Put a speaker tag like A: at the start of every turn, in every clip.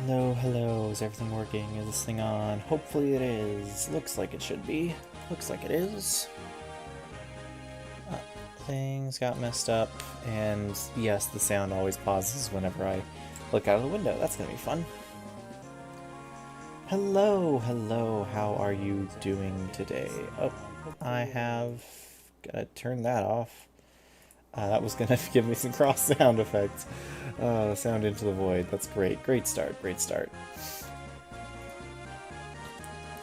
A: Hello, hello. Is everything working? Is this thing on? Hopefully it is. Looks like it should be. Looks like it is. Things got messed up, and yes, the sound always pauses whenever I look out of the window. That's gonna be fun. Hello, hello. How are you doing today? Oh, I have gotta turn that off. That was gonna give me some cross sound effects. Sound into the void. That's great. Great start. Great start.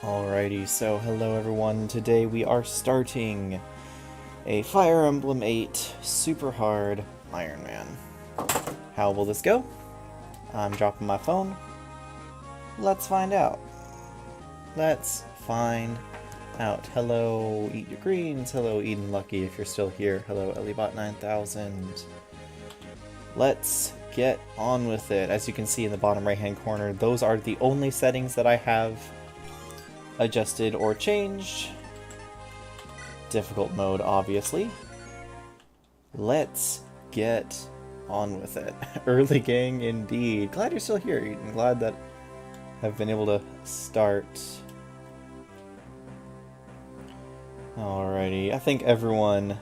A: Alrighty, so hello everyone. Today we are starting a Fire Emblem 8 Superhard Ironman. How will this go? I'm dropping my phone. Let's find out. Let's find out. Hello, Eat Your Greens. Hello, Eden Lucky, if you're still here. Hello, Ellybot9000. Let's get on with it. As you can see in the bottom right hand corner, those are the only settings that I have adjusted or changed. Difficult mode, obviously. Let's get on with it. Early gang indeed. Glad you're still here, Eden. Glad that I've been able to start. Alrighty, I think everyone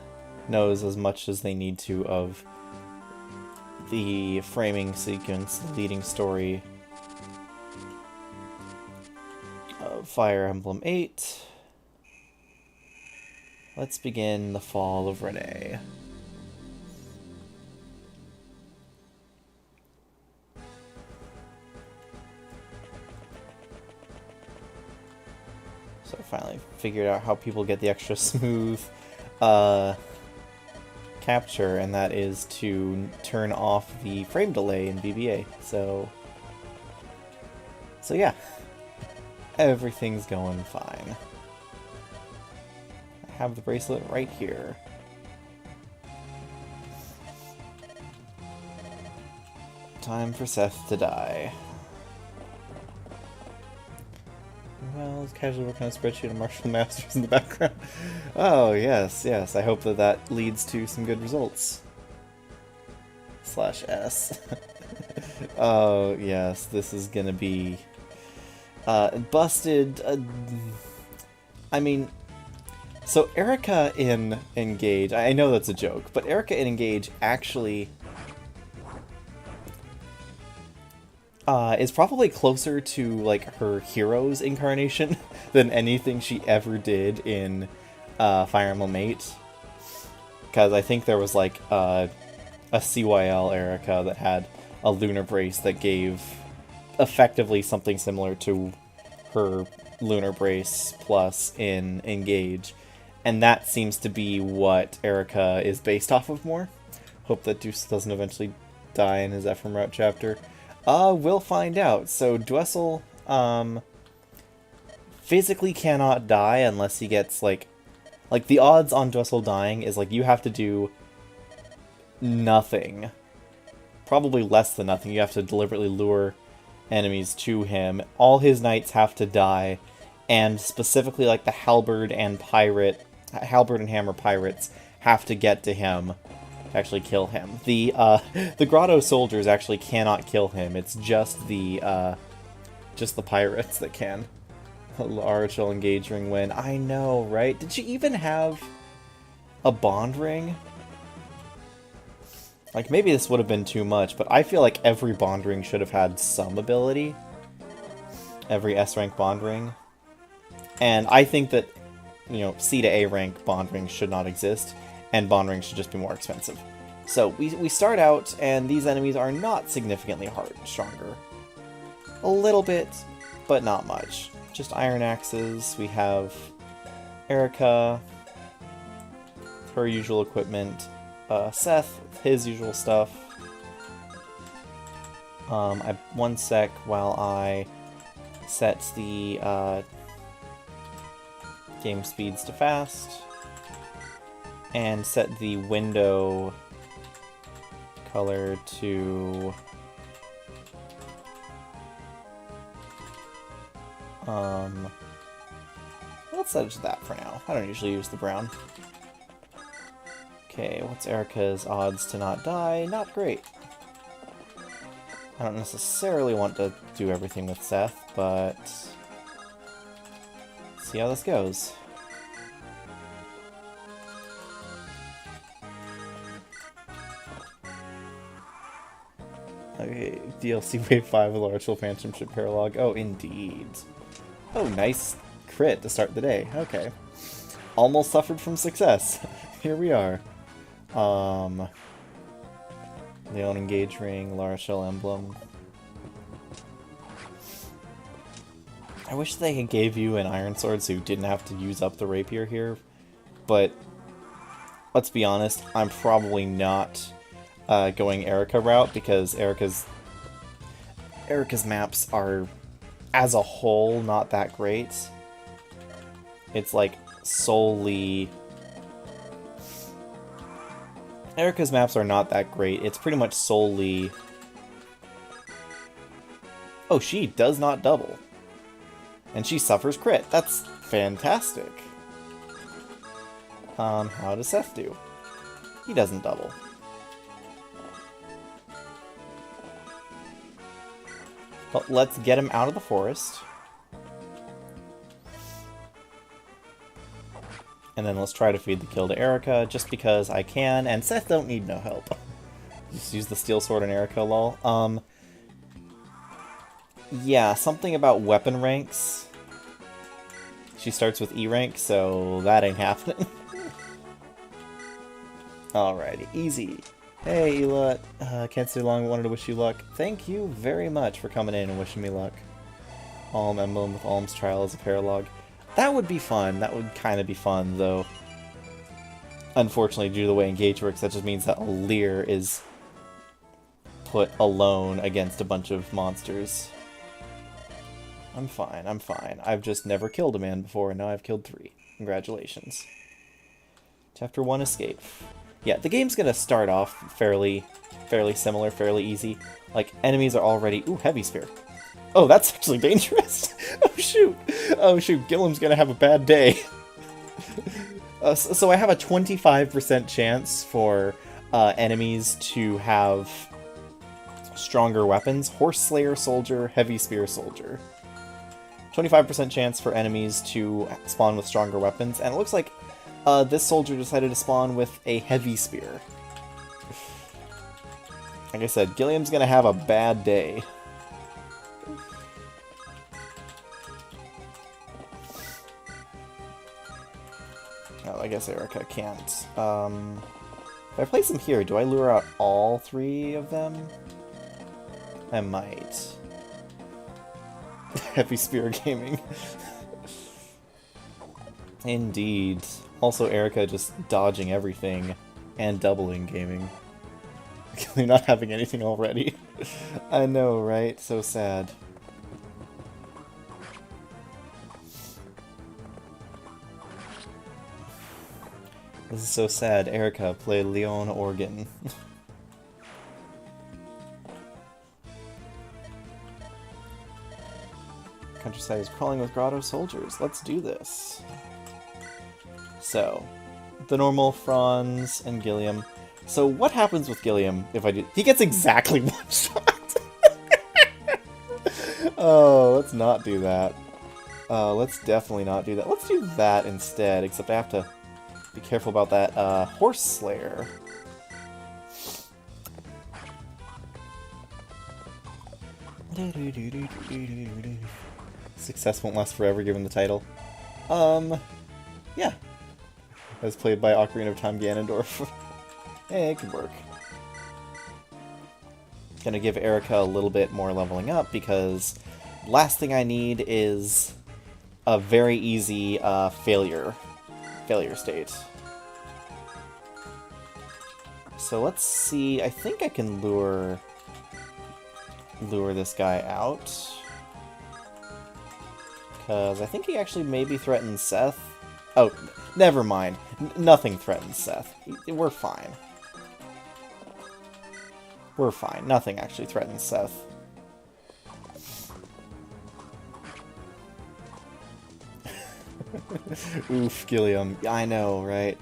A: knows as much as they need to of the framing sequence, the leading story of Fire Emblem 8. Let's begin the fall of Renee. So I finally figured out how people get the extra smooth capture, and that is to turn off the frame delay in BBA. So yeah, everything's going fine. I have the bracelet right here. Time for Seth to die. Well, it's casually working on a spreadsheet of martial masters in the background. Oh, yes, yes. I hope that that leads to some good results. /S. Oh, yes. This is gonna be busted. I mean, so Erica in Engage, I know that's a joke, but Erica in Engage actually is probably closer to, like, her hero's incarnation than anything she ever did in Fire Emblem 8. Because I think there was, like, a CYL Erica that had a lunar brace that gave effectively something similar to her lunar brace plus in Engage. And that seems to be what Erica is based off of more. Hope that Deuce doesn't eventually die in his Ephraim Route chapter. We'll find out. So Dwessel, physically cannot die unless he gets, like the odds on Dwessel dying is, like, you have to do nothing. Probably less than nothing. You have to deliberately lure enemies to him. All his knights have to die, and specifically, like, the halberd and hammer pirates have to get to him. Actually kill him. The grotto soldiers actually cannot kill him. It's just the pirates that can. Large engage ring win. I know, right? Did she even have a bond ring? Like, maybe this would have been too much, but I feel like every bond ring should have had some ability. Every S rank bond ring. And I think that, you know, C to A rank bond rings should not exist, and bond rings should just be more expensive. So we start out, and these enemies are not significantly stronger. A little bit, but not much. Just iron axes. We have Erica, her usual equipment, Seth, his usual stuff. One sec while I set the game speeds to fast, and set the window color to let's set it to that for now. I don't usually use the brown. Okay, what's Erica's odds to not die? Not great. I don't necessarily want to do everything with Seth, but see how this goes. Okay, DLC Wave 5 with Largeville Phantom Ship Paralog. Oh, indeed. Oh, nice crit to start the day. Okay. Almost suffered from success. Here we are. Leon Engage Ring, Largeville Emblem. I wish they had gave you an Iron Sword so you didn't have to use up the Rapier here, but let's be honest, I'm probably not going Erica route because Erica's maps are, as a whole, not that great. It's like solely... Erica's maps are not that great. It's pretty much solely... Oh, she does not double. And she suffers crit. That's fantastic. How does Seth do? He doesn't double. But let's get him out of the forest. And then let's try to feed the kill to Erica, just because I can, and Seth don't need no help. Just use the Steel Sword on Erica, lol. Yeah, something about weapon ranks. She starts with E rank, so that ain't happening. Alrighty, easy. Hey, Ela, can't stay long, wanted to wish you luck. Thank you very much for coming in and wishing me luck. Alm Emblem with Alm's Trial as a paralog. That would be fun. That would kind of be fun, though. Unfortunately, due to the way Engage works, that just means that Lear is put alone against a bunch of monsters. I'm fine, I'm fine. I've just never killed a man before, and now I've killed 3. Congratulations. Chapter 1, Escape. Yeah, the game's gonna start off fairly similar, fairly easy. Like, enemies are already... Ooh, Heavy Spear. Oh, that's actually dangerous. Oh, shoot. Oh, shoot. Gilliam's gonna have a bad day. So I have a 25% chance for enemies to have stronger weapons. Horse Slayer Soldier, Heavy Spear Soldier. 25% chance for enemies to spawn with stronger weapons. And it looks like this soldier decided to spawn with a Heavy Spear. Like I said, Gilliam's gonna have a bad day. Oh, I guess Erica can't. If I place them here, do I lure out all 3 of them? I might. Heavy Spear Gaming. Indeed. Also, Erica just dodging everything and doubling gaming. You're not having anything already. I know, right? So sad. This is so sad. Erica, play Leon organ. Countryside is crawling with grotto soldiers. Let's do this. So, the normal Franz and Gilliam. So what happens with Gilliam if I do... He gets exactly 1 shot! Oh, let's not do that. Let's definitely not do that. Let's do that instead, except I have to be careful about that. Horse Slayer. Success won't last forever, given the title. Yeah. As played by Ocarina of Time Ganondorf. Hey, it could work. Gonna give Erica a little bit more leveling up, because last thing I need is a very easy failure state. So let's see, I think I can lure this guy out. Because I think he actually maybe threatens Seth. Oh, never mind. Nothing threatens Seth. We're fine. We're fine. Nothing actually threatens Seth. Oof, Gilliam. I know, right?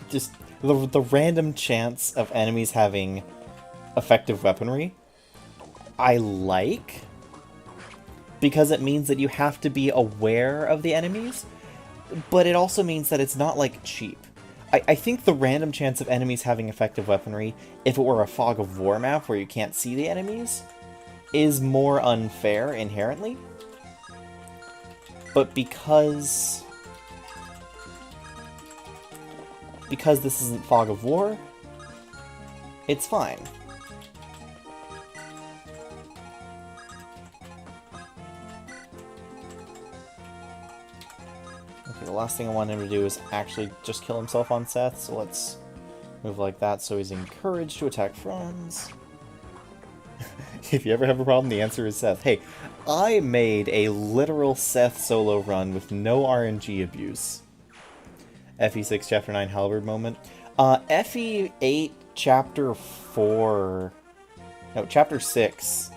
A: Just the random chance of enemies having effective weaponry, I like, because it means that you have to be aware of the enemies, but it also means that it's not, like, cheap. I think the random chance of enemies having effective weaponry, if it were a Fog of War map where you can't see the enemies, is more unfair inherently. But because this isn't Fog of War, it's fine. Okay, the last thing I want him to do is actually just kill himself on Seth, so let's move like that so he's encouraged to attack Franz. If you ever have a problem, the answer is Seth. Hey, I made a literal Seth solo run with no RNG abuse. FE6 Chapter 9 Halberd moment. FE8 Chapter 4... No, Chapter 6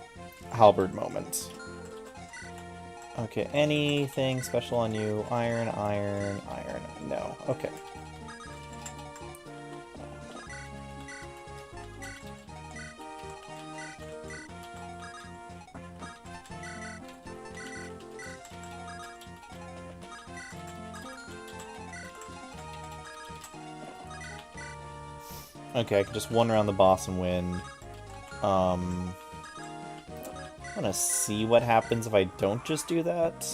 A: Halberd moment. Okay, anything special on you? Iron, iron, iron. No. Okay. Okay, I can just one around the boss and win. I want to see what happens if I don't just do that.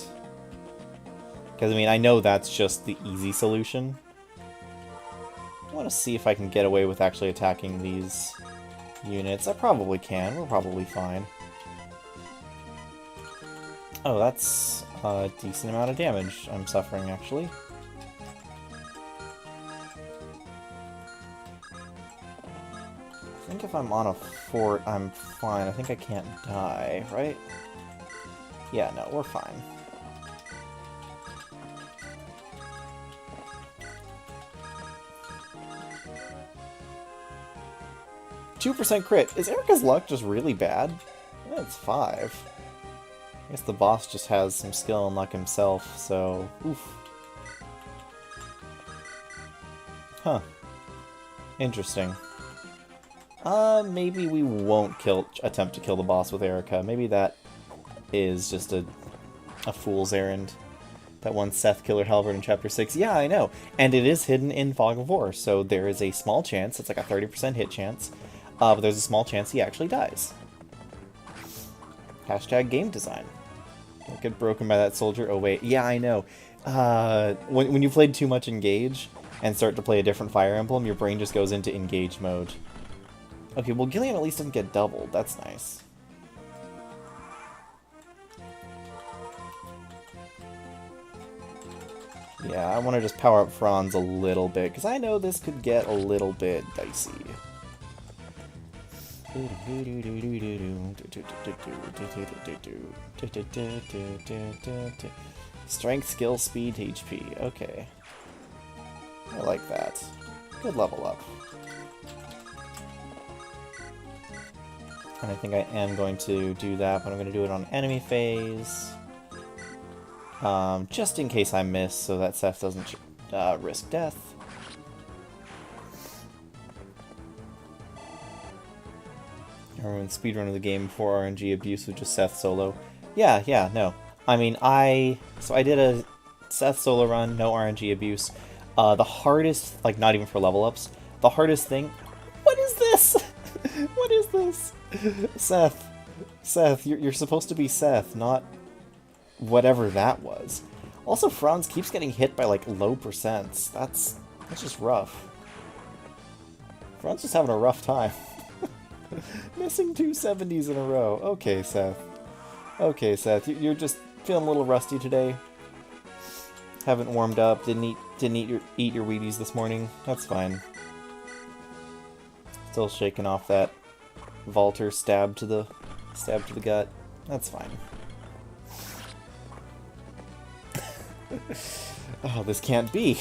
A: Because, I mean, I know that's just the easy solution. I want to see if I can get away with actually attacking these units. I probably can. We're probably fine. Oh, that's a decent amount of damage I'm suffering, actually. I think if I'm on a fort, I'm fine. I think I can't die, right? Yeah, no, we're fine. %2 crit. Is Erica's luck just really bad? Yeah, it's 5. I guess the boss just has some skill and luck himself, so... Oof. Huh. Interesting. Maybe we won't attempt to kill the boss with Erica. Maybe that is just a fool's errand. That one Seth Killer Halberd in Chapter 6. Yeah, I know. And it is hidden in Fog of War, so there is a small chance, it's like a 30% hit chance, but there's a small chance he actually dies. Hashtag game design. Don't get broken by that soldier. Oh wait, yeah, I know. When you played too much Engage and start to play a different Fire Emblem, your brain just goes into Engage mode. Okay, well, Gilliam at least didn't get doubled. That's nice. Yeah, I want to just power up Franz a little bit, because I know this could get a little bit dicey. Strength, skill, speed, HP. Okay. I like that. Good level up. And I think I am going to do that, but I'm going to do it on enemy phase. Just in case I miss, so that Seth doesn't risk death. Everyone speedrun of the game before RNG abuse with just Seth solo. Yeah, no. I mean, so I did a Seth solo run, no RNG abuse. The hardest, like not even for level ups, the hardest thing... What is this? What is this? Seth, you're supposed to be Seth, not whatever that was. Also, Franz keeps getting hit by, like, low percents. That's just rough. Franz just having a rough time. Missing 2 70s in a row. Okay, Seth. Okay, Seth, you're just feeling a little rusty today. Haven't warmed up, didn't eat your Wheaties this morning. That's fine. Still shaking off that Valter stab to the gut. That's fine. Oh, this can't be.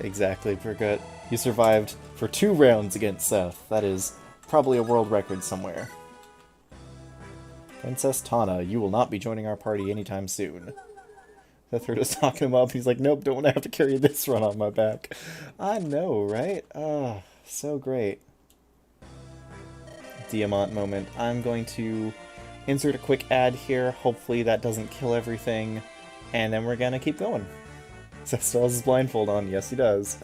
A: Exactly, Pergut. You survived for 2 rounds against Seth. That is probably a world record somewhere. Princess Tana, you will not be joining our party anytime soon. Seth heard us talking him up. He's like, nope, don't want to have to carry this run on my back. I know, right? Oh, so great. Diamant moment. I'm going to insert a quick ad here. Hopefully that doesn't kill everything. And then we're gonna keep going. Seth still has his blindfold on. Yes, he does.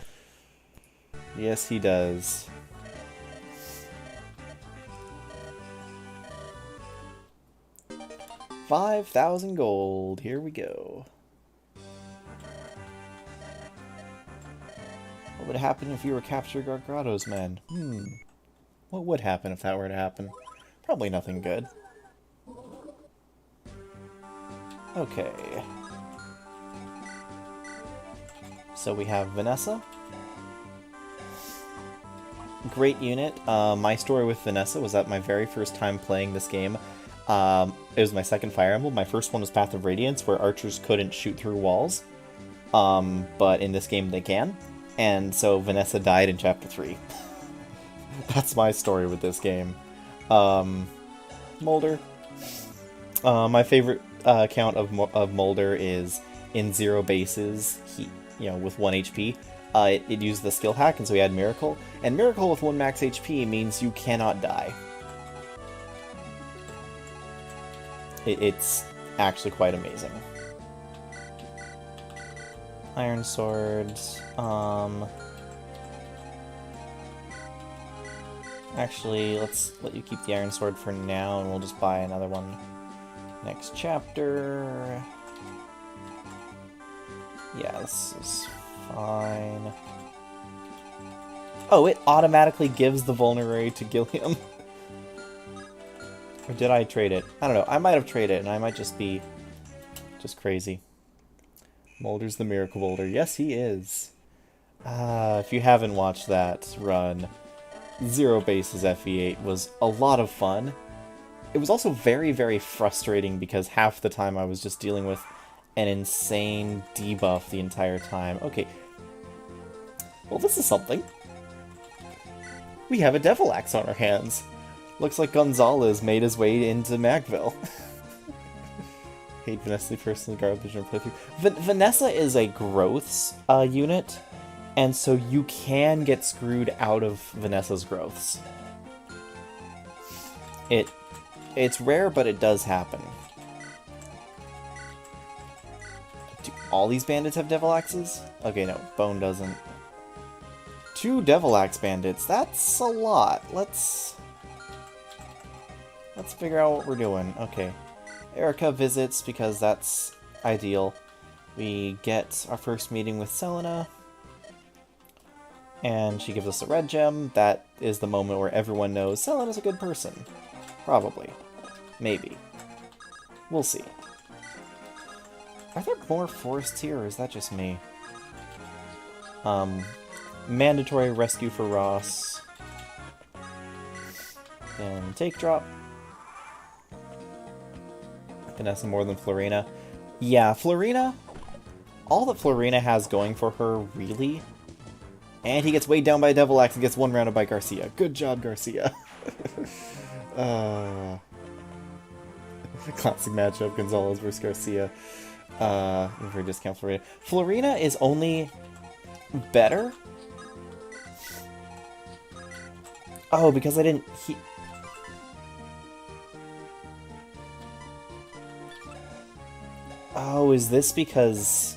A: Yes, he does. $5,000 gold. Here we go. What would happen if you were captured Gargado's men? What would happen if that were to happen? Probably nothing good. Okay. So we have Vanessa. Great unit. My story with Vanessa was that my very first time playing this game, it was my second Fire Emblem. My first one was Path of Radiance, where archers couldn't shoot through walls. But in this game they can. And so Vanessa died in Chapter 3. That's my story with this game. Molder. My favorite count of Molder is in 0 bases, with 1 HP. It used the skill hack, and so we had Miracle. And Miracle with 1 max HP means you cannot die. It's actually quite amazing. Iron Swords. Actually, let's let you keep the Iron Sword for now, and we'll just buy another one next chapter. Yeah, this is fine. Oh, it automatically gives the vulnerary to Gilliam. Or did I trade it? I don't know. I might have traded it, and I might just be just crazy. Molder's the Miracle Boulder. Yes, he is. If you haven't watched that run, 0 bases FE8 was a lot of fun. It was also very, very frustrating because half the time I was just dealing with an insane debuff the entire time. Okay. Well, this is something. We have a Devil Axe on our hands. Looks like Gonzalez made his way into Magville. Hate Vanessa personally garbage in her playthrough. Vanessa is a growths unit, and so you can get screwed out of Vanessa's growths. It's rare, but it does happen. Do all these bandits have Devil Axes? Okay, no, Bone doesn't. 2 Devil Axe bandits, that's a lot. Let's figure out what we're doing. Okay. Erica visits because that's ideal. We get our first meeting with Selena. And she gives us a red gem. That is the moment where everyone knows Selena's a good person. Probably. Maybe. We'll see. Are there more forests here, or is that just me? Mandatory rescue for Ross. And take drop. Vanessa more than Florina. Yeah, Florina, all that Florina has going for her, really. And he gets weighed down by a Devil Axe and gets 1 rounded by Garcia. Good job, Garcia. Classic matchup, Gonzalez versus Garcia. For a discount, Florina. Florina is only better. Oh, because I didn't... Oh, is this because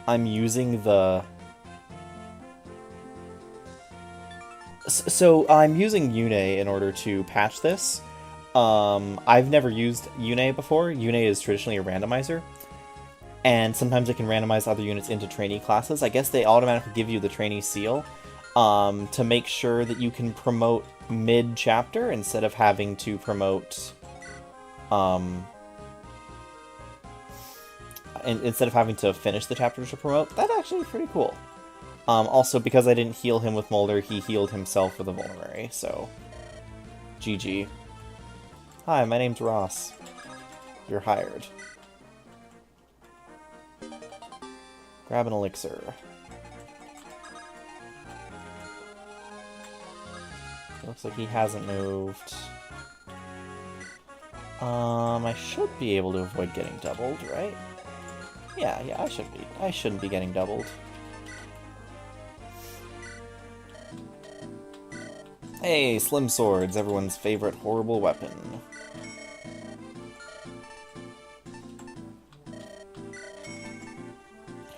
A: I'm using the... So I'm using Yune in order to patch this. I've never used Yune before. Yune is traditionally a randomizer. And sometimes it can randomize other units into trainee classes. I guess they automatically give you the trainee seal to make sure that you can promote mid-chapter instead of having to promote... instead of having to finish the chapter to promote. That's actually pretty cool. Also, because I didn't heal him with Molder, he healed himself with a vulnerary, so... GG. Hi, my name's Ross. You're hired. Grab an elixir. Looks like he hasn't moved. I should be able to avoid getting doubled, right? Yeah, I should be. I shouldn't be getting doubled. Hey, Slim Swords, everyone's favorite horrible weapon.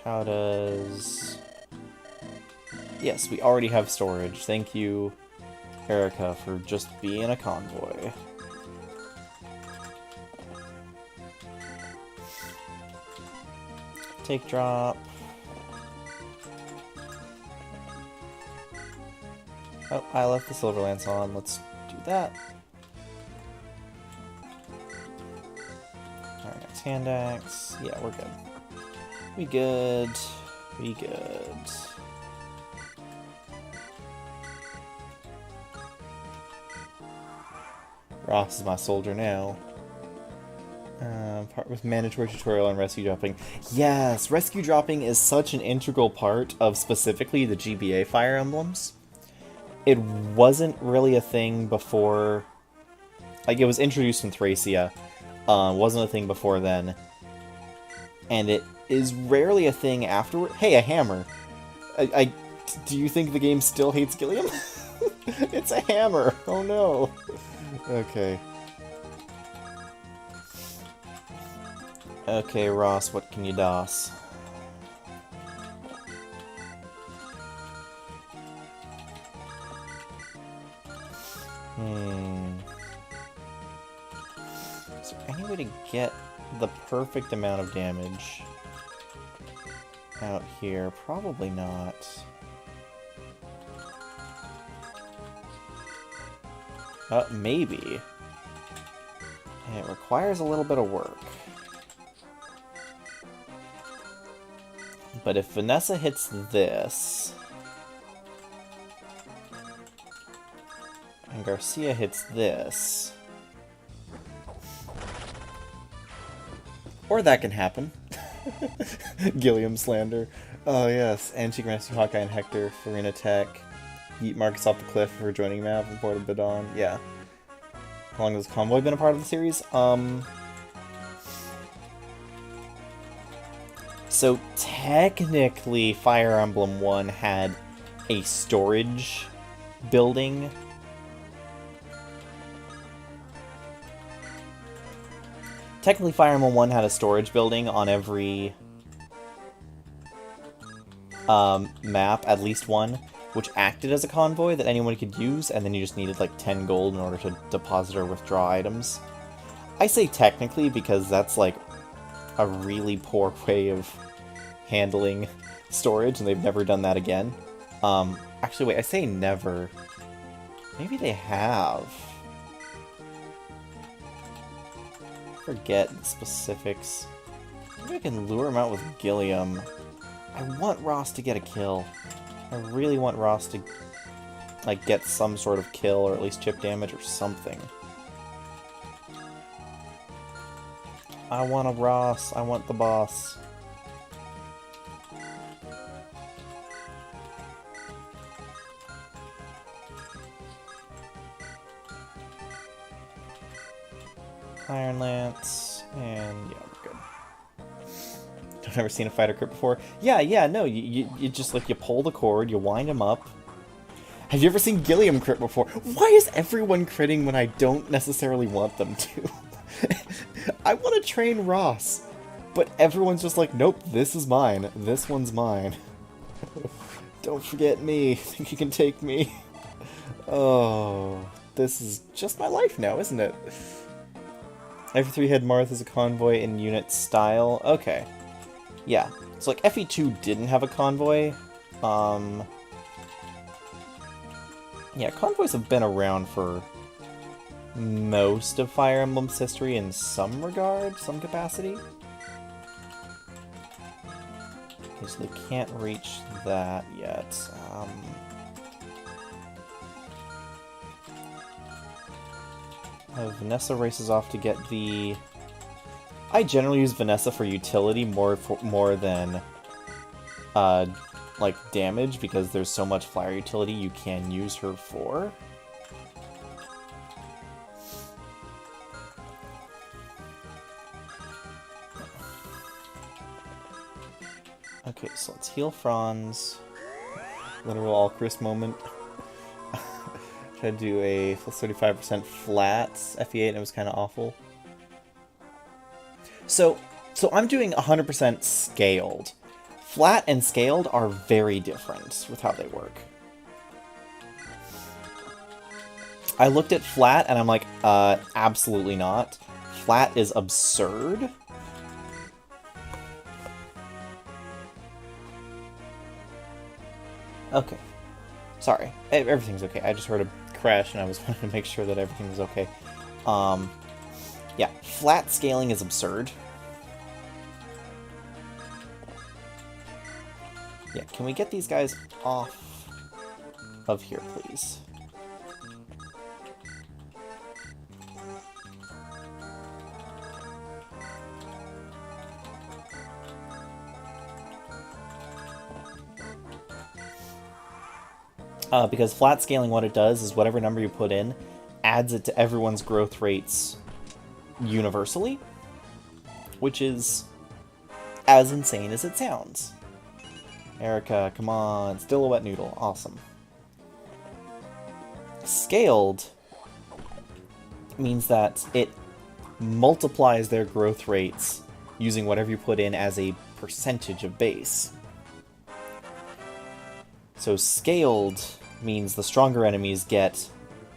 A: How does... Yes, we already have storage. Thank you, Erica, for just being a convoy. Take drop. Oh, I left the Silver Lance on. Let's do that. Alright, next hand axe. Yeah, we're good. We good. We good. Ross is my soldier now. Part with mandatory tutorial on rescue dropping. Yes, rescue dropping is such an integral part of specifically the GBA Fire Emblems. It wasn't really a thing before... Like, it was introduced in Thracia. Wasn't a thing before then. And it is rarely a thing afterward. Hey, a hammer! Do you think the game still hates Gilliam? It's a hammer! Oh no! Okay. Okay, Ross, what can you DOS? Is there any way to get the perfect amount of damage out here? Probably not. Maybe. It requires a little bit of work. But if Vanessa hits this, and Garcia hits this, or that can happen. Gilliam slander. Oh yes, and she can rescue Hawkeye and Hector, Farina Tech, yeet Marcus off the cliff for joining map, and Port of Badon. Yeah. How long has Convoy been a part of the series? So technically Fire Emblem 1 had a storage building. Technically Fire Emblem 1 had a storage building on every map, at least one, which acted as a convoy that anyone could use, and then you just needed like 10 gold in order to deposit or withdraw items. I say technically because that's like a really poor way of handling storage, and they've never done that again. Actually, wait, I say never. Maybe they have. Forget the specifics. Maybe I can lure him out with Gilliam. I want Ross to get a kill. I really want Ross to, like, get some sort of kill, or at least chip damage or something. I want a Ross. I want the boss. Iron Lance, and yeah, we're good. I've never seen a fighter crit before. Yeah, no, you just, like, you pull the cord, you wind him up. Have you ever seen Gilliam crit before? Why is everyone critting when I don't necessarily want them to? I want to train Ross, but everyone's just like, nope, this is mine. This one's mine. Don't forget me. Think you can take me? Oh, this is just my life now, isn't it? FE3 had Marth as a convoy in unit style. Okay. Yeah. So, like, FE2 didn't have a convoy. Yeah, convoys have been around for most of Fire Emblem's history in some regard, some capacity. Okay, so they can't reach that yet. Vanessa races off to get the... I generally use Vanessa for utility more than like damage, because there's so much flyer utility you can use her for. Okay, so let's heal Franz. Literal all Chris moment. Tried to do a plus 35% flat FE8 and it was kind of awful. So I'm doing 100% scaled. Flat and scaled are very different with how they work. I looked at flat and I'm like, absolutely not. Flat is absurd. Okay. Sorry. Everything's okay. I just heard a crash and I was wanting to make sure that everything was okay. Yeah, flat scaling is absurd. Yeah, can we get these guys off of here, please? Because flat scaling, what it does is whatever number you put in, adds it to everyone's growth rates universally, which is as insane as it sounds. Erica, come on, still a wet noodle, awesome. Scaled means that it multiplies their growth rates using whatever you put in as a percentage of base. So scaled means the stronger enemies get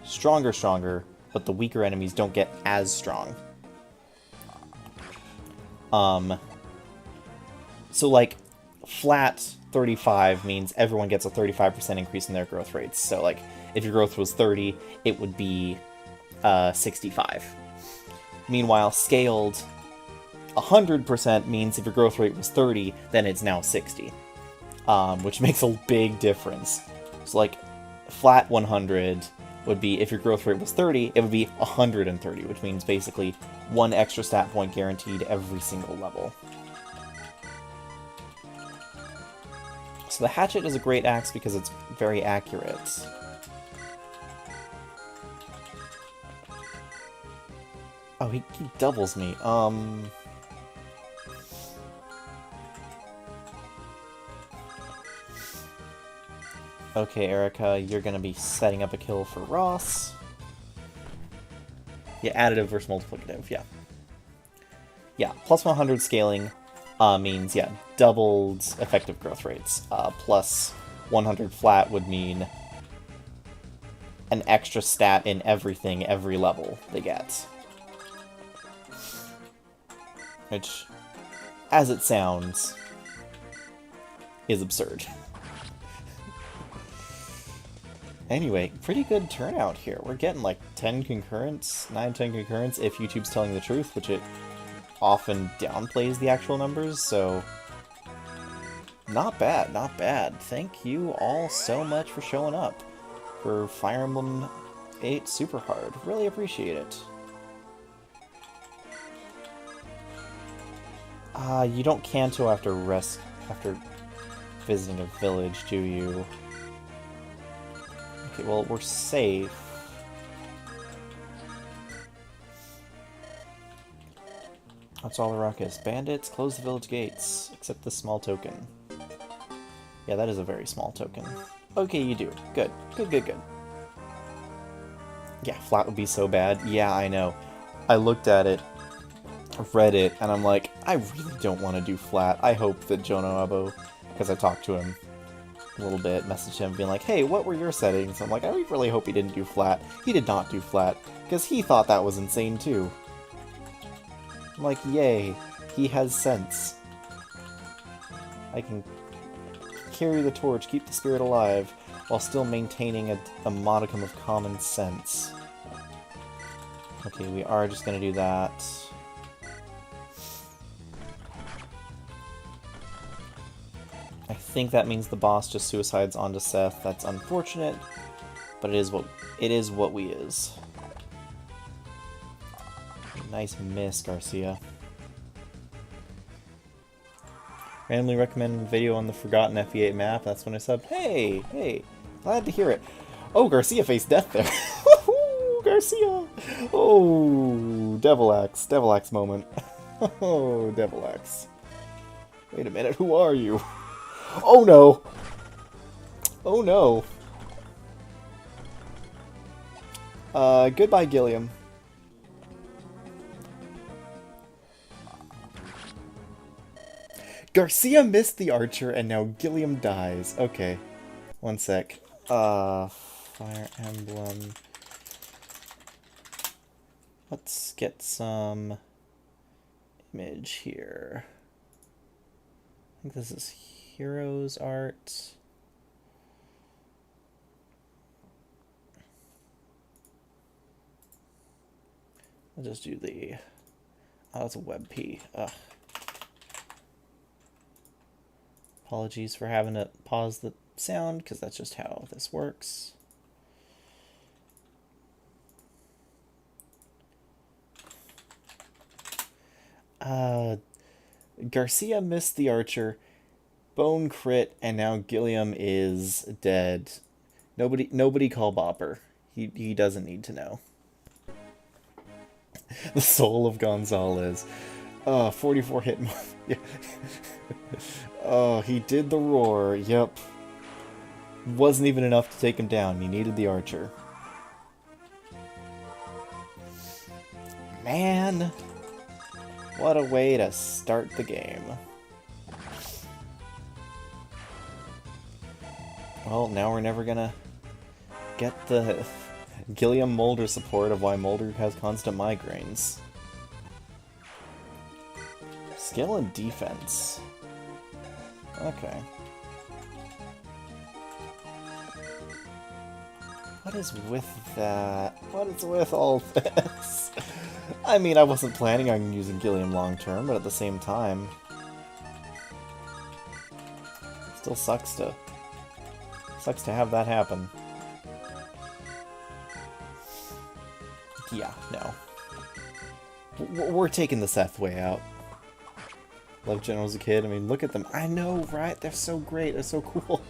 A: stronger, but the weaker enemies don't get as strong. So like, flat 35 means everyone gets a 35% increase in their growth rates. So like, if your growth was 30, it would be 65. Meanwhile, scaled 100% means if your growth rate was 30, then it's now 60. Which makes a big difference. So like, flat 100 would be, if your growth rate was 30, it would be 130, which means basically 1 extra stat point guaranteed every single level. So the hatchet is a great axe because it's very accurate. Oh, he doubles me. Okay, Erica, you're gonna be setting up a kill for Ross. Yeah, additive versus multiplicative, yeah. Yeah, plus 100 scaling means, yeah, doubled effective growth rates. Plus 100 flat would mean an extra stat in everything, every level they get. Which, as it sounds, is absurd. Anyway, pretty good turnout here. We're getting like 10 concurrents, 9, 10 concurrents, if YouTube's telling the truth, which it often downplays the actual numbers, so not bad, not bad. Thank you all so much for showing up for Fire Emblem 8 Superhard. Really appreciate it. You don't canto after visiting a village, do you? Okay, well, we're safe. That's all the rock is. Bandits, close the village gates. Accept this small token. Yeah, that is a very small token. Okay, you do. Good. Good, good, good. Yeah, flat would be so bad. Yeah, I know. I looked at it, read it, and I'm like, I really don't want to do flat. I hope that Jono Abo, because I talked to him a little bit, messaged him being like, hey, what were your settings? I'm like, I really hope he didn't do flat. He did not do flat, because he thought that was insane too. I'm like, yay, he has sense. I can carry the torch, keep the spirit alive, while still maintaining a modicum of common sense. Okay, we are just gonna do that. I think that means the boss just suicides onto Seth. That's unfortunate, but it is what we is. Nice miss, Garcia. Randomly recommend a video on the forgotten FE8 map. That's when I said, hey, hey, glad to hear it. Oh, Garcia faced death there. Woohoo, Garcia. Oh, Devil Axe moment. Oh, Devil Axe. Wait a minute, who are you? Oh no! Oh no! Goodbye, Gilliam. Garcia missed the archer, and now Gilliam dies. Okay. One sec. Fire Emblem. Let's get some image here. I think this is Heroes Art. I'll just do the... Oh, it's a WebP. Ugh. Apologies for having to pause the sound, because that's just how this works. Garcia missed the archer, bone crit, and now Gilliam is dead. Nobody call Bopper. He doesn't need to know. The soul of Gonzalez. 44 hit. Yeah. Oh, he did the roar. Yep. Wasn't even enough to take him down. He needed the archer. Man. What a way to start the game. Well, now we're never gonna get the Gilliam Mulder support of why Mulder has constant migraines. Skill and defense. Okay. What is with that? What is with all this? I mean, I wasn't planning on using Gilliam long term, but at the same time, still sucks to have that happen. Yeah, no. We're taking the Seth way out. Love General as a kid. I mean, look at them. I know, right? They're so great. They're so cool.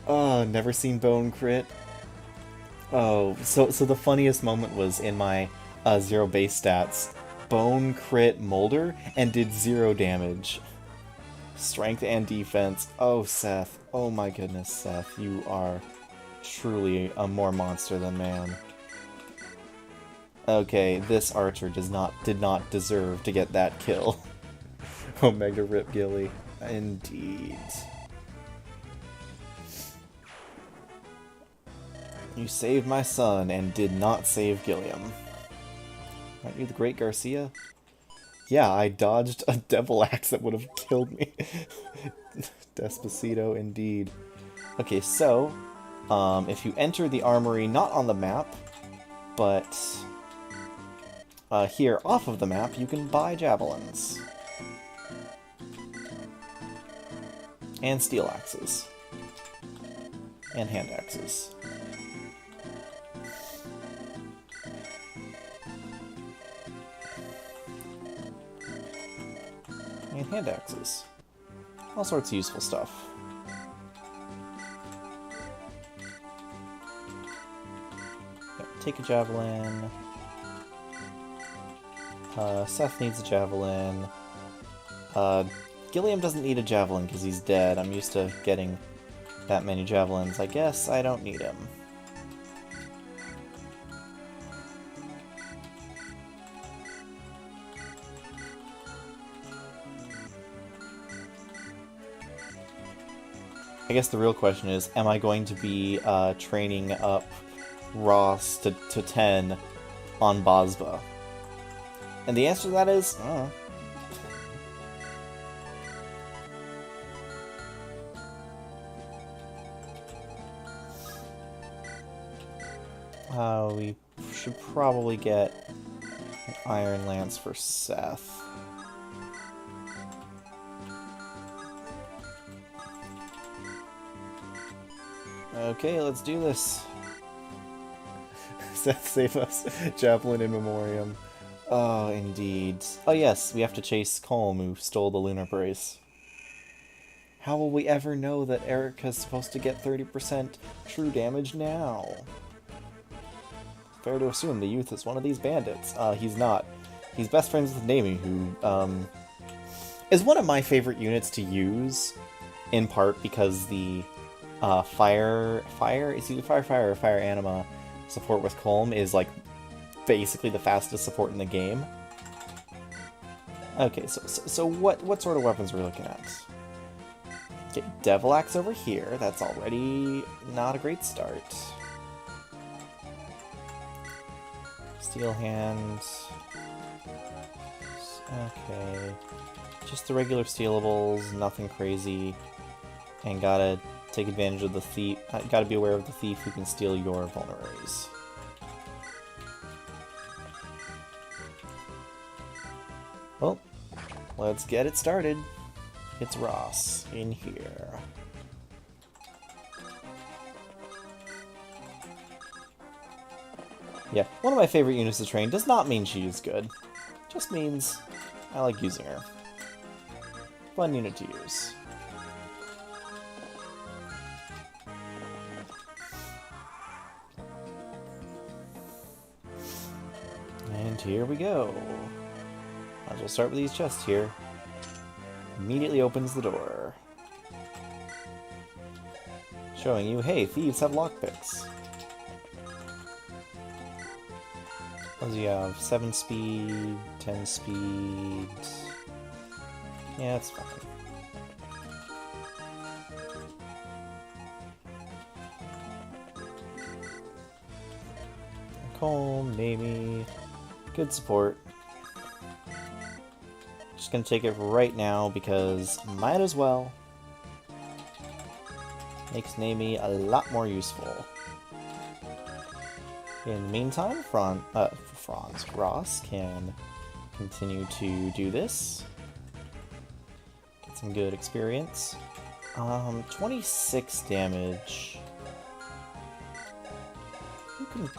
A: Oh, never seen bone crit. Oh, so the funniest moment was in my 0 base stats. Bone crit Mulder and did 0 damage. Strength and defense. Oh, Seth. Oh my goodness, Seth. You are truly a more monster than man. Okay, this archer did not deserve to get that kill. Omega Rip Gilly. Indeed. You saved my son and did not save Gilliam. Aren't you the great Garcia? Yeah, I dodged a devil axe that would have killed me. Despacito, indeed. Okay, so, if you enter the armory, not on the map, but here off of the map, you can buy javelins. And steel axes. And hand axes. And hand axes. All sorts of useful stuff. Yep, take a javelin. Seth needs a javelin. Gilliam doesn't need a javelin because he's dead. I'm used to getting that many javelins. I guess I don't need him. I guess the real question is, am I going to be training up Ross to 10 on Bosba? And the answer to that is, I don't know. We should probably get an Iron Lance for Seth. Okay, let's do this. Seth, save us. Javelin in memoriam. Oh, indeed. Oh yes, we have to chase Colm, who stole the Lunar Brace. How will we ever know that Erica's supposed to get 30% true damage now? Fair to assume the youth is one of these bandits. He's not. He's best friends with Nami, who, is one of my favorite units to use, in part because the, it's either Fire or Fire Anima, support with Colm is like basically the fastest support in the game. Okay, so what sort of weapons are we looking at? Okay, Devil Axe over here. That's already not a great start. Steel Hand. Okay. Just the regular stealables, nothing crazy. And gotta take advantage of the thief. Gotta be aware of the thief who can steal your vulneraries. Well, let's get it started. It's Ross in here. Yeah, one of my favorite units to train does not mean she is good. Just means I like using her. Fun unit to use. And here we go. Might as well start with these chests here. Immediately opens the door. Showing you, hey, thieves have lockpicks. What does he have? 7 speed, 10 speed. Yeah, that's fine. Calm, maybe. Good support. Just gonna take it right now because might as well. Makes Namie a lot more useful. In the meantime, Ross can continue to do this. Get some good experience. 26 damage. Who can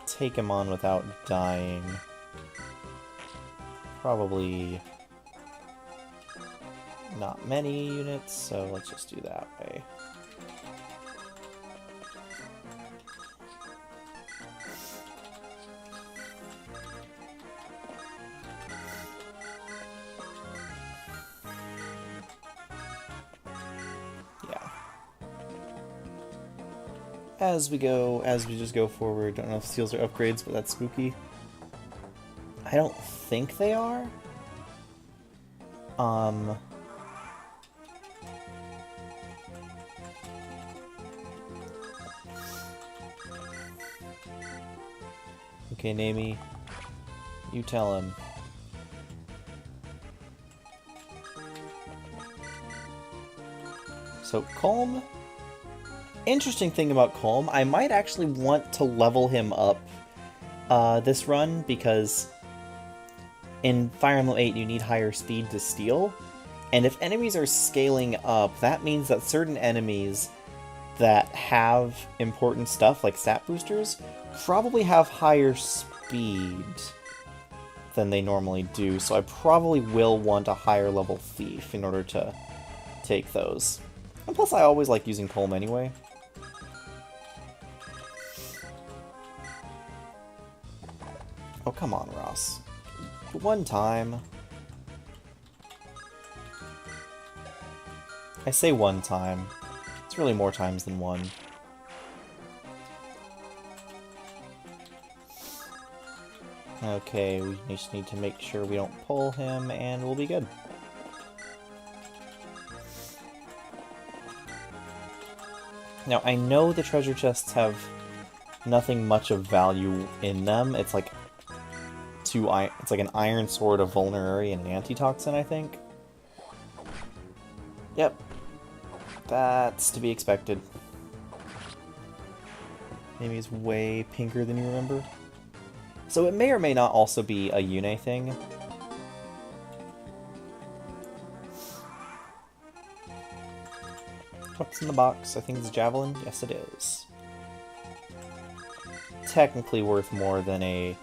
A: take him on without dying? Probably not many units, so let's just do that way. Yeah. As we just go forward, don't know if steals are upgrades, but that's spooky. I don't think they are. Okay, Namie, you tell him. So, Calm. Interesting thing about Calm, I might actually want to level him up this run, because in Fire Emblem 8 you need higher speed to steal, and if enemies are scaling up, that means that certain enemies that have important stuff, like stat boosters, probably have higher speed than they normally do, so I probably will want a higher level thief in order to take those. And plus I always like using Colm anyway. Oh, come on, Ross. One time. I say one time. It's really more times than one. Okay, we just need to make sure we don't pull him, and we'll be good. Now, I know the treasure chests have nothing much of value in them. It's like it's like an iron sword, a vulnerary, and an antitoxin, I think. Yep. That's to be expected. Maybe it's way pinker than you remember. So it may or may not also be a Yune thing. What's in the box? I think it's a javelin. Yes, it is. Technically worth more than a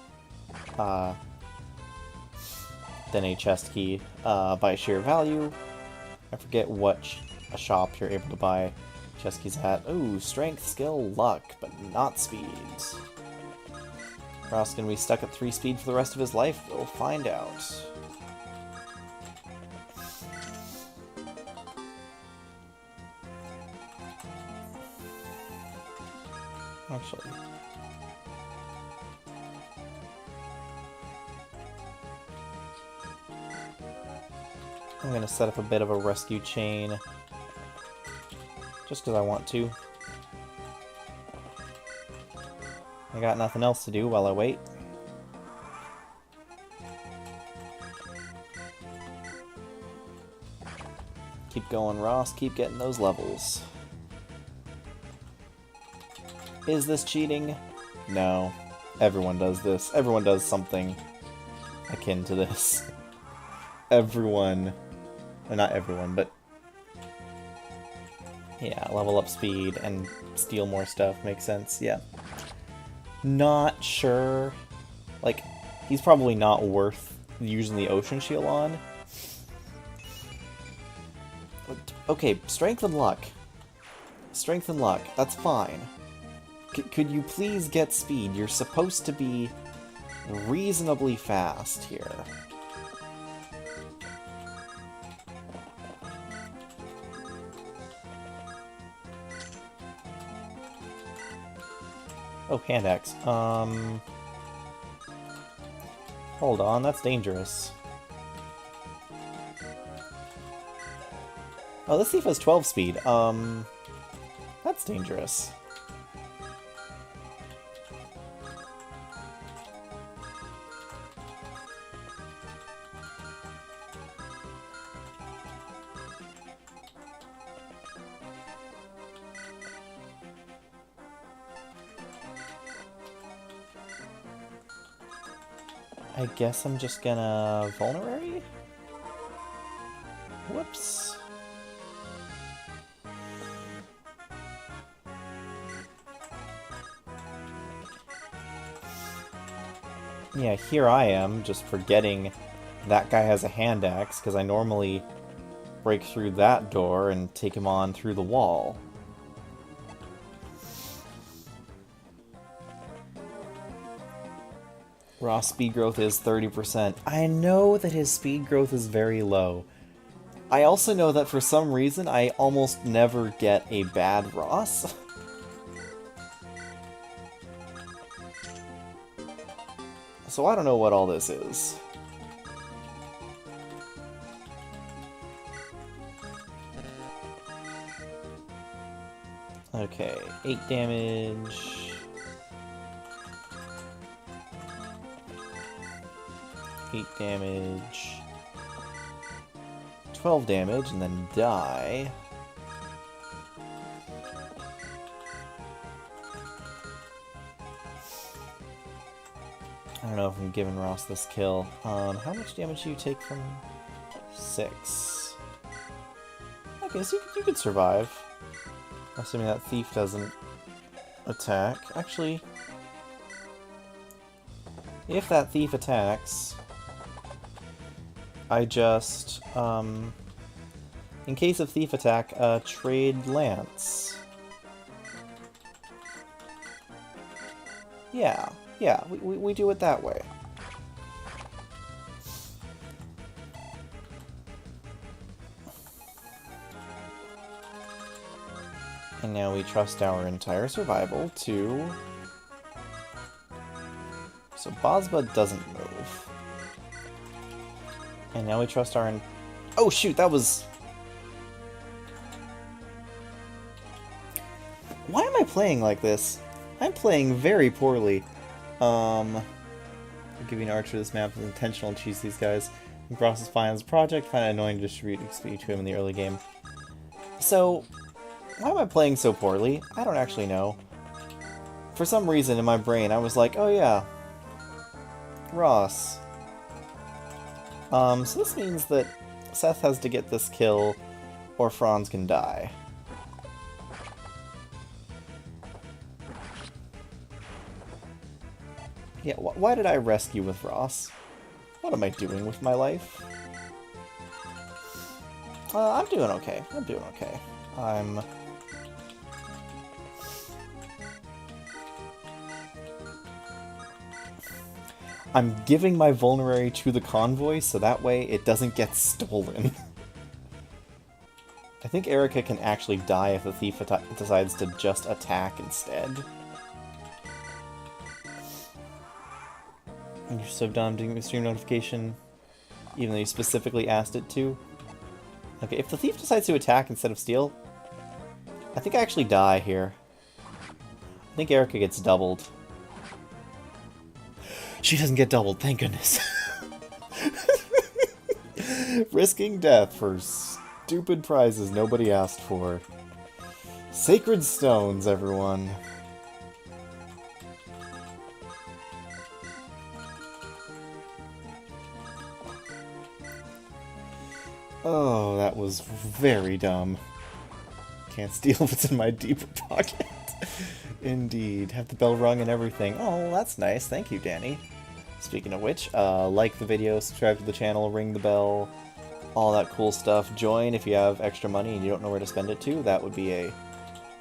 A: chest key by sheer value. I forget what a shop you're able to buy chest keys at. Ooh, strength, skill, luck, but not speed. Ross gonna be stuck at 3 speed for the rest of his life? We'll find out. Actually, I'm gonna set up a bit of a rescue chain. Just because I want to. I got nothing else to do while I wait. Keep going, Ross. Keep getting those levels. Is this cheating? No. Everyone does this. Everyone does something akin to this. Everyone. Well, not everyone, but... yeah, level up speed and steal more stuff makes sense, yeah. Not sure. Like, he's probably not worth using the Ocean Shield on. But, okay, Strength and Luck. Strength and Luck, that's fine. Could you please get speed? You're supposed to be reasonably fast here. Oh, hand axe. Hold on, that's dangerous. Oh, this thief has 12 speed. That's dangerous. I guess I'm just gonna vulnerary? Whoops. Yeah, here I am, just forgetting that guy has a hand axe, because I normally break through that door and take him on through the wall. Raw speed growth is 30%. I know that his speed growth is very low. I also know that for some reason I almost never get a bad Ross. So I don't know what all this is. Okay, 8 damage. 8 damage, 12 damage, and then die. I don't know if I'm giving Ross this kill. How much damage do you take from 6? Okay, so you could survive. Assuming that thief doesn't attack. Actually, if that thief attacks, I just, in case of thief attack, trade lance. Yeah, we do it that way. And now we trust our entire survival to... so Bozba doesn't move. And now we trust our... oh shoot, that was... why am I playing like this? I'm playing very poorly. Giving Archer this map is intentional to choose these guys. The process finds a project, find it annoying to distribute XP to him in the early game. So, why am I playing so poorly? I don't actually know. For some reason in my brain I was like, oh yeah, Ross. So this means that Seth has to get this kill, or Franz can die. Yeah, why did I rescue with Ross? What am I doing with my life? I'm doing okay. I'm doing okay. I'm giving my vulnerary to the convoy, so that way it doesn't get stolen. I think Erica can actually die if the thief decides to just attack instead. You're so dumb doing the stream notification, even though you specifically asked it to. Okay, if the thief decides to attack instead of steal, I think I actually die here. I think Erica gets doubled. She doesn't get doubled, thank goodness. Risking death for stupid prizes nobody asked for. Sacred stones, everyone. Oh, that was very dumb. Can't steal if it's in my deeper pocket. Indeed. Have the bell rung and everything. Oh, that's nice. Thank you, Danny. Speaking of which, like the video, subscribe to the channel, ring the bell, all that cool stuff. Join if you have extra money and you don't know where to spend it to. That would be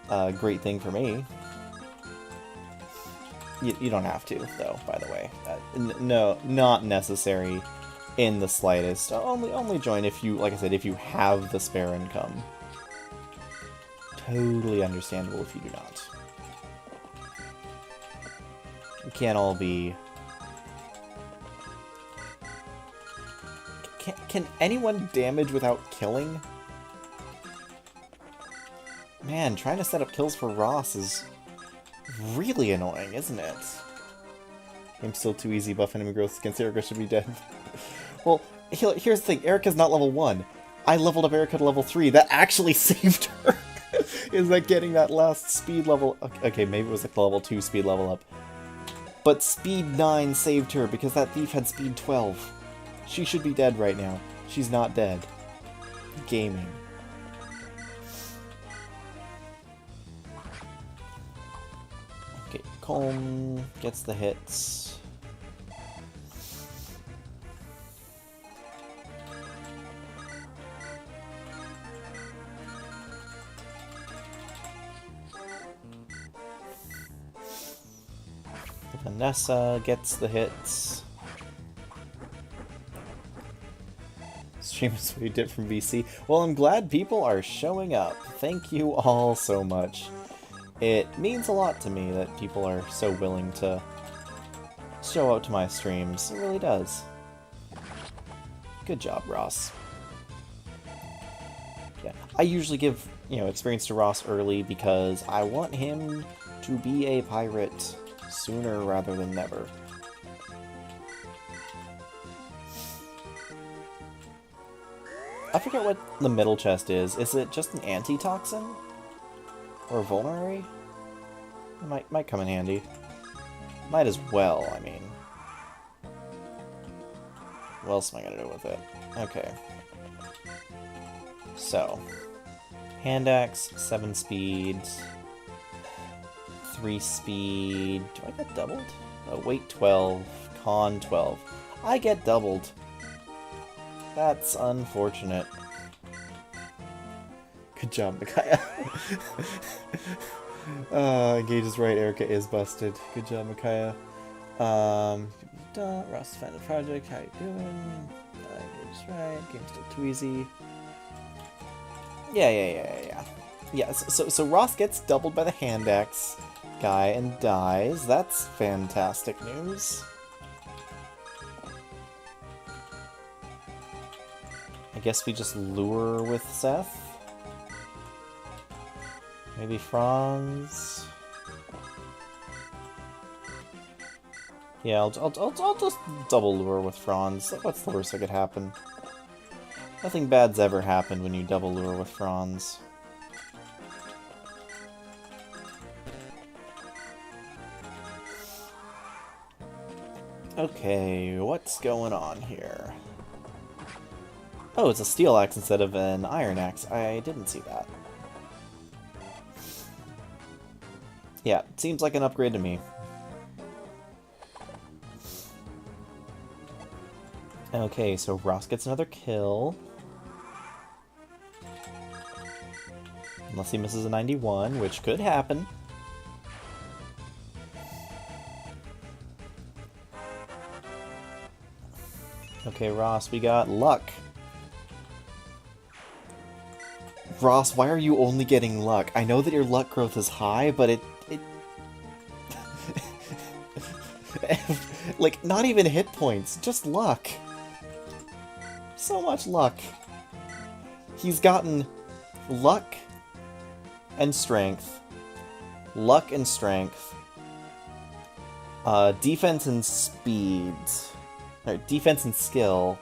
A: a great thing for me. You don't have to, though, by the way. No, not necessary in the slightest. Only join if you, like I said, if you have the spare income. Totally understandable if you do not. We can't all be... Can anyone damage without killing? Man, trying to set up kills for Ross is really annoying, isn't it? I'm still too easy, buff enemy growth against Erica should be dead. Well, here's the thing, Erica's not level 1. I leveled up Erica to level 3. That actually saved her. Is that getting that last speed level... Okay, maybe it was like the level 2 speed level up. But speed 9 saved her because that thief had speed 12. She should be dead right now. She's not dead. Gaming. Okay, Colm gets the hits. Vanessa gets the hits. Streamers we did from VC. Well, I'm glad people are showing up. Thank you all so much. It means a lot to me that people are so willing to show up to my streams. It really does. Good job, Ross. Yeah, I usually give, experience to Ross early because I want him to be a pirate sooner rather than never. I forget what the middle chest is. Is it just an antitoxin? Or vulnerary? It might come in handy. Might as well, I mean. What else am I gonna do with it? Okay. So. Hand axe, 7 speed. 3 speed. Do I get doubled? Oh, weight 12. Con 12. I get doubled. That's unfortunate. Good job, Micaiah. Gage is right, Erica is busted. Good job, Micaiah. Ross found the project, how you doing? Gage is right, game's still too easy. Yeah. Yeah, so Ross gets doubled by the hand axe guy and dies. That's fantastic news. I guess we just lure with Seth. Maybe Franz. Yeah, I'll just double lure with Franz. What's the worst that could happen? Nothing bad's ever happened when you double lure with Franz. Okay, what's going on here? Oh, it's a steel axe instead of an iron axe. I didn't see that. Yeah, it seems like an upgrade to me. Okay, so Ross gets another kill. Unless he misses a 91, which could happen. Okay, Ross, we got luck. Ross, why are you only getting luck? I know that your luck growth is high, but it like, not even hit points, just luck. So much luck. He's gotten luck and strength. Luck and strength. Defense and speed. Or defense and skill.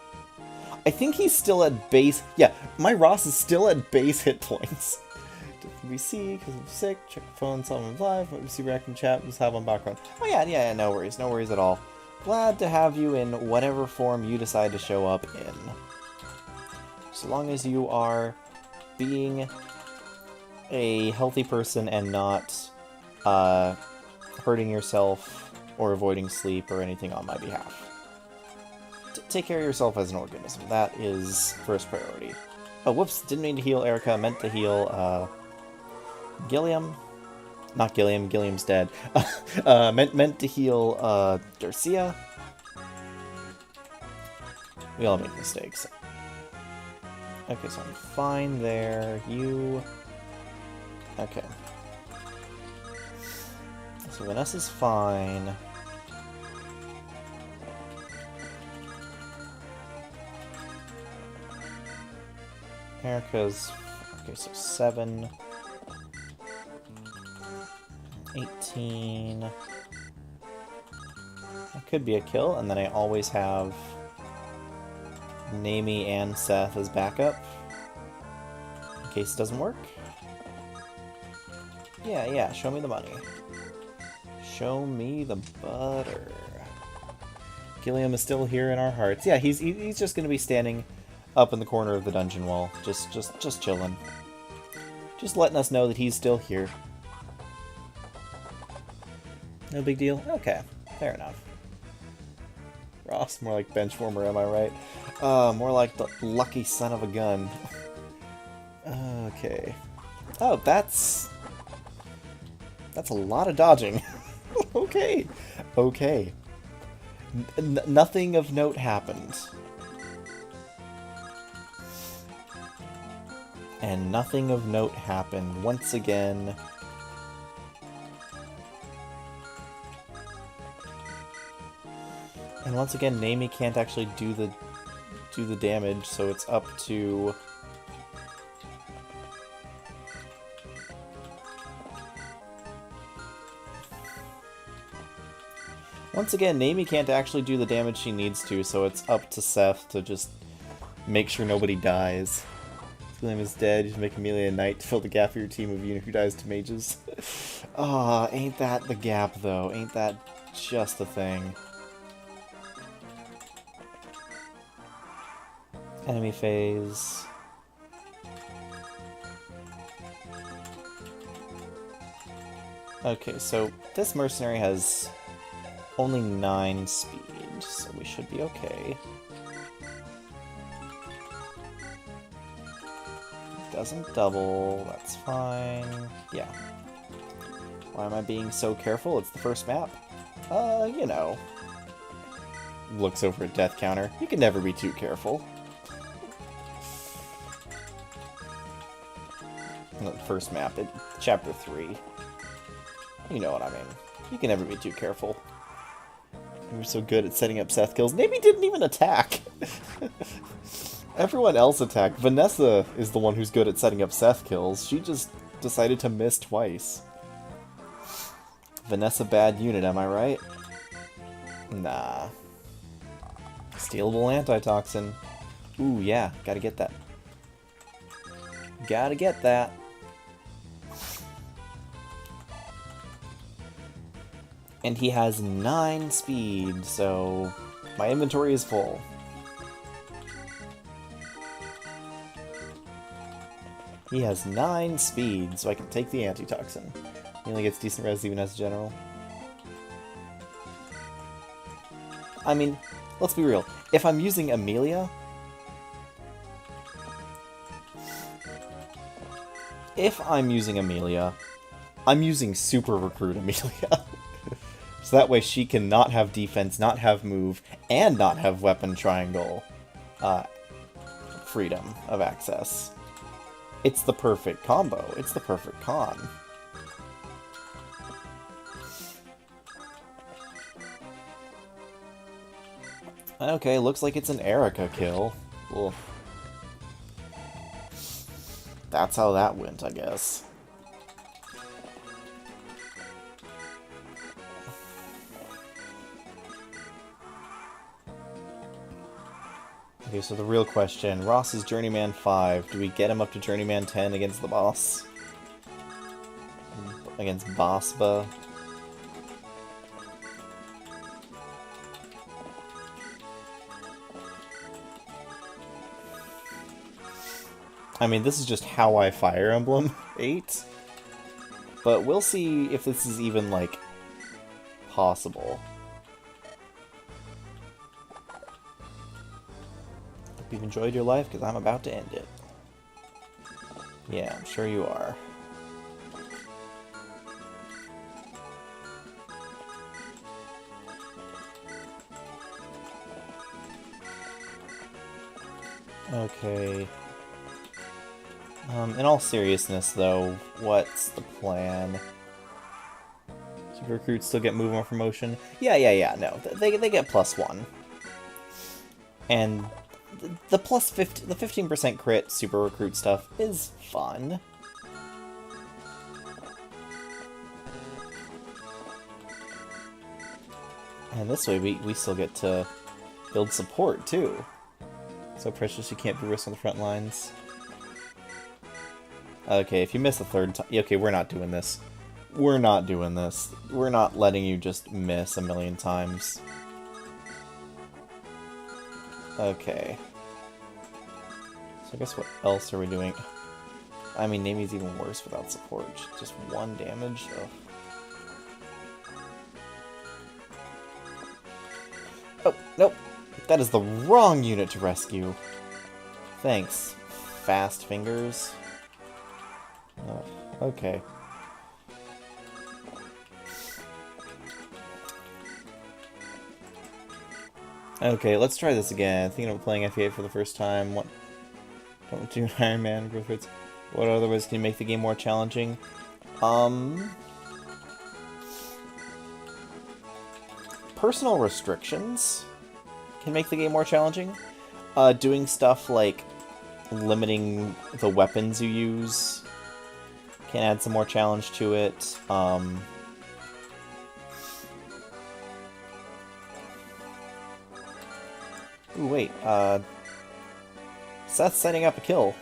A: I think he's still at base... Yeah, my Ross is still at base hit points. VC, because I'm sick, check the phone, someone's live, VC reacting chat, just have on background. Oh yeah, no worries at all. Glad to have you in whatever form you decide to show up in. So long as you are being a healthy person and not hurting yourself or avoiding sleep or anything on my behalf. Take care of yourself as an organism. That is first priority. Oh, whoops, didn't mean to heal Erica, meant to heal, Gilliam? Not Gilliam, Gilliam's dead. meant to heal, Darcia. We all make mistakes. Okay, so I'm fine there. You... Okay. So Vanessa's fine. Erica's... Okay, so 7... 18... That could be a kill, and then I always have Naomi and Seth as backup. In case it doesn't work. Yeah, show me the money. Show me the butter. Gilliam is still here in our hearts. Yeah, he's just gonna be standing up in the corner of the dungeon wall, just chilling. Just letting us know that he's still here. No big deal? Okay, fair enough. Ross, more like benchwarmer, am I right? More like the lucky son of a gun. Okay. Oh, that's a lot of dodging. Okay. Nothing of note happened. And nothing of note happened once again. And once again, Naomi can't actually do the damage, so it's up to... Once again, Naomi can't actually do the damage she needs to, so it's up to Seth to just make sure nobody dies. William is dead, you should make Amelia a knight to fill the gap for your team of unit who dies to mages. Ah, ain't that the gap, though? Ain't that just a thing? Enemy phase. Okay, so this mercenary has only 9 speed, so we should be okay. Doesn't double, that's fine. Yeah. Why am I being so careful? It's the first map. You know. Looks over at death counter. You can never be too careful. First map, chapter 3. You know what I mean. You can never be too careful. You're so good at setting up Seth kills. Maybe didn't even attack! Everyone else attacked. Vanessa is the one who's good at setting up Seth kills. She just decided to miss twice. Vanessa bad unit, am I right? Nah. Stealable antitoxin. Ooh, yeah. Gotta get that. Gotta get that. And he has 9 speed, so my inventory is full. He has 9 speed, so I can take the antitoxin. He only gets decent res even as a general. I mean, let's be real. If I'm using Amelia... I'm using Super Recruit Amelia. So that way she can not have defense, not have move, and not have weapon triangle freedom of access. It's the perfect combo. It's the perfect con. Okay, looks like it's an Erica kill. Oof. that's how that went, I guess. Okay, so the real question, Ross is Journeyman 5. Do we get him up to Journeyman 10 against the boss? Against Bossba? I mean, this is just how I Fire Emblem 8. But we'll see if this is even, like, possible. Hope you've enjoyed your life, because I'm about to end it. Yeah, I'm sure you are. Okay. In all seriousness, though, what's the plan? Super recruits still get move on promotion? Yeah, no. They get +1. And the plus 50, the 15% crit super recruit stuff is fun. And this way we still get to build support, too. So precious you can't be risked on the front lines. Okay, if you miss the third time... Okay, we're not doing this. We're not doing this. We're not letting you just miss a million times. Okay. So I guess what else are we doing? I mean, Nami's even worse without support. Just 1 damage? Ugh. Oh, nope. That is the wrong unit to rescue. Thanks, fast fingers. Oh, okay. Okay, let's try this again. Thinking of playing FE8 for the first time. What? Don't do Ironman growth rates. What other ways can you make the game more challenging? Personal restrictions can make the game more challenging. Doing stuff like limiting the weapons you use can add some more challenge to it. Ooh, wait, Seth's setting up a kill.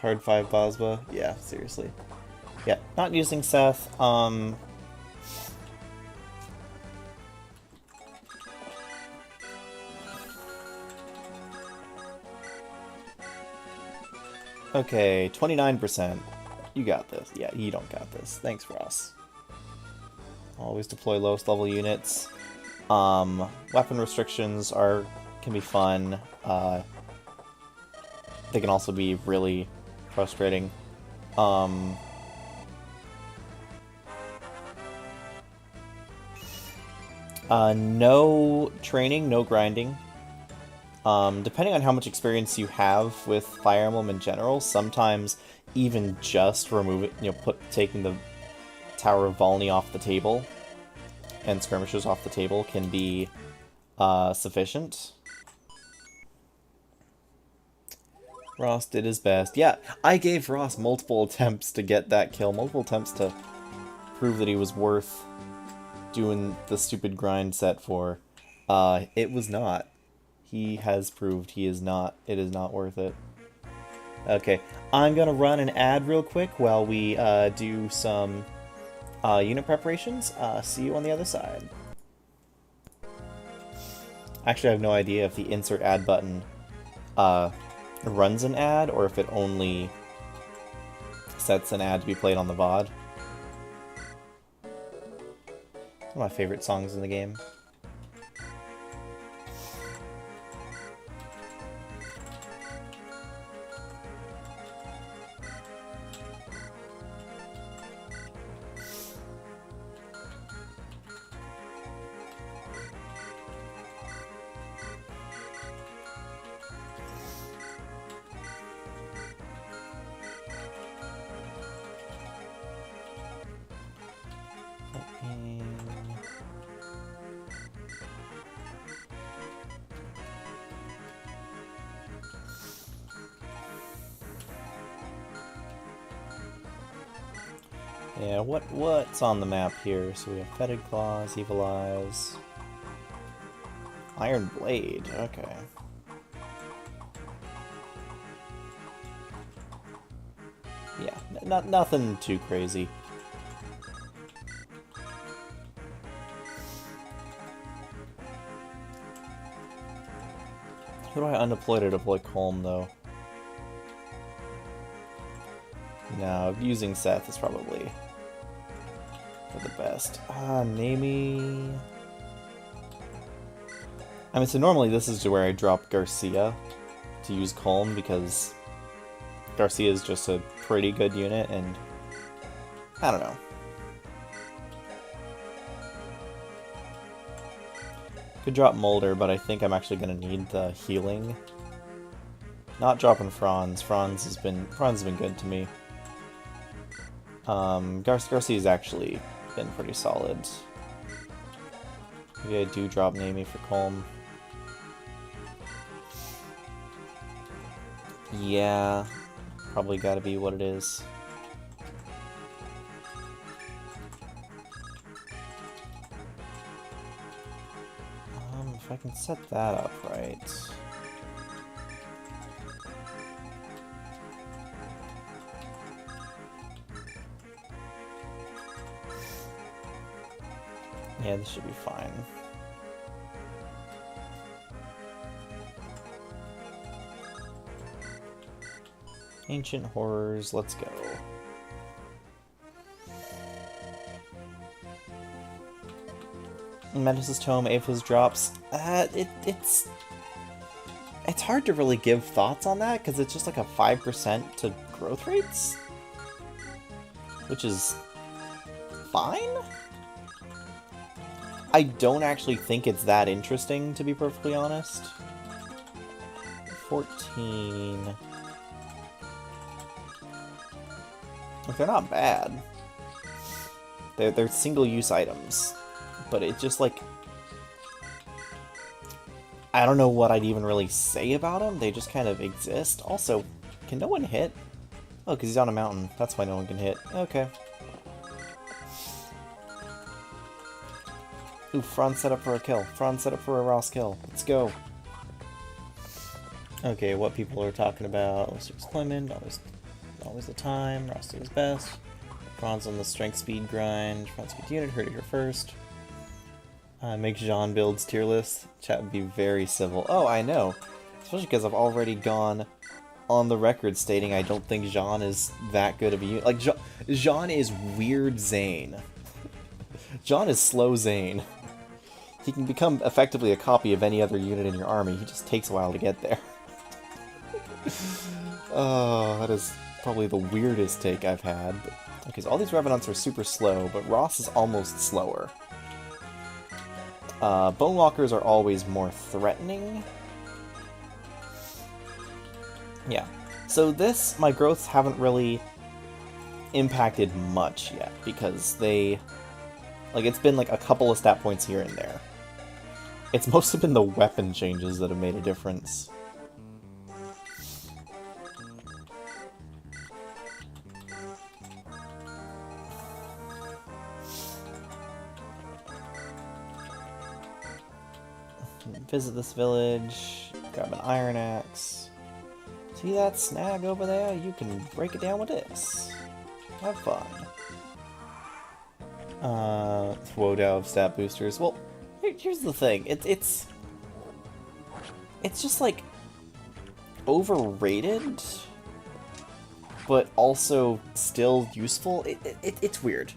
A: Hard 5 Bosba? Yeah, seriously. Yeah, not using Seth. Okay, 29%. You got this. Yeah, you don't got this. Thanks, Ross. Always deploy lowest level units. Weapon restrictions can be fun. They can also be really frustrating. No training, no grinding. Depending on how much experience you have with Fire Emblem in general, sometimes even just removing, taking the Tower of Volney off the table and skirmishes off the table can be sufficient. Ross did his best. Yeah, I gave Ross multiple attempts to get that kill, multiple attempts to prove that he was worth doing the stupid grind set for. It was not. He has proved he is not. It is not worth it. Okay, I'm gonna run an ad real quick while we do some unit preparations. See you on the other side. Actually, I have no idea if the insert ad button runs an ad or if it only sets an ad to be played on the VOD. One of my favorite songs in the game. Yeah, what's on the map here? So we have Fetid Claws, Evil Eyes, Iron Blade, okay. Yeah, nothing too crazy. Who do I undeploy to deploy Colm, though? No, using Seth is probably for the best. Namey... I mean, so normally this is where I drop Garcia to use Colm, because Garcia is just a pretty good unit, and I don't know. Could drop Mulder, but I think I'm actually going to need the healing. Not dropping Franz. Franz has been good to me. Garcia's actually been pretty solid. Maybe I do drop Namey for Colm. Yeah, probably gotta be what it is. If I can set that up right. Yeah, this should be fine. Ancient Horrors, let's go. Menace's Tome, Apha's drops. It's hard to really give thoughts on that, because it's just like a 5% to growth rates? Which is fine? I don't actually think it's that interesting, to be perfectly honest. 14... Like, they're not bad. They're single-use items. But it just, like... I don't know what I'd even really say about them. They just kind of exist. Also, can no one hit? Oh, because he's on a mountain. That's why no one can hit. Okay. Ooh, Franz set up for a kill. Franz set up for a Ross kill. Let's go. Okay, what people are talking about. Lucius Clement, always the time. Ross did his best. Franz on the strength speed grind. Franz speed unit, heard it here first. Make Jean builds tier list. Chat would be very civil. Oh, I know. Especially because I've already gone on the record stating I don't think Jean is that good of a unit. Like, Jean is weird Zane. Jean is slow Zane. He can become effectively a copy of any other unit in your army. He just takes a while to get there. Oh, that is probably the weirdest take I've had. Okay, so all these Revenants are super slow, but Ross is almost slower. Bonewalkers are always more threatening. Yeah. So this, my growths haven't really impacted much yet, because they... Like, it's been like a couple of stat points here and there. It's mostly been the weapon changes that have made a difference. Visit this village, grab an iron axe. See that snag over there? You can break it down with this. Have fun. Wodow of stat boosters. Well, here's the thing. It's just like overrated, but also still useful. It's weird.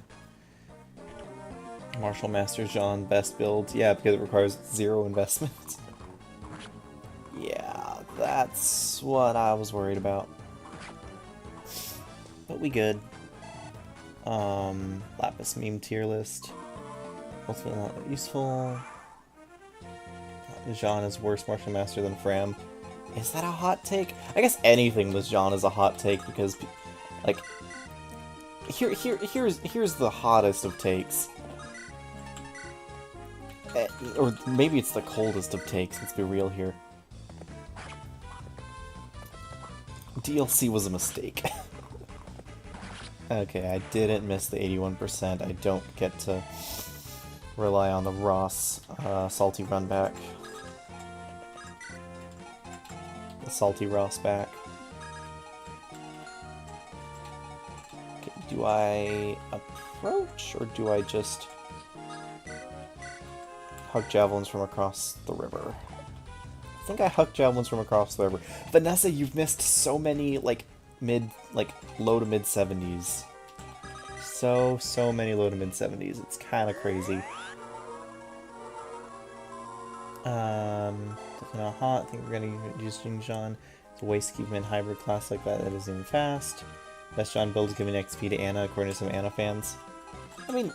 A: Martial Master Jean, best build. Yeah, because it requires 0 investment. Yeah, that's what I was worried about. But we good. Lapis meme tier list. Ultimately not that useful. Jean is worse Martial Master than Fram. Is that a hot take? I guess anything with Jean is a hot take, because, like, here's the hottest of takes. Or maybe it's the coldest of takes, let's be real here. DLC was a mistake. Okay, I didn't miss the 81%. I don't get to rely on the Ross salty run back. The salty Ross back. Okay, do I approach, or do I just huck javelins from across the river? I think I huck javelins from across the river. Vanessa, you've missed so many, like, low to mid 70s. So many low to mid 70s. It's kind of crazy. Definitely not hot. I think we're gonna use Jingzhan. It's a waste to keep him in hybrid class like that. That isn't even fast. Best John build is giving XP to Anna, according to some Anna fans. I mean,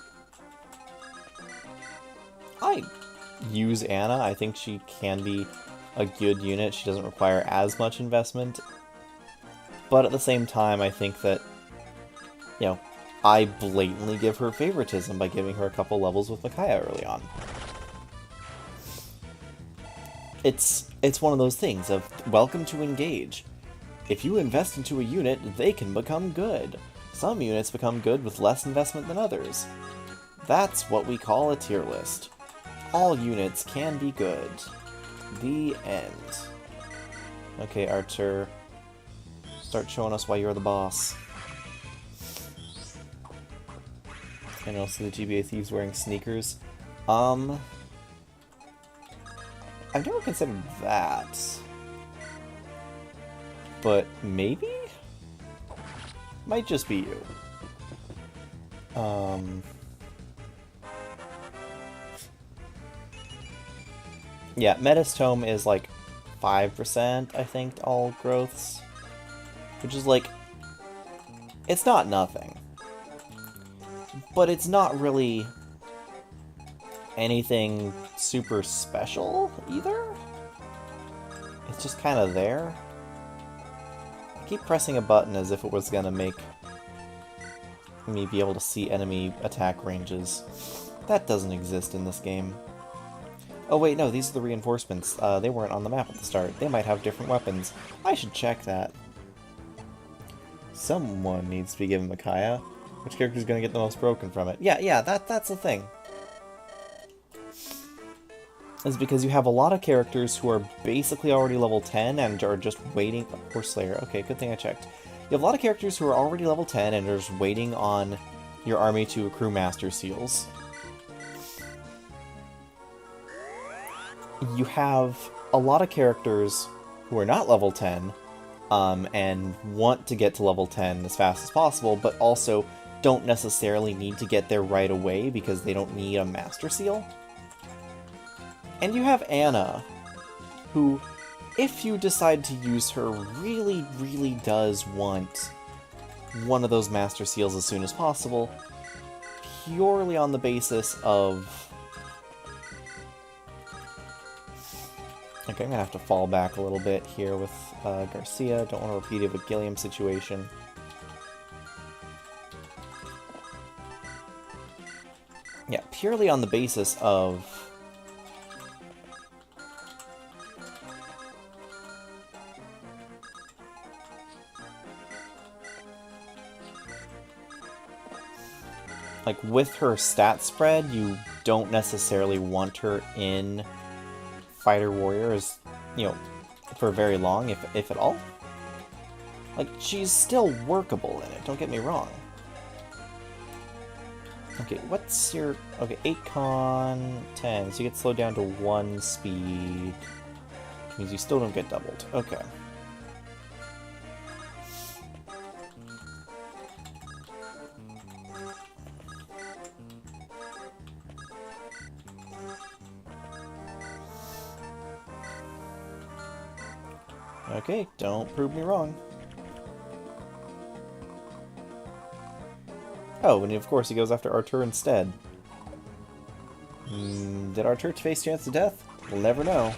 A: I use Anna. I think she can be a good unit. She doesn't require as much investment. But at the same time, I think that, you know, I blatantly give her favoritism by giving her a couple levels with Micaiah early on. It's one of those things of, welcome to Engage. If you invest into a unit, they can become good. Some units become good with less investment than others. That's what we call a tier list. All units can be good. The end. Okay, Archer. Start showing us why you're the boss. And also the GBA Thieves wearing sneakers. I've never considered that. But maybe? Might just be you. Yeah, Metis Tome is like 5%, I think, to all growths. Which is like, it's not nothing. But it's not really anything super special either. It's just kind of there. I keep pressing a button as if it was gonna make me be able to see enemy attack ranges. That doesn't exist in this game. Oh wait, no, these are the reinforcements. They weren't on the map at the start. They might have different weapons. I should check that. Someone needs to be given Micaiah. Which character is going to get the most broken from it? Yeah, that's the thing. Is because you have a lot of characters who are basically already level 10 and are just waiting... Horse Slayer. Okay, good thing I checked. You have a lot of characters who are already level 10 and are just waiting on your army to accrue Master Seals. You have a lot of characters who are not level 10 and want to get to level 10 as fast as possible, but also don't necessarily need to get there right away because they don't need a Master Seal. And you have Anna, who, if you decide to use her, really does want one of those Master Seals as soon as possible, purely on the basis of... Okay, I'm gonna have to fall back a little bit here with Garcia. Don't want to repeat it with Gilliam situation. Yeah, purely on the basis of... Like, with her stat spread, you don't necessarily want her in Fighter Warrior as, you know, for very long, if at all. Like, she's still workable in it, don't get me wrong. Okay, what's your... Okay, 8 con, 10, so you get slowed down to 1 speed. Which means you still don't get doubled. Okay. Okay, don't prove me wrong. Oh, and of course he goes after Artur instead. Did Artur face chance to death? We'll never know.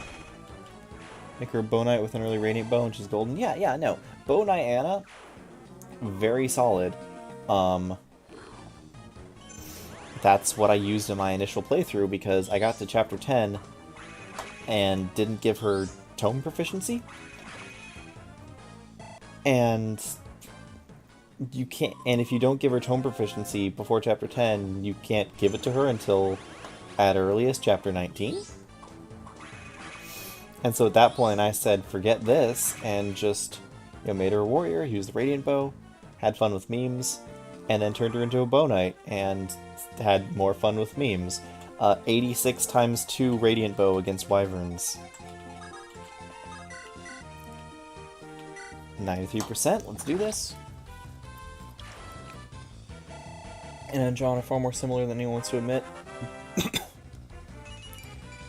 A: Make her a Bow Knight with an early Radiant Bow and she's golden. Yeah, no. Bow Knight Anna, very solid. That's what I used in my initial playthrough because I got to chapter 10 and didn't give her tome proficiency. And you can't, and if you don't give her tome proficiency before chapter 10, you can't give it to her until, at earliest, chapter 19. And so at that point I said, forget this, and just, made her a warrior, used the radiant bow, had fun with memes, and then turned her into a bow knight, and had more fun with memes. 86 times 2 radiant bow against wyverns. 93%, let's do this. Anna and John are far more similar than anyone wants to admit.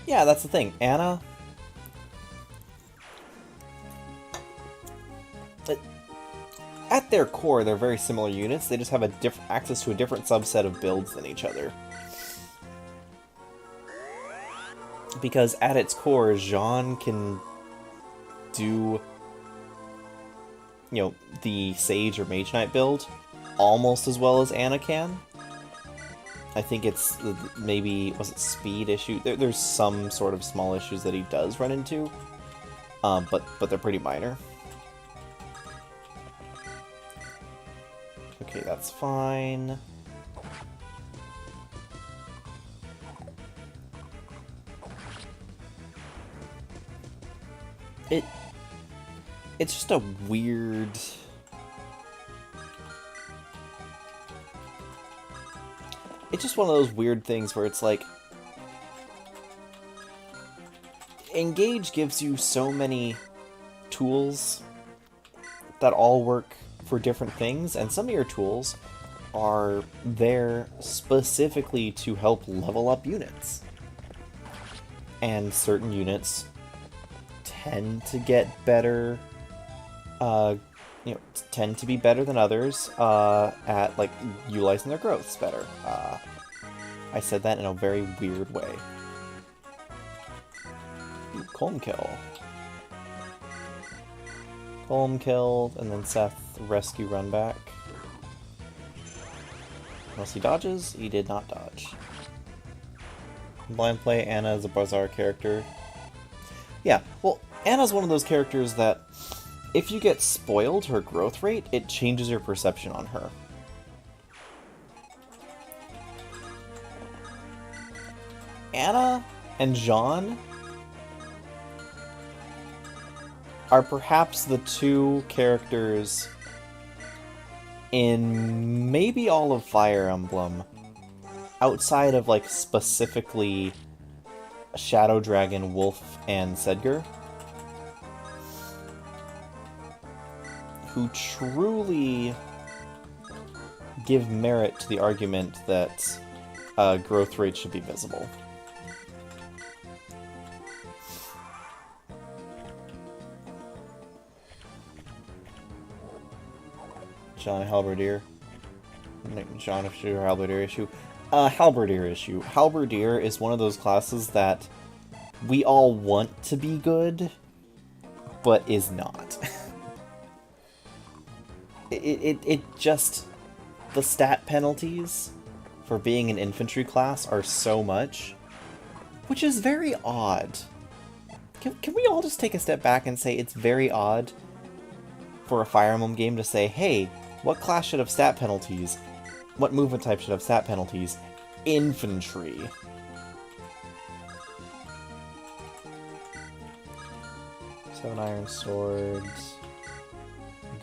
A: Yeah, that's the thing. Anna... At their core, they're very similar units, they just have access to a different subset of builds than each other. Because at its core, Jean can do, the Sage or Mage Knight build almost as well as Anna can. I think it's maybe, was it speed issue? There's some sort of small issues that he does run into, but they're pretty minor. Okay, that's fine. It's just a weird... It's just one of those weird things where it's like... Engage gives you so many tools that all work for different things, and some of your tools are there specifically to help level up units. And certain units tend to get better, tend to be better than others at, like, utilizing their growths better. I said that in a very weird way. Ooh, Colm kill. Colm killed, and then Seth rescue run back. Unless he dodges, he did not dodge. Blind play, Anna is a Bazaar character. Yeah, well, Anna's one of those characters that, if you get spoiled her growth rate, it changes your perception on her. Anna and Jean are perhaps the two characters in maybe all of Fire Emblem, outside of, like, specifically Shadow Dragon, Wolf, and Sedgar, who truly give merit to the argument that growth rate should be visible. John Halberdier. John issue or Halberdier issue? Halberdier issue. Halberdier is one of those classes that we all want to be good, but is not. it just... The stat penalties for being an infantry class are so much, which is very odd. Can we all just take a step back and say it's very odd for a Fire Emblem game to say, hey, what class should have stat penalties? What movement type should have stat penalties? Infantry. Seven iron swords.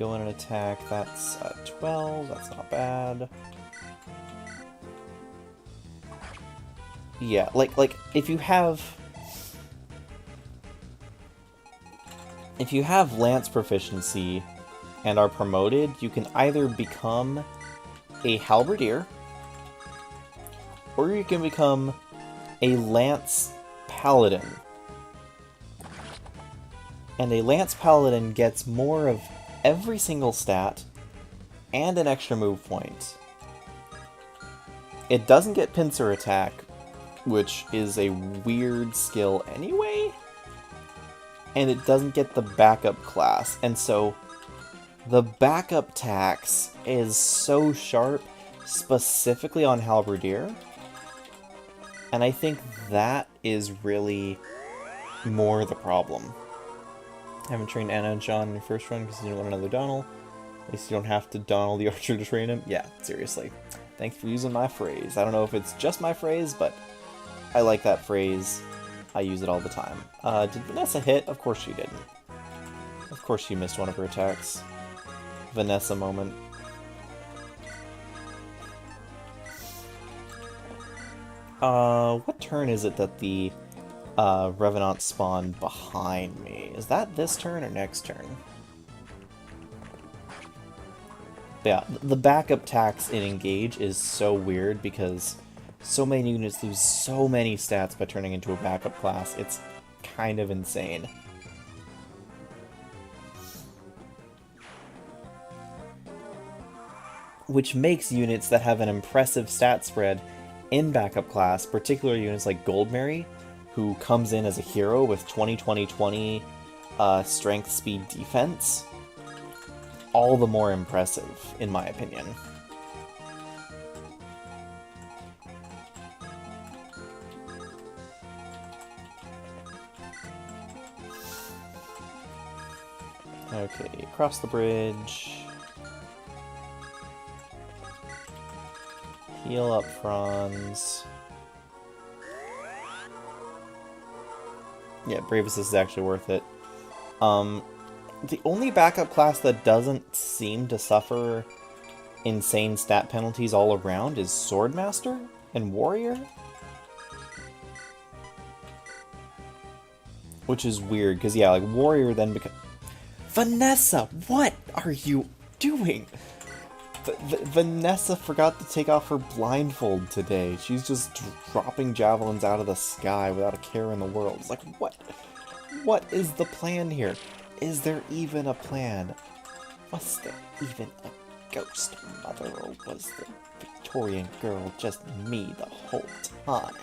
A: Go in and attack. That's 12. That's not bad. Yeah, like if you have lance proficiency and are promoted, you can either become a halberdier, or you can become a lance paladin. And a lance paladin gets more of every single stat and an extra move point. It doesn't get pincer attack, which is a weird skill anyway, and it doesn't get the backup class, and so the backup tax is so sharp, specifically on Halberdier, and I think that is really more the problem. I haven't trained Anna and John in your first run because you didn't want another Donald. At least you don't have to Donald the Archer to train him. Yeah, seriously. Thanks for using my phrase. I don't know if it's just my phrase, but I like that phrase. I use it all the time. Did Vanessa hit? Of course she didn't. Of course she missed one of her attacks. Vanessa moment. What turn is it that the Revenant spawned behind me? Is that this turn or next turn? But yeah, the backup tax in Engage is so weird because so many units lose so many stats by turning into a backup class. It's kind of insane. Which makes units that have an impressive stat spread in backup class, particularly units like Goldmary, who comes in as a hero with 20-20-20 strength, speed, defense, all the more impressive, in my opinion. Okay, cross the bridge. Heal up Franz. Yeah, Brave Assist is actually worth it. The only backup class that doesn't seem to suffer insane stat penalties all around is Swordmaster and Warrior. Which is weird, because yeah, like Warrior then becomes... Vanessa, what are you doing? Vanessa forgot to take off her blindfold today. She's just dropping javelins out of the sky without a care in the world. It's like, what? What is the plan here? Is there even a plan? Was there even a ghost mother, or was the Victorian girl just me the whole time?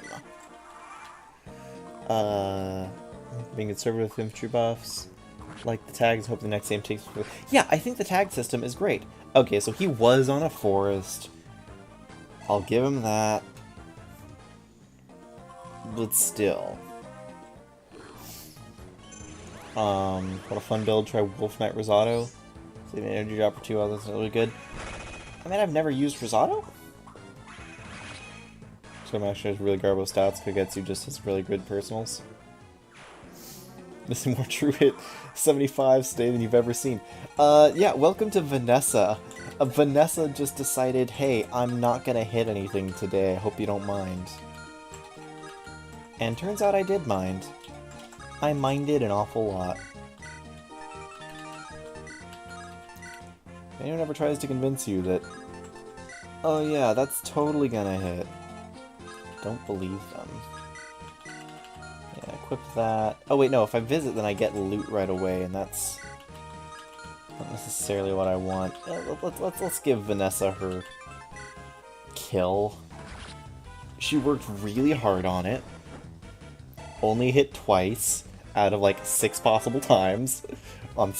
A: Being conservative with infantry buffs. Like the tags, hope the next game takes... Yeah, I think the tag system is great. Okay, so he was on a forest. I'll give him that. But still. What a fun build. Try Wolf Knight Rosado. Save an energy drop or two. Oh, that's really good. I mean, I've never used Rosado. So I'm actually has really garbo stats. Kagetsu just has really good personals. Missing more true hit 75 today than you've ever seen. Yeah, welcome to Vanessa. Vanessa just decided, hey, I'm not gonna hit anything today, I hope you don't mind. And turns out I did mind. I minded an awful lot. If anyone ever tries to convince you that, oh yeah, that's totally gonna hit, don't believe them. Yeah, equip that. Oh wait, no, if I visit then I get loot right away, and that's not necessarily what I want. Let's give Vanessa her kill. She worked really hard on it. Only hit twice out of like 6 possible times on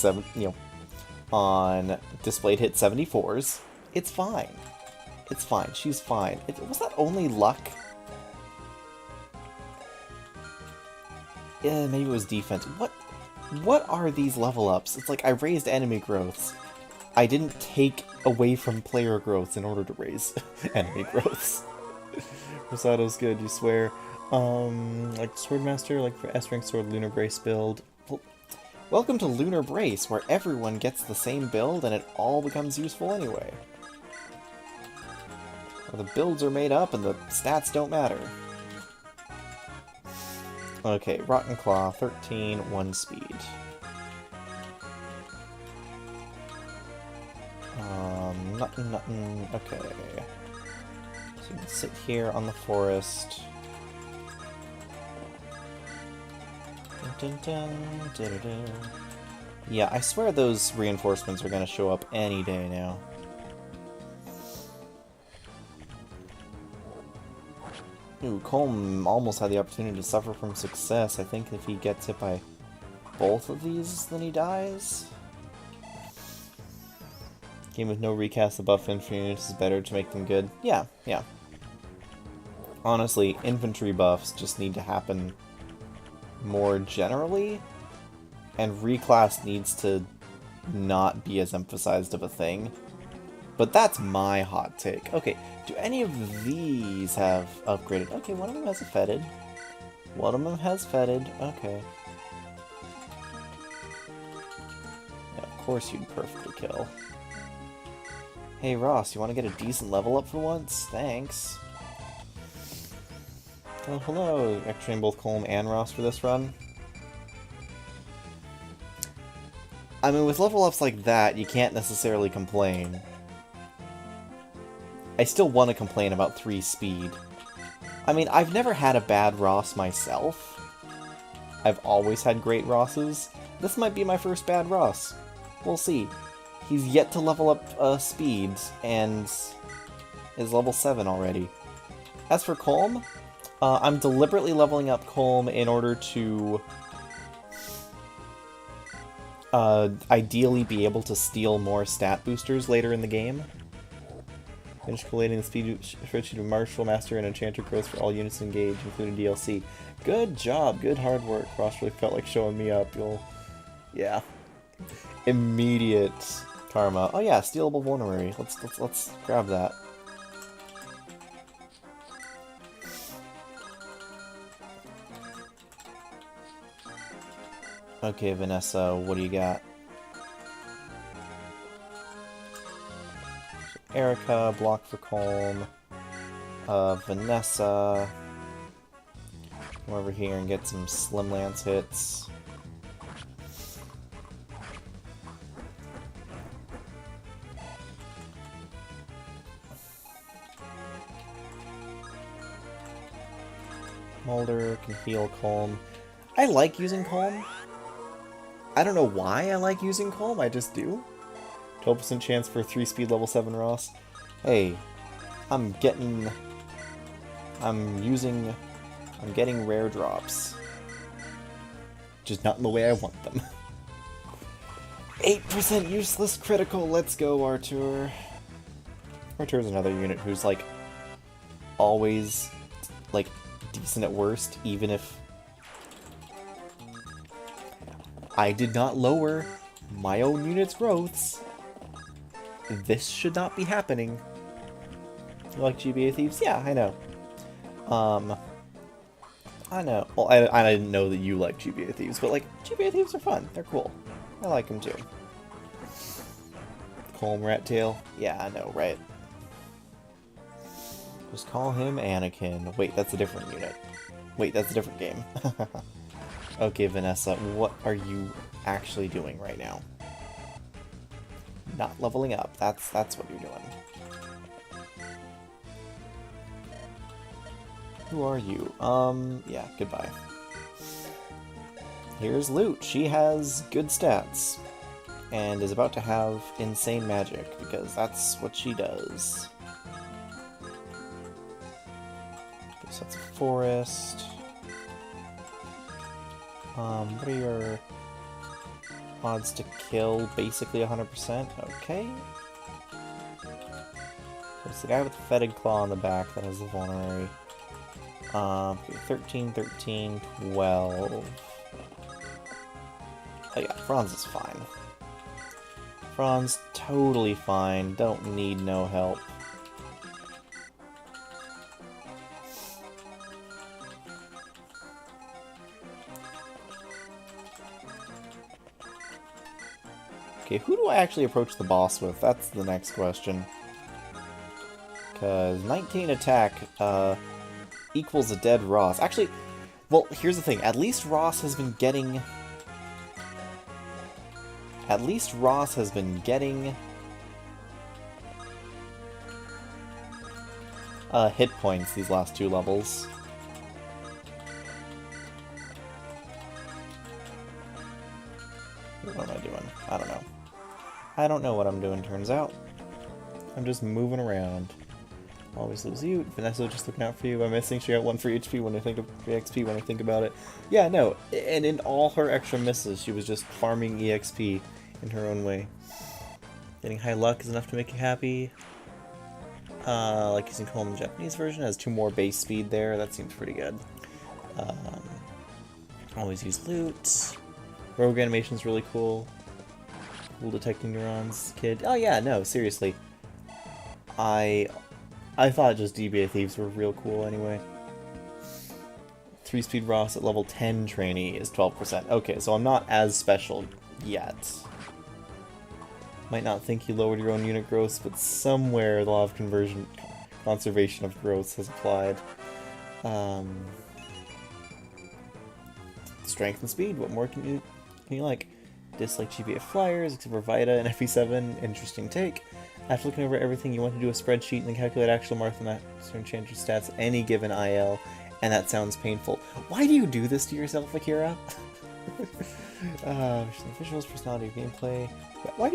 A: on displayed hit 74s. It's fine. It's fine. She's fine. Was that only luck? Yeah, maybe it was defense. What are these level ups? It's like I raised enemy growths. I didn't take away from player growths in order to raise enemy growths. Rosado's good, you swear. Like Swordmaster, like for S-Rank Sword Lunar Brace build. Well, welcome to Lunar Brace, where everyone gets the same build and it all becomes useful anyway. Where the builds are made up and the stats don't matter. Okay, Rotten Claw, 13, 1 speed. Nothing, okay. So you can sit here on the forest. Dun, dun, dun, dun, dun. Yeah, I swear those reinforcements are gonna show up any day now. Ooh, Colm almost had the opportunity to suffer from success. I think if he gets hit by both of these, then he dies. Game with no recast of buff infantry units is better to make them good. Yeah, yeah. Honestly, infantry buffs just need to happen more generally, and reclass needs to not be as emphasized of a thing. But that's my hot take. Okay, do any of these have upgraded? Okay, one of them has a fetid. One of them has fetid. Okay. Yeah, of course you'd perfectly kill. Hey Ross, you want to get a decent level up for once? Thanks. Well, hello, actually both Colm and Ross for this run. I mean, with level ups like that, you can't necessarily complain. I still want to complain about 3 speed. I mean, I've never had a bad Ross myself. I've always had great Rosses. This might be my first bad Ross. We'll see. He's yet to level up speed, and is level 7 already. As for Colm, I'm deliberately leveling up Colm in order to ideally be able to steal more stat boosters later in the game. Finish collating the speed spreadsheet of Martial, Master, and Enchanter growth for all units engaged, including DLC. Good job, good hard work. Ross really felt like showing me up. Yeah. Immediate karma. Oh yeah, stealable vulnerary. Let's grab that. Okay, Vanessa, what do you got? Erica, block for Colm. Vanessa. Come over here and get some Slim Lance hits. Mulder can heal Colm. I like using Colm. I don't know why I like using Colm, I just do. 12% chance for 3 speed level 7 Ross. Hey, I'm getting rare drops. Just not in the way I want them. 8% useless critical, let's go, Artur. Artur's another unit who's, like, always, like, decent at worst, even if I did not lower my own unit's growths. This should not be happening. You like GBA Thieves? Yeah, I know. I know. Well, I didn't know that you like GBA Thieves, but, like, GBA Thieves are fun. They're cool. I like them, too. Colm Rat Tail? Yeah, I know, right? Just call him Anakin. Wait, that's a different unit. Wait, that's a different game. Okay, Vanessa, what are you actually doing right now? Not leveling up. That's what you're doing. Who are you? Yeah, goodbye. Here's Loot. She has good stats. And is about to have insane magic, because that's what she does. So that's a forest. What are your odds to kill? Basically 100%. Okay. There's the guy with the fetid claw on the back that has the vulnerary. 13, 13, 12. Oh yeah, Franz is fine. Franz, totally fine. Don't need no help. Okay, who do I actually approach the boss with? That's the next question. Because 19 attack equals a dead Ross. Actually, well, here's the thing. At least Ross has been getting... hit points these last 2 levels. What am I doing? I don't know. I don't know what I'm doing, turns out. I'm just moving around. Always lose you. Vanessa just looking out for you. I'm missing. She got 1 for HP when I think of EXP when I think about it. Yeah, no. And in all her extra misses, she was just farming EXP in her own way. Getting high luck is enough to make you happy. Like using Colm in the Japanese version, has 2 more base speed there. That seems pretty good. Always use loot. Rogue animation's really cool. cool detecting neurons, kid. Oh yeah, no, seriously. I thought just DBA Thieves were real cool anyway. 3-speed Ross at level 10 trainee is 12%. Okay, so I'm not as special yet. Might not think you lowered your own unit growth, but somewhere the law of conservation of growth has applied. Strength and speed, what more can you like? Dislike GBA flyers, except for Vita and FE7, interesting take. After looking over everything, you want to do a spreadsheet and then calculate actual Martha Master and change your stats any given IL, and that sounds painful. Why do you do this to yourself, Akira? Visuals, personality, gameplay. Yeah, why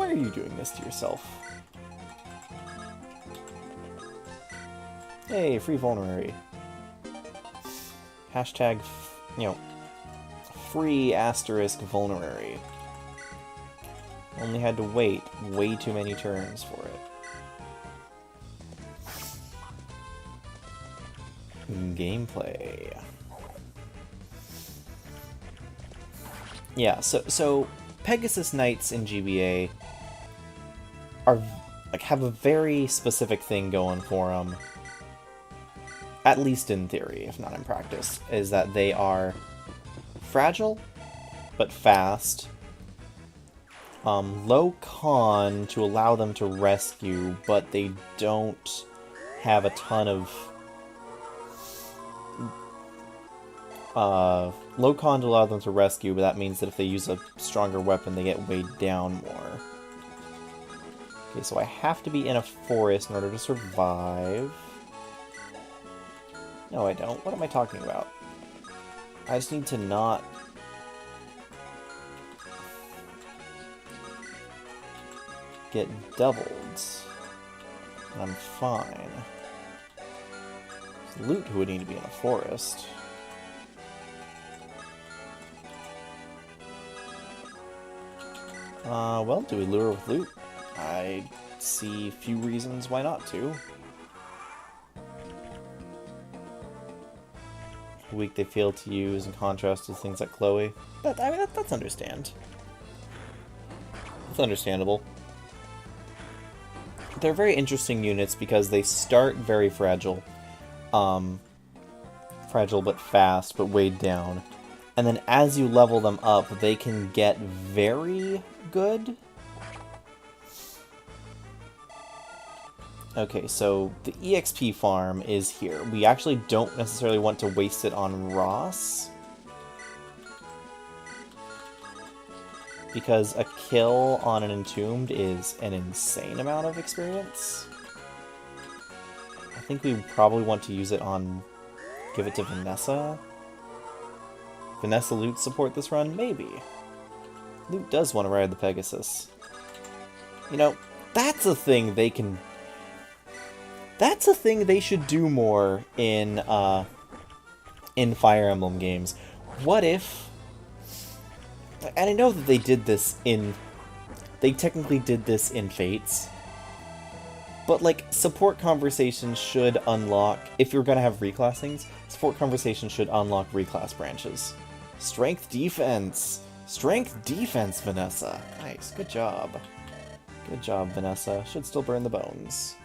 A: are you doing this to yourself? Hey, free vulnerary. Hashtag, free asterisk vulnerary. Only had to wait way too many turns for it. Gameplay. Yeah, so Pegasus Knights in GBA are have a very specific thing going for them. At least in theory, if not in practice, is that they are fragile, but fast. Low con to allow them to rescue, but they don't have a ton of... low con to allow them to rescue, but that means that if they use a stronger weapon, they get weighed down more. Okay, so I have to be in a forest in order to survive. No, I don't. What am I talking about? I just need to not... get doubled. And I'm fine. There's loot who would need to be in a forest. Well, do we lure with loot? I see few reasons why not to. Weak they fail to use in contrast to things like Chloe. But, I mean, that's understandable. It's understandable. They're very interesting units because they start very fragile. Fragile but fast, but weighed down. And then as you level them up, they can get very good. Okay, so the EXP farm is here. We actually don't necessarily want to waste it on Ross, because a kill on an Entombed is an insane amount of experience. I think we probably want to use it on... give it to Vanessa. Vanessa Loot support this run? Maybe. Loot does want to ride the Pegasus. You know, that's a thing they can... That's a thing they should do more in Fire Emblem games. What if... And I know that they did this in... They technically did this in Fates. But, like, support conversations should unlock... If you're gonna have reclass things, support conversations should unlock reclass branches. Strength defense! Strength defense, Vanessa! Nice, good job. Good job, Vanessa. Should still burn the bones.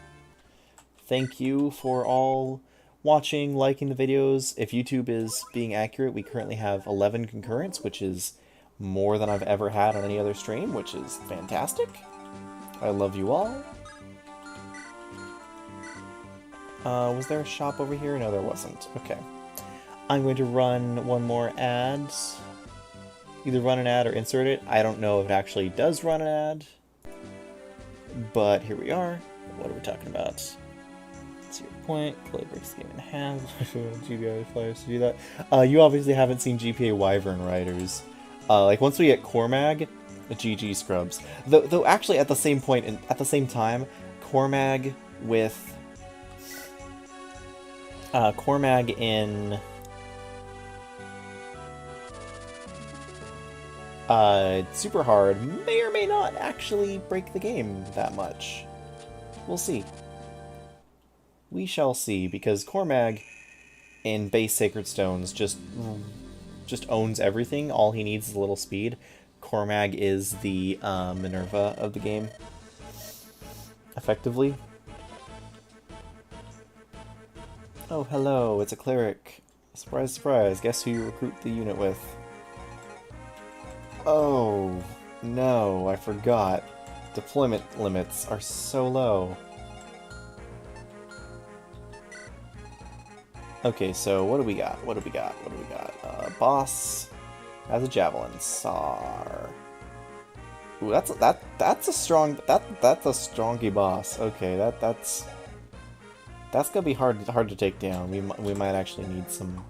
A: Thank you for all watching, liking the videos. If YouTube is being accurate, we currently have 11 concurrents, which is more than I've ever had on any other stream, which is fantastic. I love you all. Was there a shop over here? No, there wasn't. Okay. I'm going to run one more ad. Either run an ad or insert it. I don't know if it actually does run an ad. But here we are. What are we talking about? 0 point. Clay breaks the game in half. GPA flyers to do that. You obviously haven't seen GPA Wyvern Riders. Like, once we get Cormag, GG Scrubs. Though actually at the same point, and at the same time, Cormag with... Cormag in... Superhard may or may not actually break the game that much. We'll see. We shall see, because Cormag in base Sacred Stones just owns everything. All he needs is a little speed. Cormag is the Minerva of the game, effectively. Oh, hello, it's a cleric. Surprise, surprise, guess who you recruit the unit with? Oh, no, I forgot. Deployment limits are so low. Okay, so what do we got? What do we got? What do we got? Boss has a javelin. Sar. Ooh, that's a strong that's a strongy boss. Okay, that's gonna be hard to take down. We might actually need some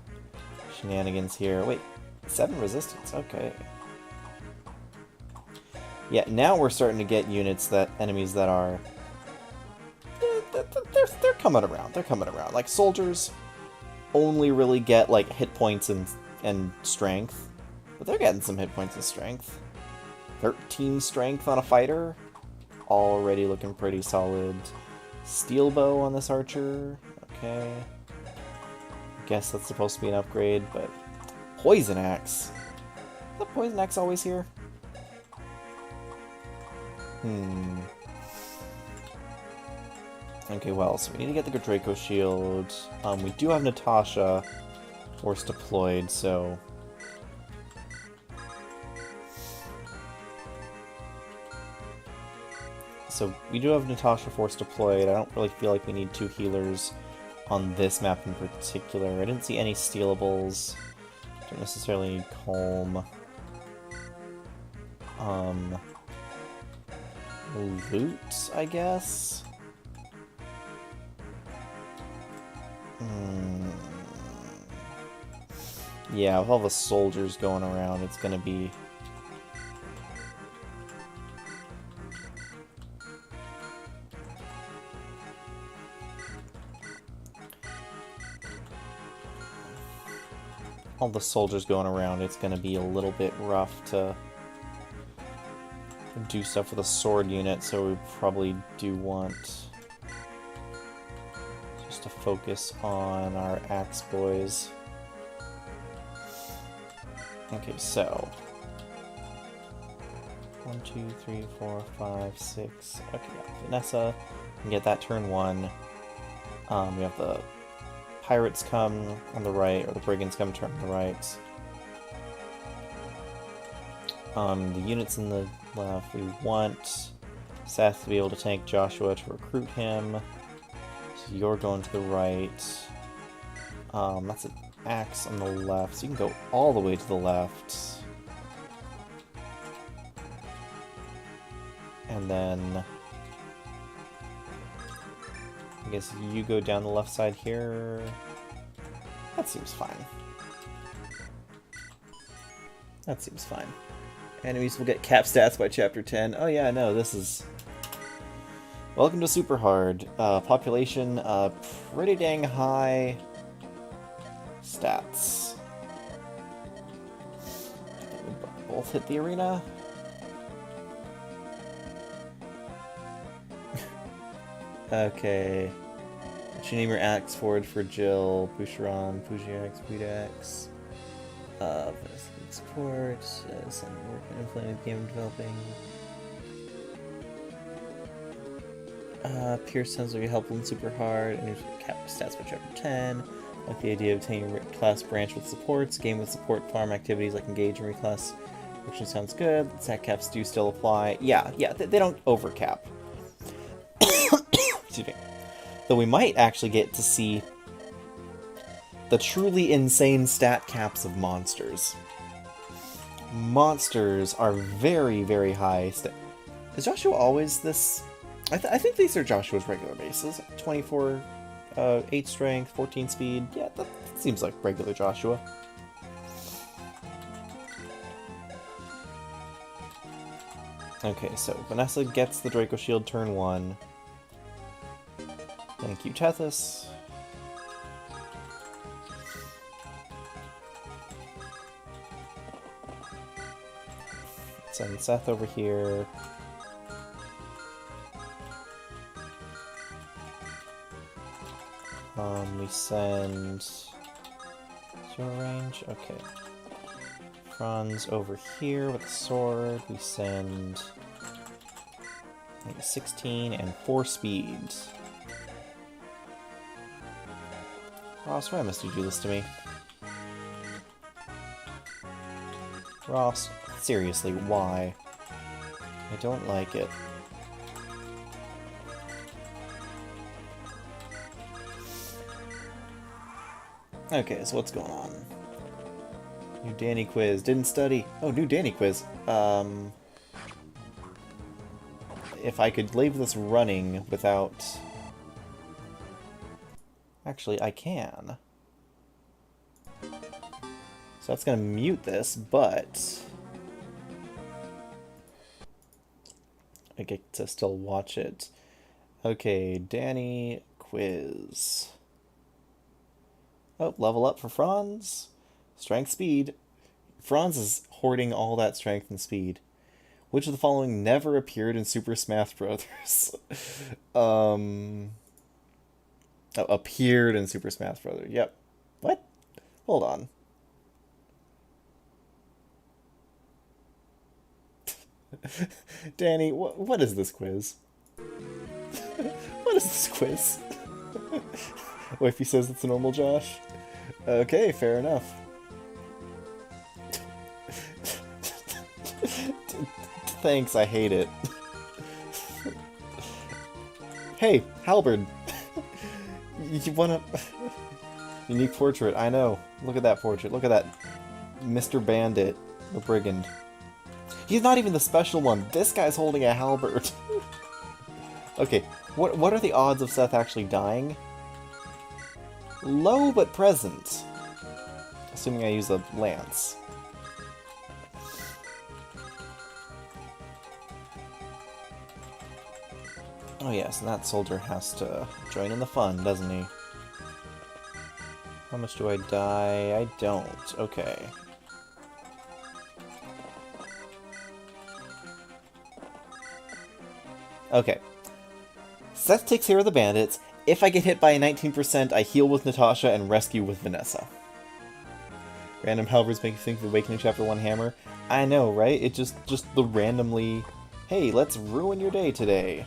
A: shenanigans here. Wait, 7 resistance. Okay. Yeah, now we're starting to get enemies that are they're coming around. They're coming around. Like soldiers only really get like hit points and strength, but they're getting some hit points and strength. 13 strength on a fighter, already looking pretty solid. Steel bow on this archer, okay. Guess that's supposed to be an upgrade, but poison axe. Is the poison axe always here? Okay, well, so we need to get the Draco shield. We do have Natasha force deployed, so we do have Natasha force deployed. I don't really feel like we need 2 healers on this map in particular. I didn't see any stealables. Don't necessarily need Calm. Loot, I guess? Yeah, with all the soldiers going around, it's gonna be... all the soldiers going around, it's gonna be a little bit rough to do stuff with a sword unit, so we probably do want just to focus on our axe boys. Okay, so 1, 2, 3, 4, 5, 6. Okay, yeah, Vanessa can get that turn 1. We have the pirates come on the right, or the brigands come turn on the right. The units in the left, we want Seth to be able to tank Joshua to recruit him. So you're going to the right. That's an axe on the left, so you can go all the way to the left. And then I guess you go down the left side here. That seems fine. That seems fine. Enemies will get cap stats by chapter 10. Oh yeah, no, this is... Welcome to Superhard. Population, pretty dang high stats. Both hit the arena. Okay. What's your name your axe forward for Jill? Boucheron, Pujiax, Budax. Support, some work on implementing the game developing. Pierce sounds like you help them super hard, and cap stats by chapter 10. Like the idea of obtaining a class branch with supports, game with support farm activities like engage and reclass. Which sounds good. Stat caps do still apply. Yeah, they don't overcap. Excuse me. Though we might actually get to see the truly insane stat caps of monsters. Monsters are very, very high. Is Joshua always this? I think these are Joshua's regular bases. 24, 8 strength, 14 speed. Yeah, that seems like regular Joshua. Okay, so Vanessa gets the Draco Shield turn 1. Thank you, Tethys. Send Seth over here. We send... Zero range? Okay. Franz over here with the sword. We send 16 and 4 speeds. Ross, why must you do this to me? Ross, seriously, why? I don't like it. Okay, so what's going on? New Danny quiz. Didn't study. Oh, new Danny quiz. If I could leave this running without... Actually, I can. So that's going to mute this, but... I get to still watch it. Okay, Danny quiz. Oh, level up for Franz. Strength, speed. Franz is hoarding all that strength and speed. Which of the following never appeared in Super Smash Brothers? Oh, appeared in Super Smash Brothers. Yep. What? Hold on. Danny, what is this quiz? What is this quiz? Wifey says it's a normal Josh. Okay, fair enough. Thanks, I hate it. Hey, Halberd! You wanna... Unique portrait, I know. Look at that portrait. Look at that Mr. Bandit, the brigand. He's not even the special one. This guy's holding a halberd. Okay, what are the odds of Seth actually dying? Low but present. Assuming I use a lance. Oh yes, and that soldier has to join in the fun, doesn't he? How much do I die? I don't. Okay. Okay. Seth takes care of the bandits. If I get hit by a 19%, I heal with Natasha and rescue with Vanessa. Random halberds make you think of Awakening Chapter 1 hammer. I know, right? It just the randomly... Hey, let's ruin your day today.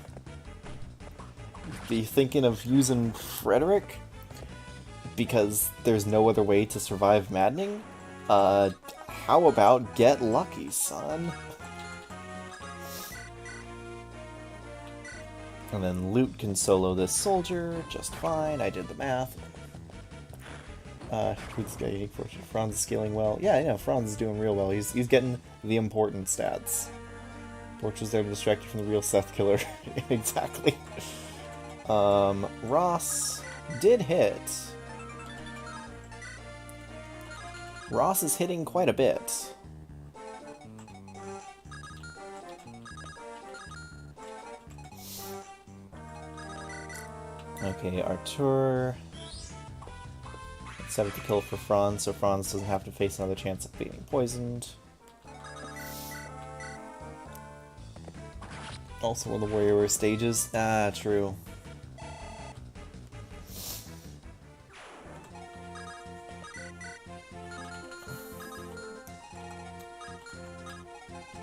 A: Are you thinking of using Frederick? Because there's no other way to survive maddening? How about get lucky, son? And then Lute can solo this soldier just fine. I did the math. Who's this guy? Unique fortune. Franz is scaling well. Yeah, I know. Franz is doing real well. He's getting the important stats. Torch was there to distract you from the real Seth killer. Exactly. Ross did hit. Ross is hitting quite a bit. Okay, Artur. 7th kill for Franz, so Franz doesn't have to face another chance of being poisoned. Also one of the warrior stages. Ah, true.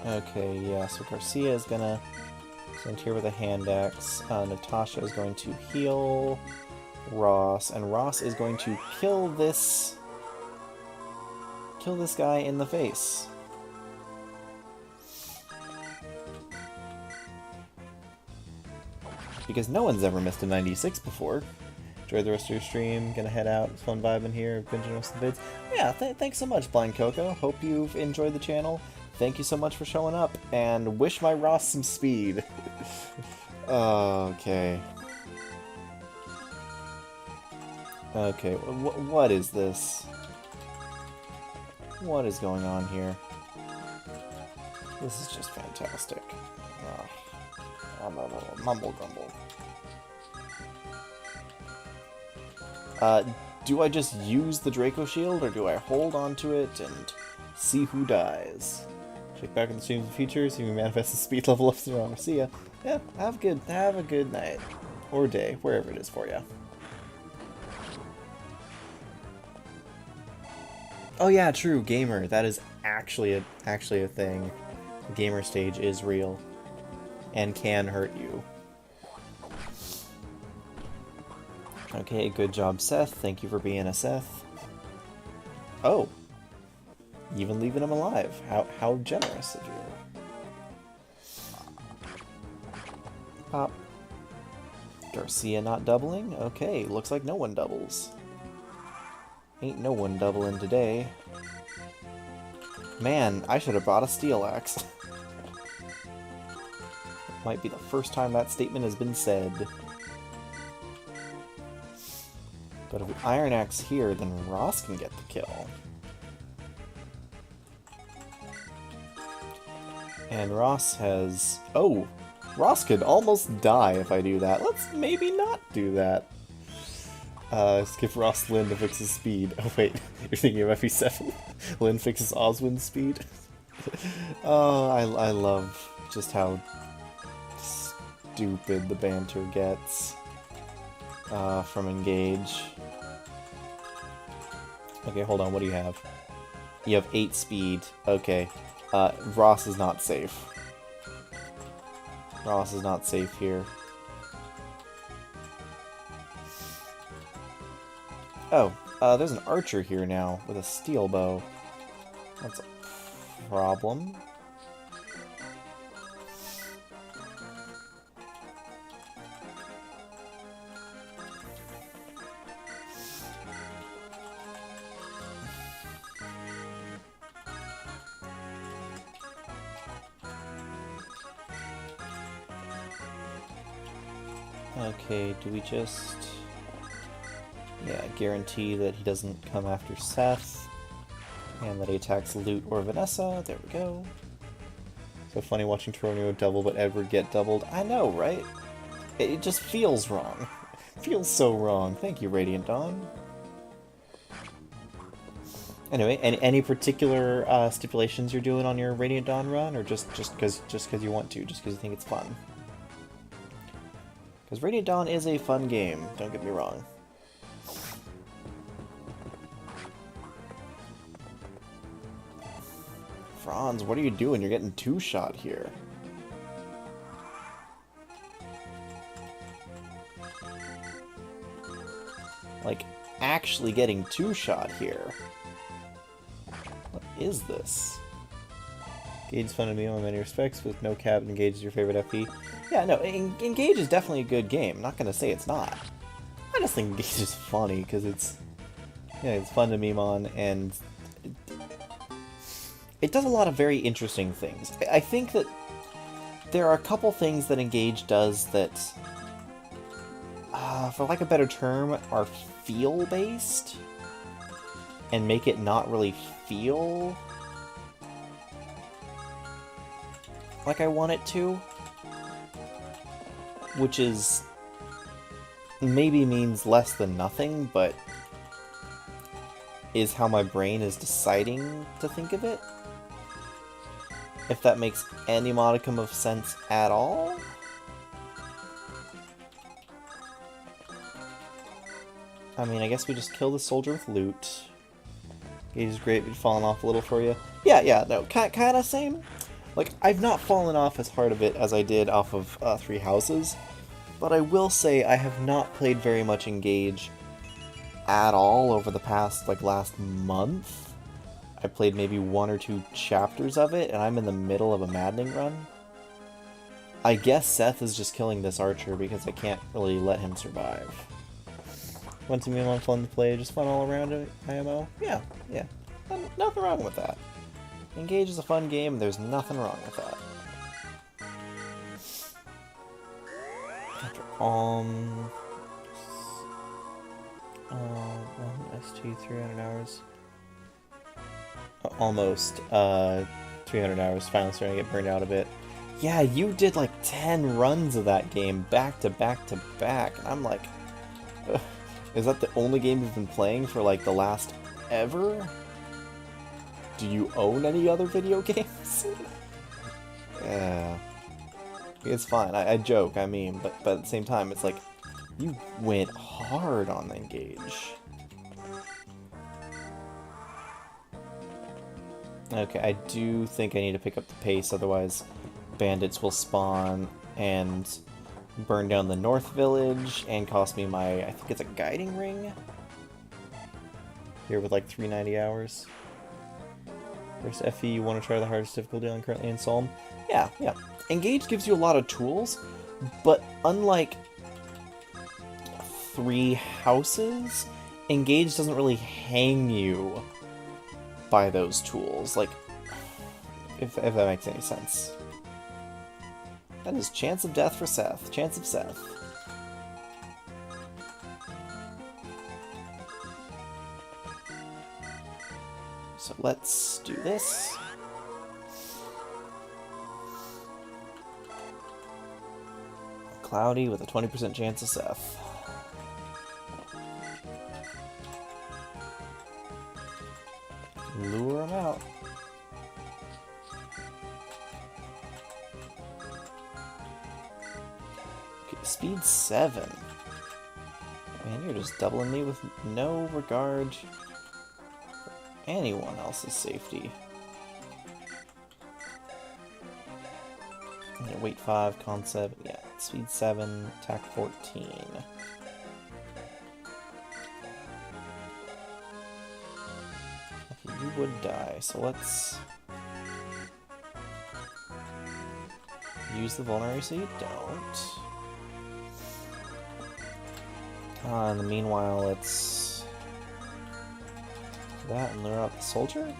A: Okay, yeah, so Garcia is gonna send here with a hand axe. Natasha is going to heal Ross, and Ross is going to kill this guy in the face. Because no one's ever missed a 96 before. Enjoy the rest of your stream. Gonna head out. It's fun vibing here. Binging most of the vids. Yeah, thanks so much, Blind Coco. Hope you've enjoyed the channel. Thank you so much for showing up, and wish my Ross some speed. Okay. Okay, what is this? What is going on here? This is just fantastic. Mumble grumble. Do I just use the Draco Shield, or do I hold onto it and see who dies? Check back in the streams and features, you can manifest the speed level up to around. See ya. Yeah, have a good night. Or day, wherever it is for ya. Oh yeah, true, gamer. That is actually a thing. The gamer stage is real and can hurt you. Okay, good job, Seth. Thank you for being a Seth. Oh, even leaving him alive. How generous of you. Pop. Garcia not doubling? Okay, looks like no one doubles. Ain't no one doubling today. Man, I should have brought a steel axe. Might be the first time that statement has been said. But if we iron axe here, then Ross can get the kill. And Ross has... Oh! Ross could almost die if I do that. Let's maybe not do that. Skip Ross Lynn to fix his speed. Oh wait, you're thinking of FE7? Lynn fixes Oswin's speed? Oh, I love just how stupid the banter gets from Engage. Okay, hold on, what do you have? You have 8 speed. Okay. Ross is not safe. Ross is not safe here. Oh, there's an archer here now with a steel bow. That's a problem. Okay, do we just... Yeah, guarantee that he doesn't come after Seth, and that he attacks Loot or Vanessa. There we go. So funny watching Toronio double but Edward get doubled. I know, right? It just feels wrong. Feels so wrong. Thank you, Radiant Dawn. Anyway, any particular stipulations you're doing on your Radiant Dawn run, or just because you want to, just because you think it's fun? Because Radiant Dawn is a fun game, don't get me wrong. Franz, what are you doing? You're getting two-shot here. Like, actually getting two-shot here. What is this? Engage is fun to me in many respects, with no cap. Engage is your favorite FE. Yeah, no, Engage is definitely a good game. I'm not gonna say it's not. I just think Engage is funny, because it's... Yeah, it's fun to meme on, and... It does a lot of very interesting things. I think that there are a couple things that Engage does that, for lack of a better term, are feel-based, and make it not really feel like I want it to, which is maybe means less than nothing, but is how my brain is deciding to think of it. If that makes any modicum of sense at all. I mean, I guess we just kill the soldier with loot. Gage is great, but falling off a little for you. Yeah, no, kinda same. Like, I've not fallen off as hard of it as I did off of Three Houses, but I will say I have not played very much Engage at all over the past, like, last month. I played maybe 1 or 2 chapters of it, and I'm in the middle of a maddening run. I guess Seth is just killing this archer because I can't really let him survive. Want to meme on fun to play, just fun all around it, IMO? Yeah. Nothing wrong with that. Engage is a fun game, there's nothing wrong with that. ST 300 hours. Almost 300 hours, finally starting to get burned out a bit. Yeah, you did like 10 runs of that game back to back to back, and I'm like, is that the only game you've been playing for like the last ever? Do you own any other video games? Yeah, it's fine. I joke, I mean, but at the same time, it's like you went hard on Engage. Okay, I do think I need to pick up the pace, otherwise bandits will spawn and burn down the north village and cost me my, I think it's a guiding ring? Here with like 390 hours. First FE, you want to try the hardest difficulty on currently in Psalm? Yeah, yeah. Engage gives you a lot of tools, but unlike 3 houses, Engage doesn't really hang you by those tools. Like, if that makes any sense. That is Chance of Death for Seth. Chance of Seth. So let's do this. Cloudy with a 20% chance of Seth. Lure him out. Okay, speed 7. Man, you're just doubling me with no regard for anyone else's safety. Yeah, weight 5, concept, yeah, speed 7, attack 14. Okay, you would die, so let's use the vulnerary so you don't. In the meanwhile, let's do that and lure out the soldier?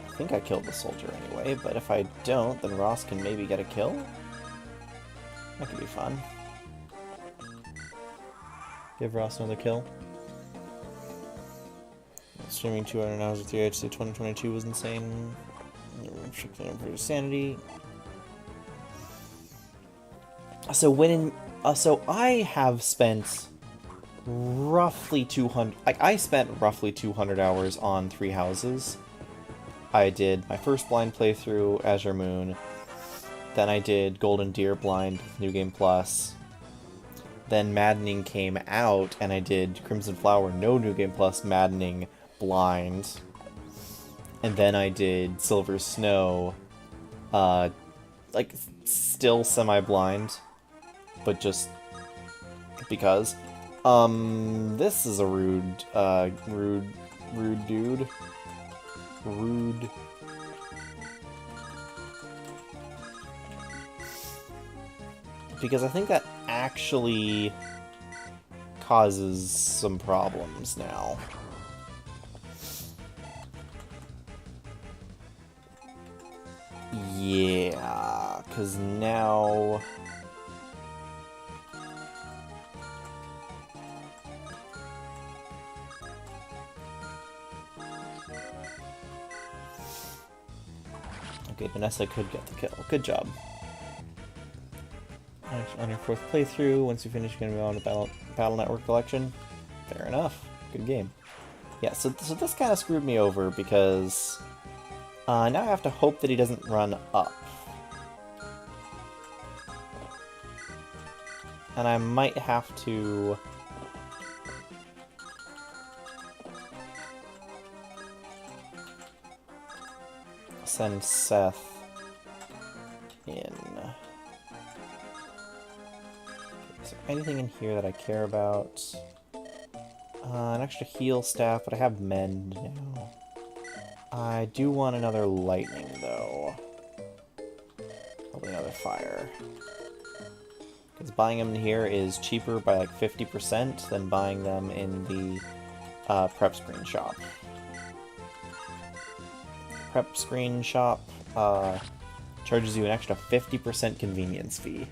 A: I think I killed the soldier anyway, but if I don't, then Ross can maybe get a kill? That could be fun. Give Ross another kill. Streaming 200 hours with 3H, so 2022 was insane. For sanity. So so I have spent roughly 200. I spent roughly 200 hours on 3 houses. I did my first blind playthrough, Azure Moon. Then I did Golden Deer blind, New Game Plus. Then Maddening came out, and I did Crimson Flower, no New Game Plus, Maddening blind. And then I did Silver Snow, like, still semi-blind, but just because. This is a rude dude. Rude. Because I think that actually causes some problems now. Yeah, because now... Okay, Vanessa could get the kill. Good job. On your 4th playthrough, once you finish, you're going to be on the Battle Network collection. Fair enough. Good game. Yeah, so this kind of screwed me over because now I have to hope that he doesn't run up. And I might have to... send Seth in. Is there anything in here that I care about? An extra heal staff, but I have mend now. I do want another lightning, though. Probably another fire. Because buying them in here is cheaper by like 50% than buying them in the prep screen shop. Prep screen shop charges you an extra 50% convenience fee.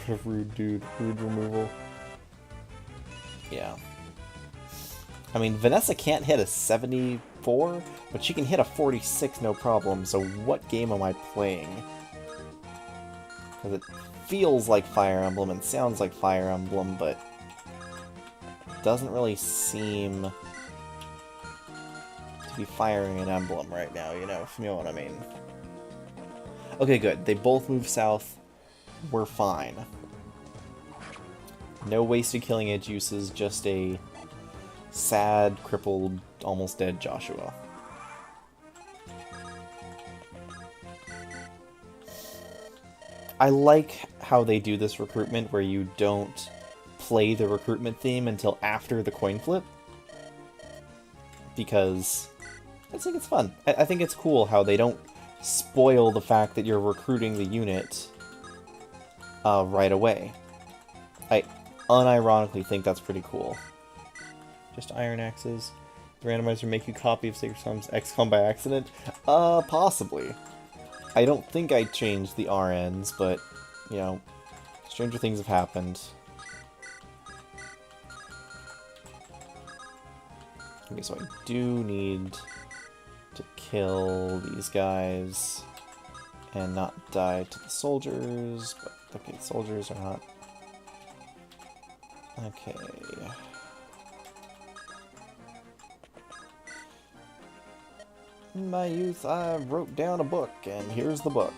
A: Rude dude, rude removal. Yeah. I mean, Vanessa can't hit a 74, but she can hit a 46 no problem, so what game am I playing? Because it feels like Fire Emblem and sounds like Fire Emblem, but doesn't really seem be firing an emblem right now, you know, if you know what I mean. Okay, good. They both move south. We're fine. No wasted killing edge uses, just a sad, crippled, almost dead Joshua. I like how they do this recruitment where you don't play the recruitment theme until after the coin flip. Because I think it's fun. I think it's cool how they don't spoil the fact that you're recruiting the unit right away. I unironically think that's pretty cool. Just iron axes. The randomizer make you copy of Sacred Storm's XCOM by accident? Possibly. I don't think I changed the RNs, but, you know, stranger things have happened. Okay, so I do need to kill these guys and not die to the soldiers, but okay, soldiers are not... Okay... In my youth, I wrote down a book, and here's the book.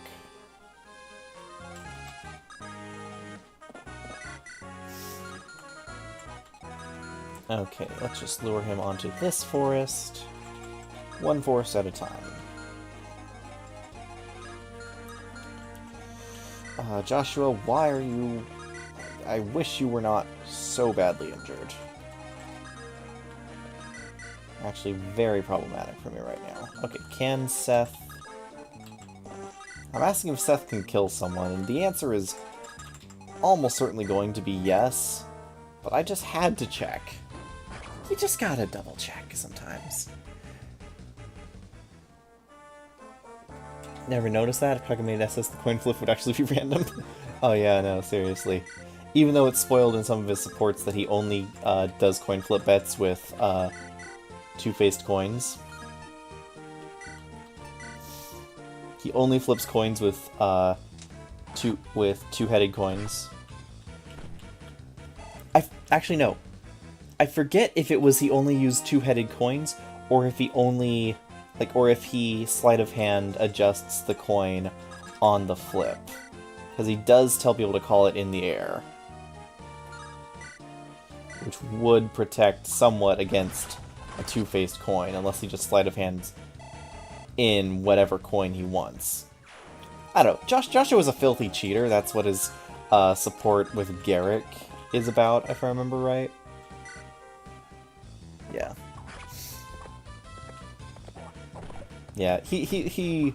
A: Okay, let's just lure him onto this forest. One forest at a time. Joshua, why are you... I wish you were not so badly injured. Actually, very problematic for me right now. Okay, can Seth... I'm asking if Seth can kill someone, and the answer is almost certainly going to be yes, but I just had to check. You just gotta double check sometimes. Never noticed that? If Pekka made SS, the coin flip would actually be random. Oh yeah, no, seriously. Even though it's spoiled in some of his supports that he only does coin flip bets with two-faced coins. He only flips coins with two-headed coins. Actually, no. I forget if it was he only used two-headed coins, or if he only... or if he sleight of hand adjusts the coin on the flip. Because he does tell people to call it in the air. Which would protect somewhat against a two-faced coin, unless he just sleight of hands in whatever coin he wants. I don't know. Joshua was a filthy cheater. That's what his support with Garrick is about, if I remember right. Yeah. Yeah, he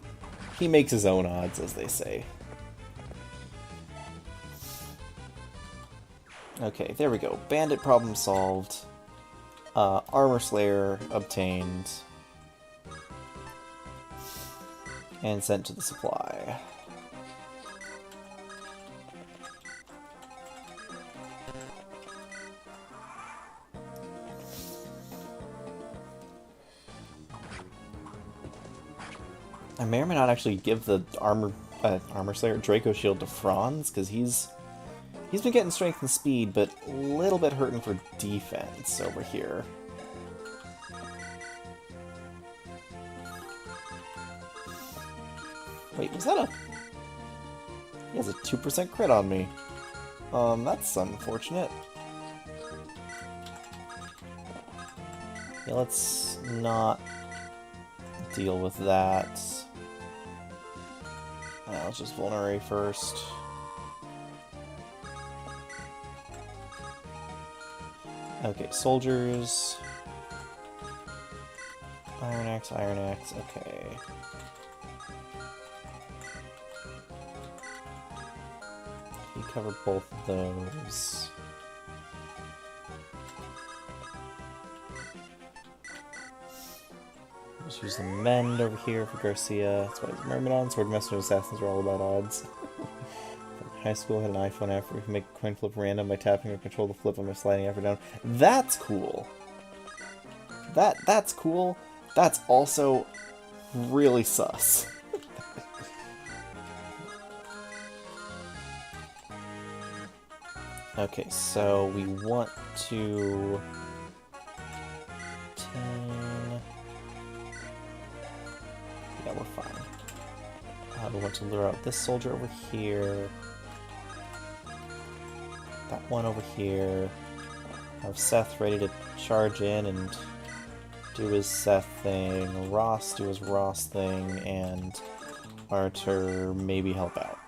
A: makes his own odds, as they say. Okay, there we go. Bandit problem solved. Armor Slayer obtained. And sent to the supply. I may or may not actually give the Armor Slayer Draco Shield to Franz, because he's been getting strength and speed, but a little bit hurting for defense over here. Wait, was that a... He has a 2% crit on me. That's unfortunate. Yeah, let's not deal with that. Let's just vulnerary first. Okay, soldiers. Iron Axe, okay. You cover both of those. Just use the Mend over here for Garcia. That's why he's Myrmidon. Swordmaster and Assassins are all about odds. High school had an iPhone app where you can make a coin flip random by tapping or control the flip by sliding up or down. That's cool. That's cool. That's also really sus. Okay, so we want to... 10... Yeah, we're fine. We want to lure out this soldier over here. That one over here. Have Seth ready to charge in and do his Seth thing. Ross do his Ross thing, and Arthur maybe help out.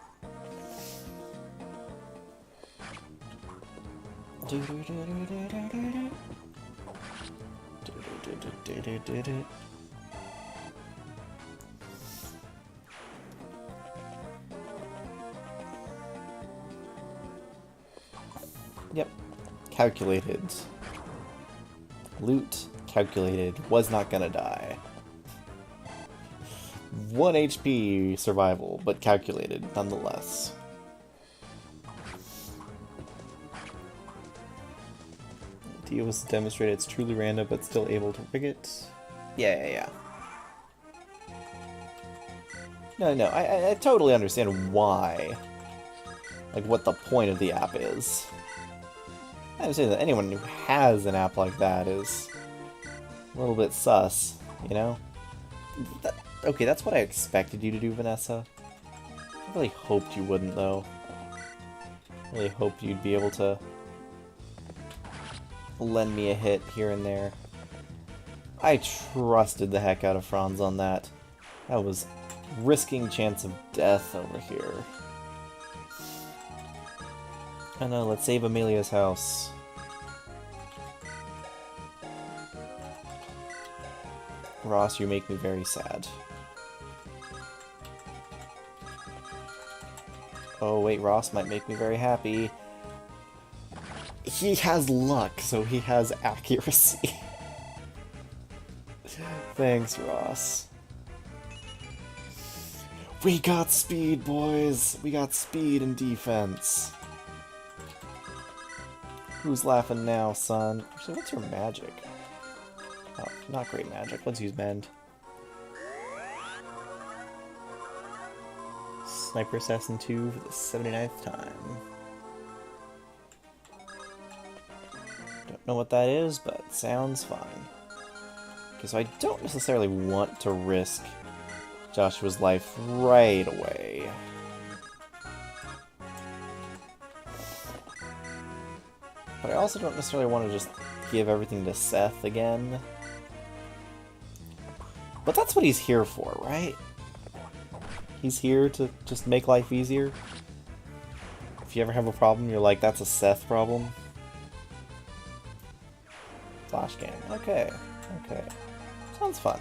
A: Yep. Calculated. Loot. Calculated. Was not gonna die. 1 HP survival, but calculated nonetheless. Dio was demonstrated it's truly random, but still able to rig it. Yeah. No, I totally understand why. Like, what the point of the app is. I understand that anyone who has an app like that is a little bit sus, you know? Okay, that's what I expected you to do, Vanessa. I really hoped you wouldn't, though. I really hoped you'd be able to lend me a hit here and there. I trusted the heck out of Franz on that. That was risking chance of death over here. Oh no, let's save Amelia's house. Ross, you make me very sad. Oh wait, Ross might make me very happy. He has luck, so he has accuracy. Thanks, Ross. We got speed, boys! We got speed and defense. Who's laughing now, son? Actually, what's your magic? Oh, not great magic. Let's use Mend. Sniper Assassin 2 for the 79th time. Don't know what that is, but sounds fine. Okay, so I don't necessarily want to risk Joshua's life right away. But I also don't necessarily want to just give everything to Seth again. But that's what he's here for, right? He's here to just make life easier. If you ever have a problem, you're like, that's a Seth problem. Flash game. Okay. Sounds fun.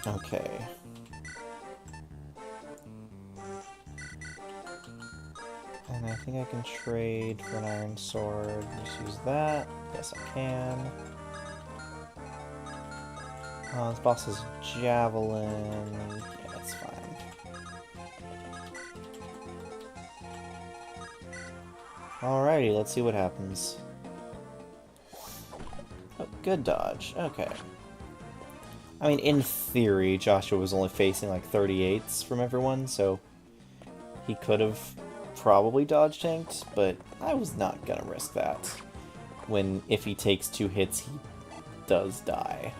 A: Okay. And I think I can trade for an iron sword. Just use that. Yes, I can. This boss is javelin. Yeah, that's fine. Alrighty, let's see what happens. Oh, good dodge. Okay. I mean, in theory, Joshua was only facing like 38s from everyone, so he could have probably dodge tanked, but I was not gonna risk that. When, if he takes 2 hits, he does die.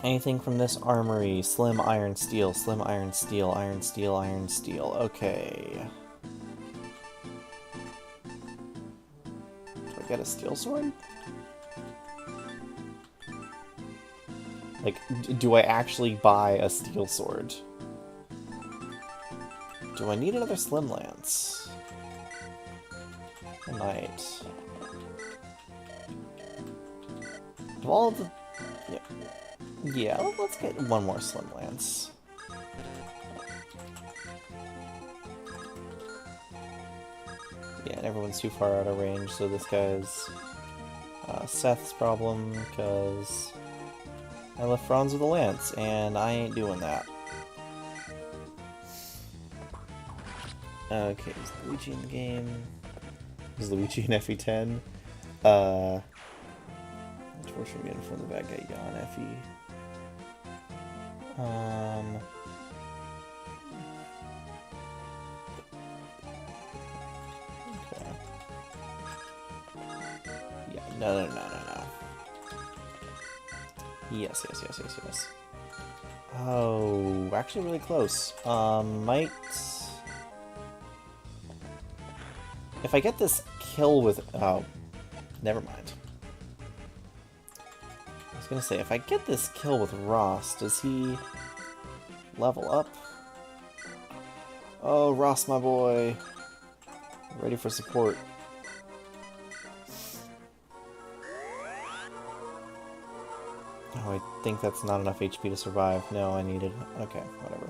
A: Anything from this armory? Slim iron steel, slim iron steel, iron steel, iron steel. Okay. Do I get a steel sword? Like, do I actually buy a steel sword? Do I need another slim lance? I might. Of all of the... Yeah, let's get one more slim lance. Yeah, and everyone's too far out of range, so this guy's Seth's problem, because I left Franz with a lance, and I ain't doing that. Okay, is Luigi in the game? Is Luigi in FE10? Which we're getting from the bad guy on FE. Okay. Yeah, no. Yes. Oh, actually really close. Might... If I get this kill with... Oh, never mind. was gonna say, if I get this kill with Ross, does he level up? Oh, Ross, my boy. Ready for support. Oh, I think that's not enough HP to survive. No, I needed... Okay, whatever.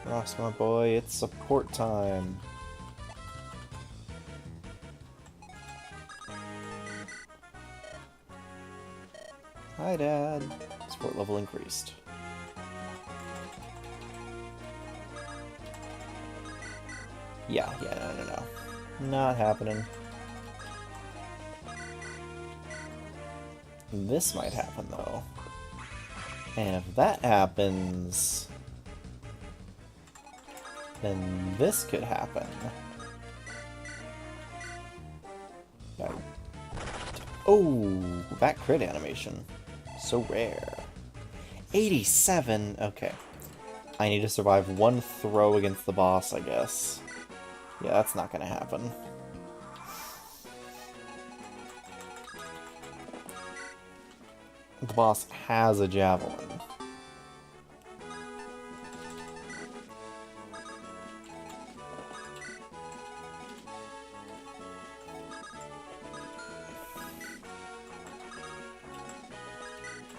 A: Ross, my boy, it's support time. Hi, Dad. Support level increased. Yeah, no. Not happening. This might happen, though. And if that happens... then this could happen. Oh, that crit animation. So rare. 87? Okay. I need to survive one throw against the boss, I guess. Yeah, that's not gonna happen. The boss has a javelin.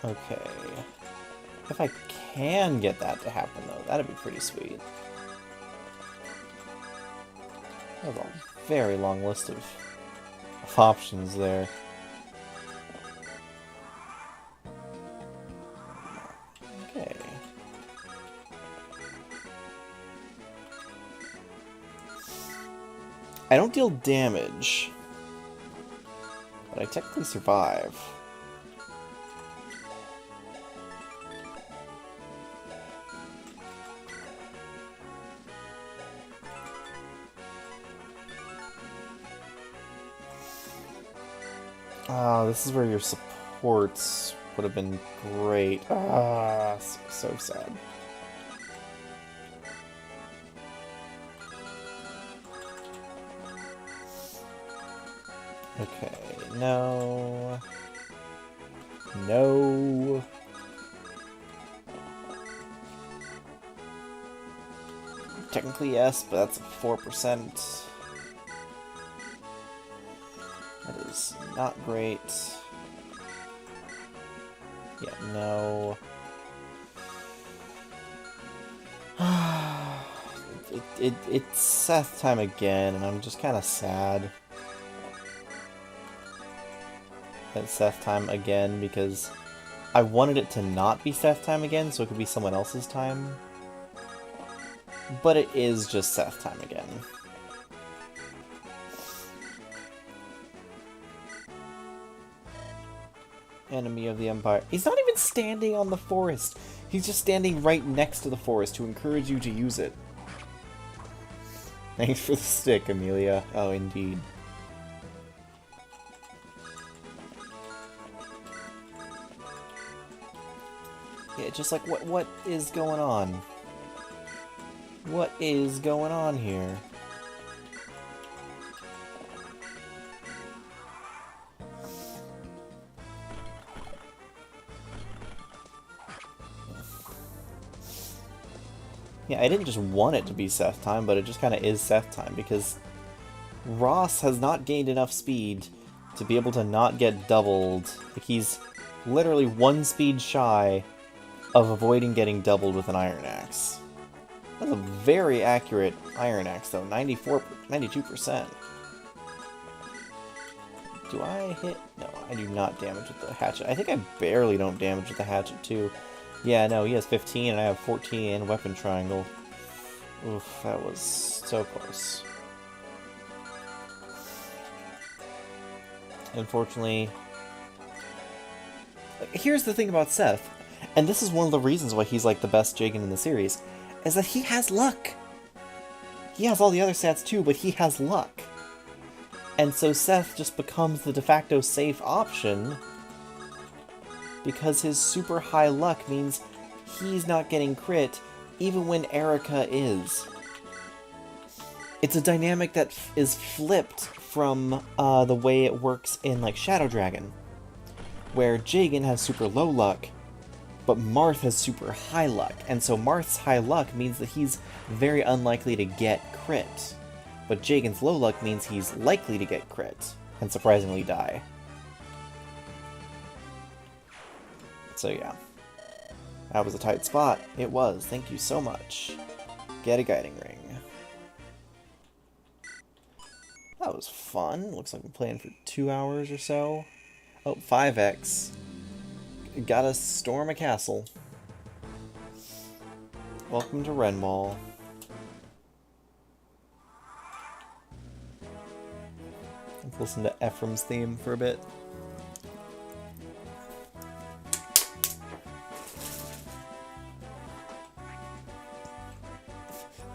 A: Okay. If I can get that to happen, though, that'd be pretty sweet. There's a very long list of options there. Okay. I don't deal damage, but I technically survive. Ah, this is where your supports would have been great. Ah, so sad. Okay, no. No. Technically yes, but that's a 4%. That is not great. Yeah, no. It's Seth time again, and I'm just kind of sad. It's Seth time again, because I wanted it to not be Seth time again, so it could be someone else's time. But it is just Seth time again. Enemy of the Empire. He's not even standing on the forest. He's just standing right next to the forest to encourage you to use it. Thanks for the stick, Amelia. Oh, indeed. Yeah, just like, what is going on? What is going on here? Yeah, I didn't just want it to be Seth time, but it just kind of is Seth time, because Ross has not gained enough speed to be able to not get doubled. Like, he's literally one speed shy of avoiding getting doubled with an Iron Axe. That's a very accurate Iron Axe, though. 92%. Do I hit? No, I do not damage with the hatchet. I think I barely don't damage with the hatchet, too. Yeah, no, he has 15, and I have 14 and weapon triangle. Oof, that was so close. Unfortunately... Here's the thing about Seth, and this is one of the reasons why he's like the best Jagan in the series, is that he has luck! He has all the other stats too, but he has luck. And so Seth just becomes the de facto safe option, because his super high luck means he's not getting crit, even when Erica is. It's a dynamic that is flipped from the way it works in like Shadow Dragon, where Jagan has super low luck, but Marth has super high luck, and so Marth's high luck means that he's very unlikely to get crit, but Jagan's low luck means he's likely to get crit, and surprisingly die. So yeah, that was a tight spot. It was. Thank you so much. Get a guiding ring. That was fun. Looks like we're playing for 2 hours or so. Oh, 5x. Gotta storm a castle. Welcome to Renwall. Let's listen to Ephraim's theme for a bit.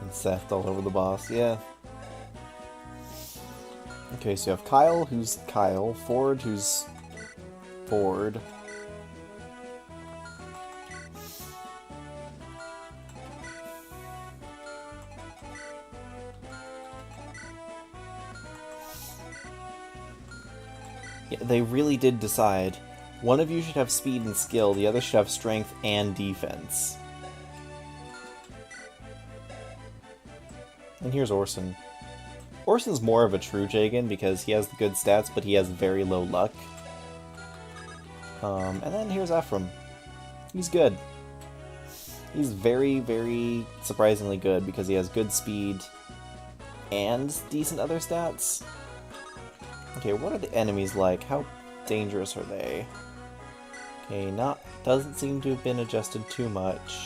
A: And Seth all over the boss, yeah. Okay, so you have Kyle, who's Kyle, Ford, who's Ford. Yeah, they really did decide. One of you should have speed and skill, the other should have strength and defense. And here's Orson. Orson's more of a true Jagan because he has the good stats, but he has very low luck. And then here's Ephraim. He's good. He's very, very surprisingly good because he has good speed and decent other stats. Okay, what are the enemies like? How dangerous are they? Okay, doesn't seem to have been adjusted too much.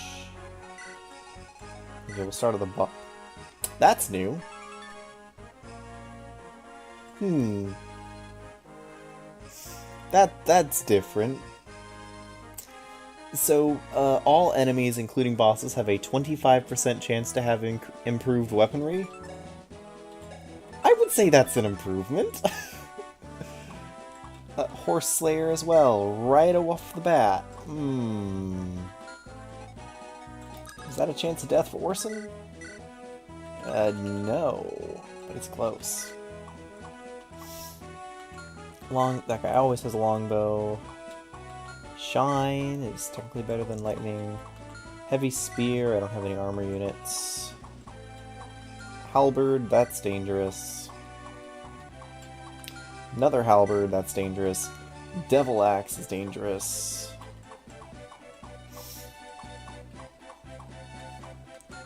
A: Okay, we'll start at the bottom. That's new. That's different. So, all enemies, including bosses, have a 25% chance to have improved weaponry. I would say that's an improvement. Horse Slayer as well, right off the bat. Is that a chance of death for Orson? No, but it's close. That guy always has a longbow. Shine is technically better than lightning. Heavy spear, I don't have any armor units. Halberd, that's dangerous. Another halberd, that's dangerous. Devil axe is dangerous.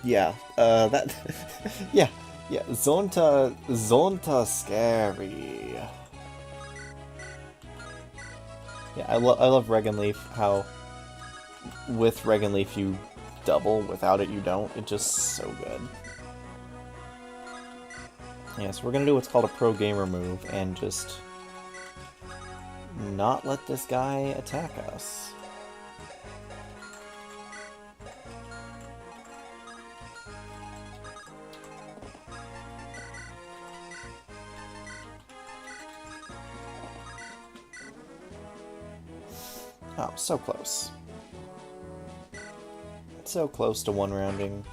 A: Yeah, that... yeah, Zonta scary. Yeah, I love Reganleaf, how with Reganleaf you double, without it you don't. It's just so good. Yeah, so we're gonna do what's called a pro gamer move, and just not let this guy attack us. Oh, so close. So close to one rounding.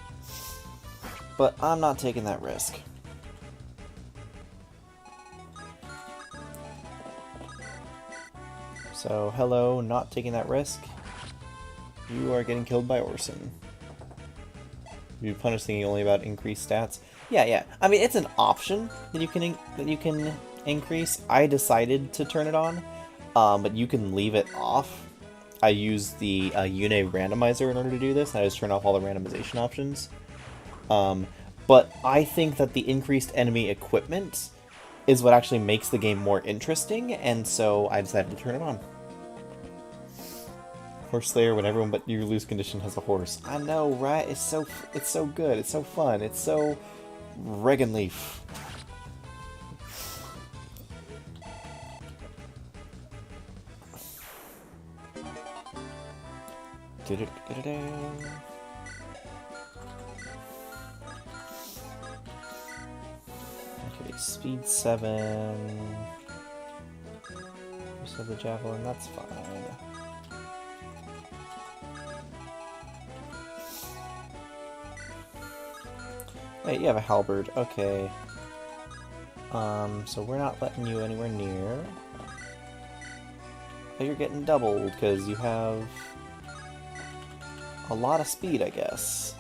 A: But I'm not taking that risk. So, hello, not taking that risk. You are getting killed by Orson. You punish thinking only about increased stats. Yeah. I mean, it's an option that you can increase. I decided to turn it on, but you can leave it off. I use the Une randomizer in order to do this, and I just turn off all the randomization options. But I think that the increased enemy equipment is what actually makes the game more interesting, and so I decided to turn it on. Horse Slayer, when everyone but your lose condition has a horse. I know, right? It's so good. It's so fun. It's so Reganleaf. Okay, speed 7. Just have the javelin, that's fine. Wait, you have a halberd, okay. So we're not letting you anywhere near. But you're getting doubled because you have a lot of speed, I guess.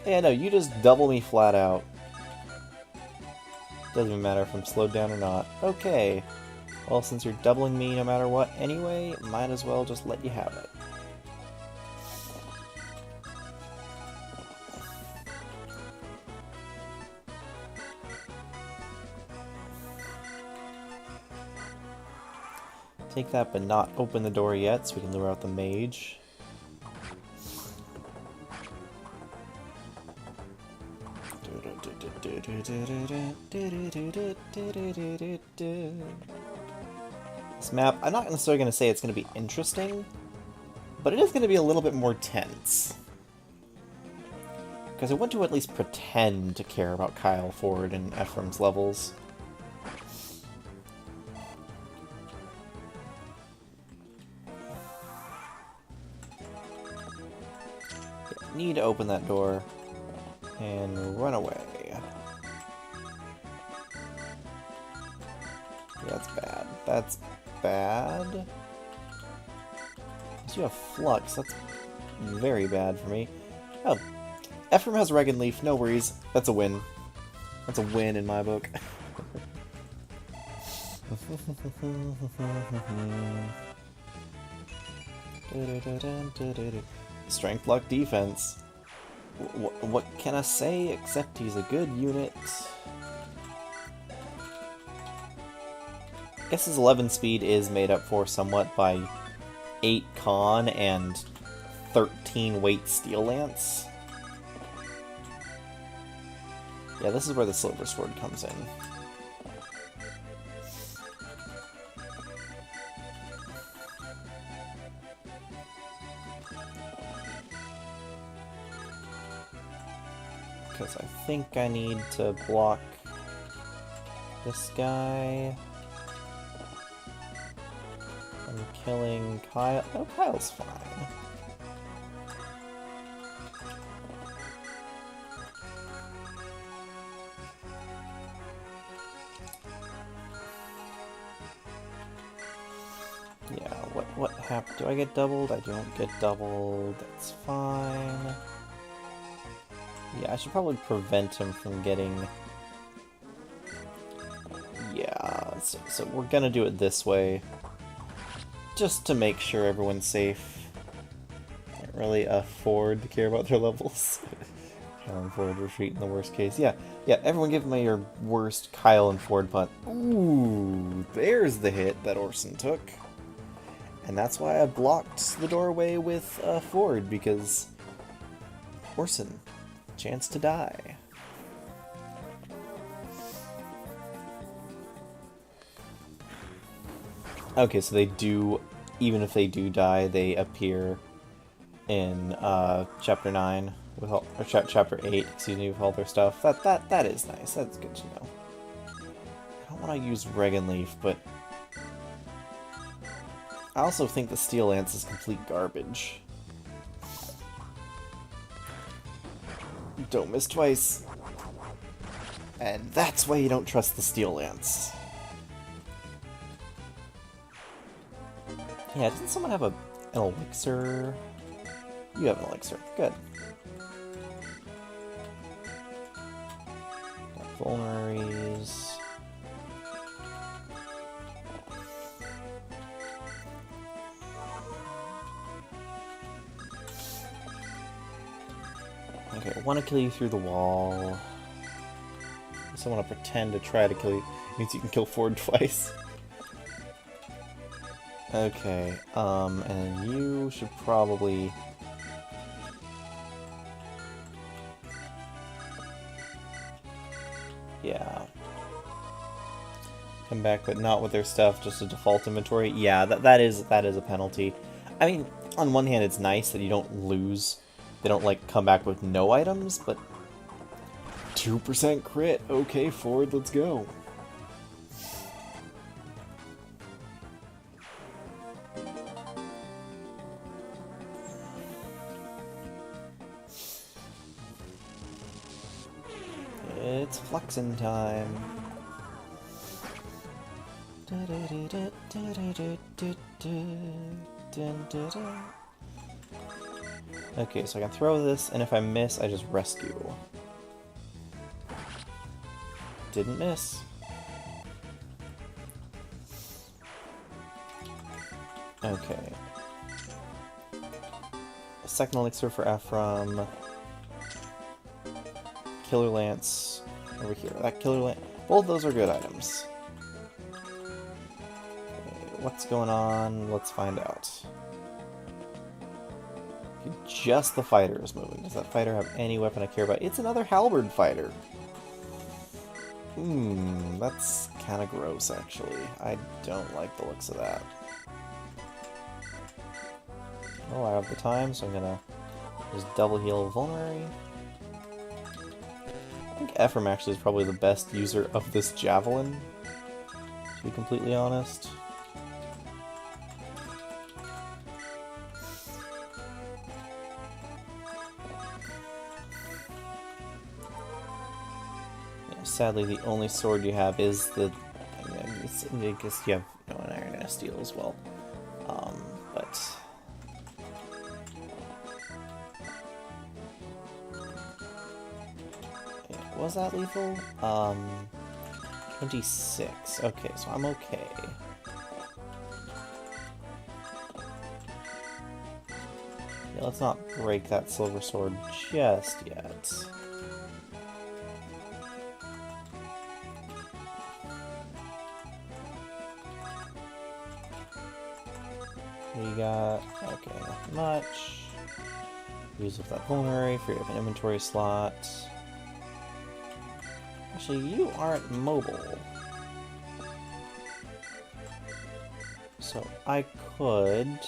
A: Yeah, no, you just double me flat out. Doesn't even matter if I'm slowed down or not. Okay. Well, since you're doubling me no matter what anyway, might as well just let you have it. Take that, but not open the door yet, so we can lure out the mage. This map, I'm not necessarily going to say it's going to be interesting, but it is going to be a little bit more tense. Because I want to at least pretend to care about Kyle, Ford, and Ephraim's levels. Need to open that door and run away. That's bad. That's bad. You have Flux. That's very bad for me. Oh, Ephraim has Regan Leaf. No worries. That's a win. That's a win in my book. Strength, luck, defense. What can I say except he's a good unit? I guess his 11 speed is made up for somewhat by 8 con and 13 weight steel lance. Yeah, this is where the silver sword comes in. Because I think I need to block this guy. I'm killing Kyle. Oh, Kyle's fine. Yeah, what happened? Do I get doubled? I don't get doubled. That's fine. Yeah, I should probably prevent him from getting... Yeah, so we're gonna do it this way. Just to make sure everyone's safe. Can't really afford to care about their levels. Kyle and Ford retreat in the worst case. Yeah, everyone give me your worst Kyle and Ford punt. Ooh, there's the hit that Orson took. And that's why I blocked the doorway with Ford, because Orson, chance to die. Okay, so they do, even if they do die, they appear in Chapter 9, with all, or Chapter 8, excuse me, with all their stuff. That is nice, that's good to know. I don't want to use Regan Leaf, but I also think the Steel Lance is complete garbage. Don't miss twice. And that's why you don't trust the Steel Lance. Yeah, didn't someone have an elixir? You have an elixir. Good. Got vulneraries. Okay, I want to kill you through the wall. I also want to pretend to try to kill you. It means you can kill Ford twice. Okay, and you should probably... Yeah. Come back, but not with their stuff, just a default inventory. Yeah, that is a penalty. I mean, on one hand, it's nice that you don't lose. They don't, like, come back with no items, but... 2% crit! Okay, Ford, let's go. It's flexing time. Okay, so I can throw this, and if I miss, I just rescue. Didn't miss. Okay. Second elixir for Ephraim. Killer Lance over here. That Killer Lance. Both those are good items. Okay, what's going on? Let's find out. Okay, just the fighter is moving. Does that fighter have any weapon I care about? It's another halberd fighter. That's kind of gross, actually. I don't like the looks of that. Oh, I have the time, so I'm gonna just double heal Vulnerary. I think Ephraim actually is probably the best user of this Javelin, to be completely honest. Yeah, sadly, the only sword you have is the... I guess you have an Iron and a Steel as well. But... Was that lethal? 26. Okay, so I'm okay. Yeah, let's not break that silver sword just yet. We got... okay, not much. Use with that vulnerary, free up an inventory slot. Actually, you aren't mobile. So I could...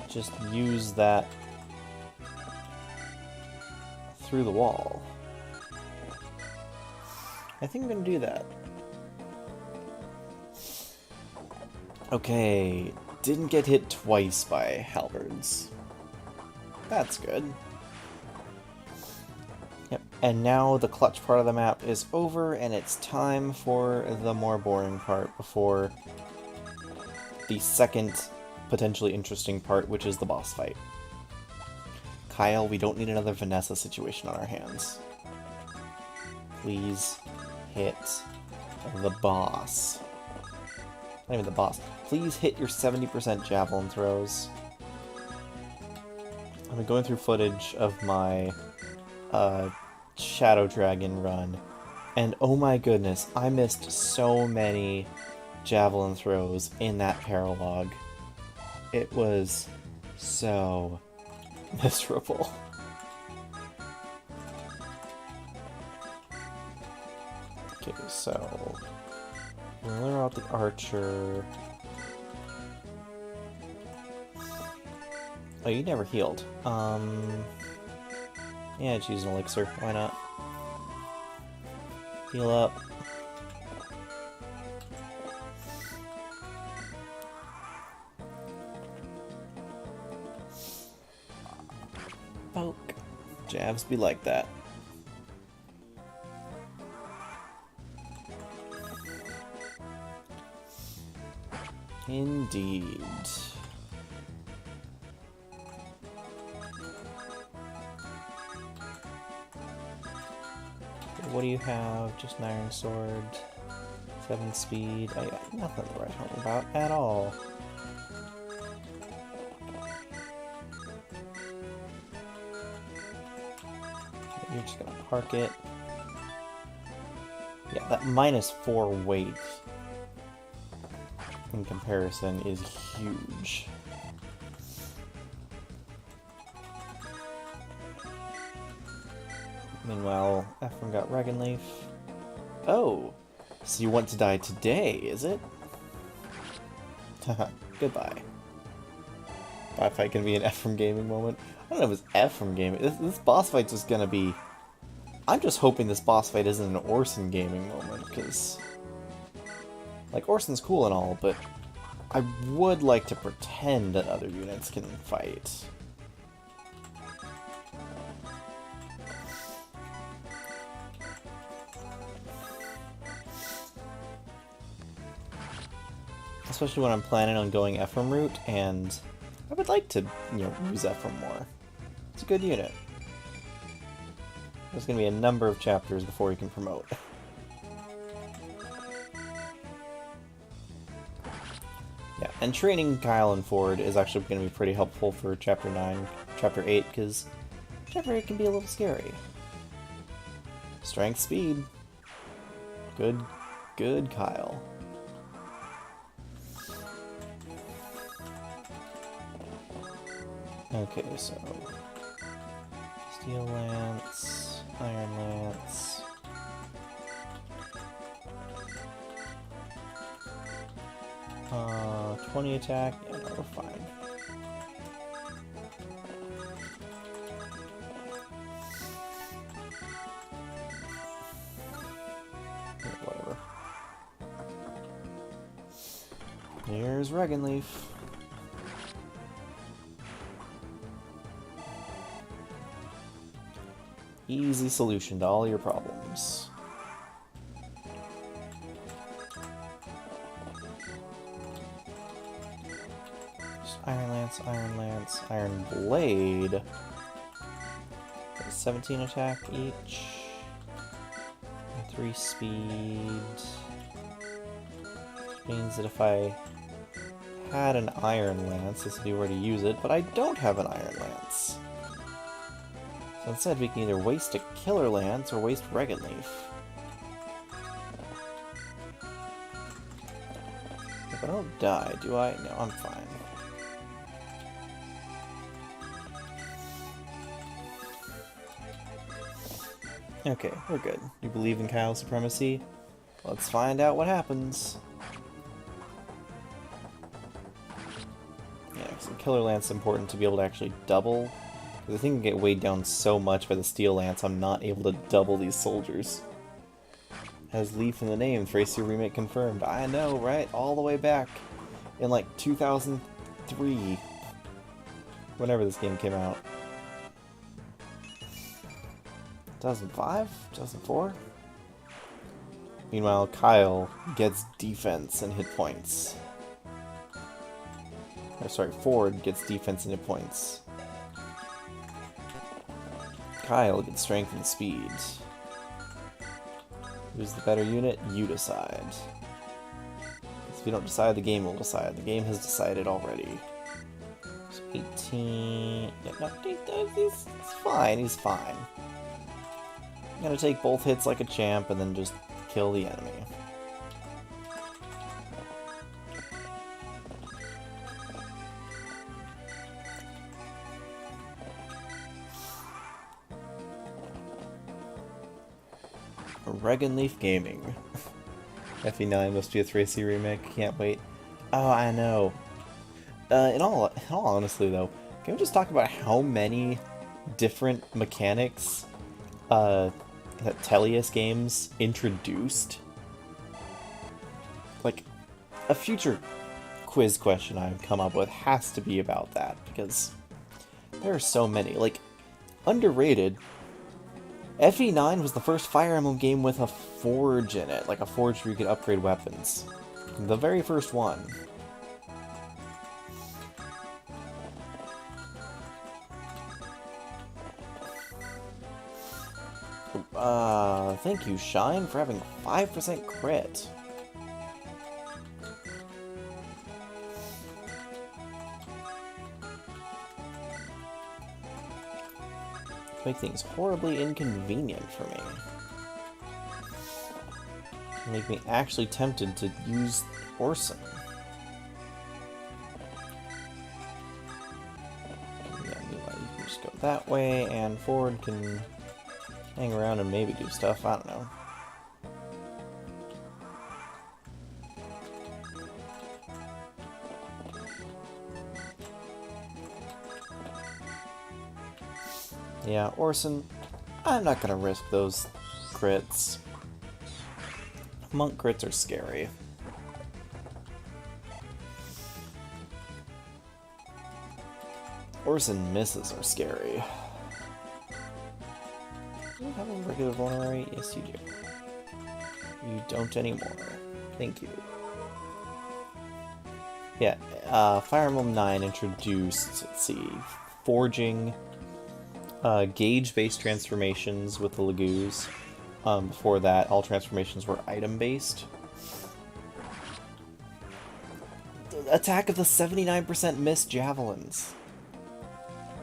A: just use that through the wall. I think I'm gonna do that. Okay, didn't get hit twice by halberds. That's good. Yep, and now the clutch part of the map is over, and it's time for the more boring part before the second potentially interesting part, which is the boss fight. Kyle, we don't need another Vanessa situation on our hands. Please hit the boss. Not even the boss. Please hit your 70% javelin throws. I've been going through footage of my Shadow Dragon run, and oh my goodness, I missed so many javelin throws in that paralogue. It was so miserable. Okay, so we'll lure out the archer. Oh, you never healed. Yeah, choose an elixir. Why not? Heal up. Poke. Jabs be like that. Indeed. What do you have? Just an iron sword, 7 speed. Oh yeah, nothing to write home about at all. You're just gonna park it. Yeah, that -4 weight in comparison is huge. Meanwhile, Ephraim got Regan Leaf. Oh, so you want to die today, is it? Haha, goodbye. Boss fight gonna be an Ephraim gaming moment. I don't know if it's Ephraim gaming. This boss fight's just gonna be... I'm just hoping this boss fight isn't an Orson gaming moment, because... like, Orson's cool and all, but I would like to pretend that other units can fight. Especially when I'm planning on going Ephraim route, and I would like to, use Ephraim more. It's a good unit. There's going to be a number of chapters before you can promote. Yeah, and training Kyle and Ford is actually going to be pretty helpful for Chapter 9, Chapter 8, because Chapter 8 can be a little scary. Strength, speed. Good Kyle. Okay, so Steel Lance, Iron Lance. 20 attack, yeah, no, we're fine. Whatever. Here's Regenleaf. Easy solution to all your problems. Iron Lance, Iron Blade. 17 attack each. And 3 speed. Which means that if I had an Iron Lance, this would be where to use it, but I don't have an Iron Lance. So instead we can either waste a Killer Lance or waste Regenleaf. If I don't die, do I? No, I'm fine. Okay, we're good. You believe in Kyle's supremacy? Let's find out what happens. Yeah, so Killer Lance is important to be able to actually double. Because I think I can get weighed down so much by the Steel Lance, I'm not able to double these soldiers. Has Leaf in the name, Thracia remake confirmed. I know, right? All the way back in like 2003. Whenever this game came out. 2005? 2004? Meanwhile, Kyle gets defense and hit points. Or sorry, Ford gets defense and hit points. Kyle gets strength and speed. Who's the better unit? You decide. If you don't decide, the game will decide. The game has decided already. So 18... Yeah, no, he's fine, he's fine. I'm gonna take both hits like a champ and then just kill the enemy. Regenleaf Gaming. FE9 must be a Thracia remake. Can't wait. Oh, I know. In all honesty, though, can we just talk about how many different mechanics that Tellius games introduced? Like, a future quiz question I've come up with has to be about that, because there are so many. Like, underrated, FE9 was the first Fire Emblem game with a forge in it, like a forge where you could upgrade weapons. The very first one. Thank you, Shine, for having 5% crit. Make things horribly inconvenient for me. Make me actually tempted to use Orson. Yeah, you can just go that way, and Ford can hang around and maybe do stuff, I don't know. Yeah, Orson, I'm not gonna risk those crits. Monk crits are scary. Orson misses are scary. Do you have a regular vulnerary? Yes, you do. You don't anymore. Thank you. Yeah, Fire Emblem 9 introduced, let's see, forging, gauge-based transformations with the Lagoos. Before that, all transformations were item-based. Attack of the 79% miss javelins.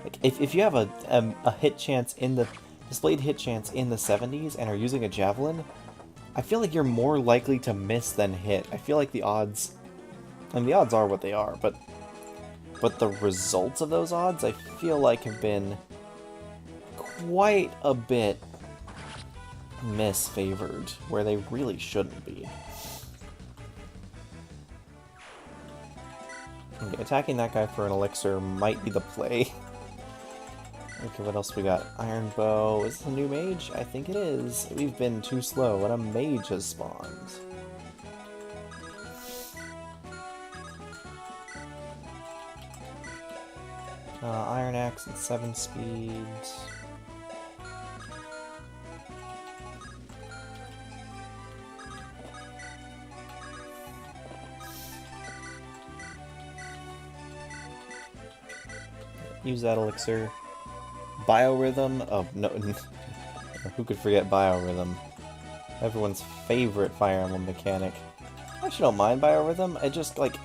A: Like, if you have a hit chance in the displayed hit chance in the 70s and are using a javelin, I feel like you're more likely to miss than hit. I feel like the odds, and the odds are what they are, but the results of those odds I feel like have been quite a bit misfavored, where they really shouldn't be. Okay, attacking that guy for an elixir might be the play. Okay, what else we got? Iron Bow. Is this a new mage? I think it is. We've been too slow, and a mage has spawned. Iron Axe and 7 speed. Use that elixir. Biorhythm? Oh, no. Who could forget Biorhythm? Everyone's favorite Fire Emblem mechanic. I actually don't mind Biorhythm. I just, like...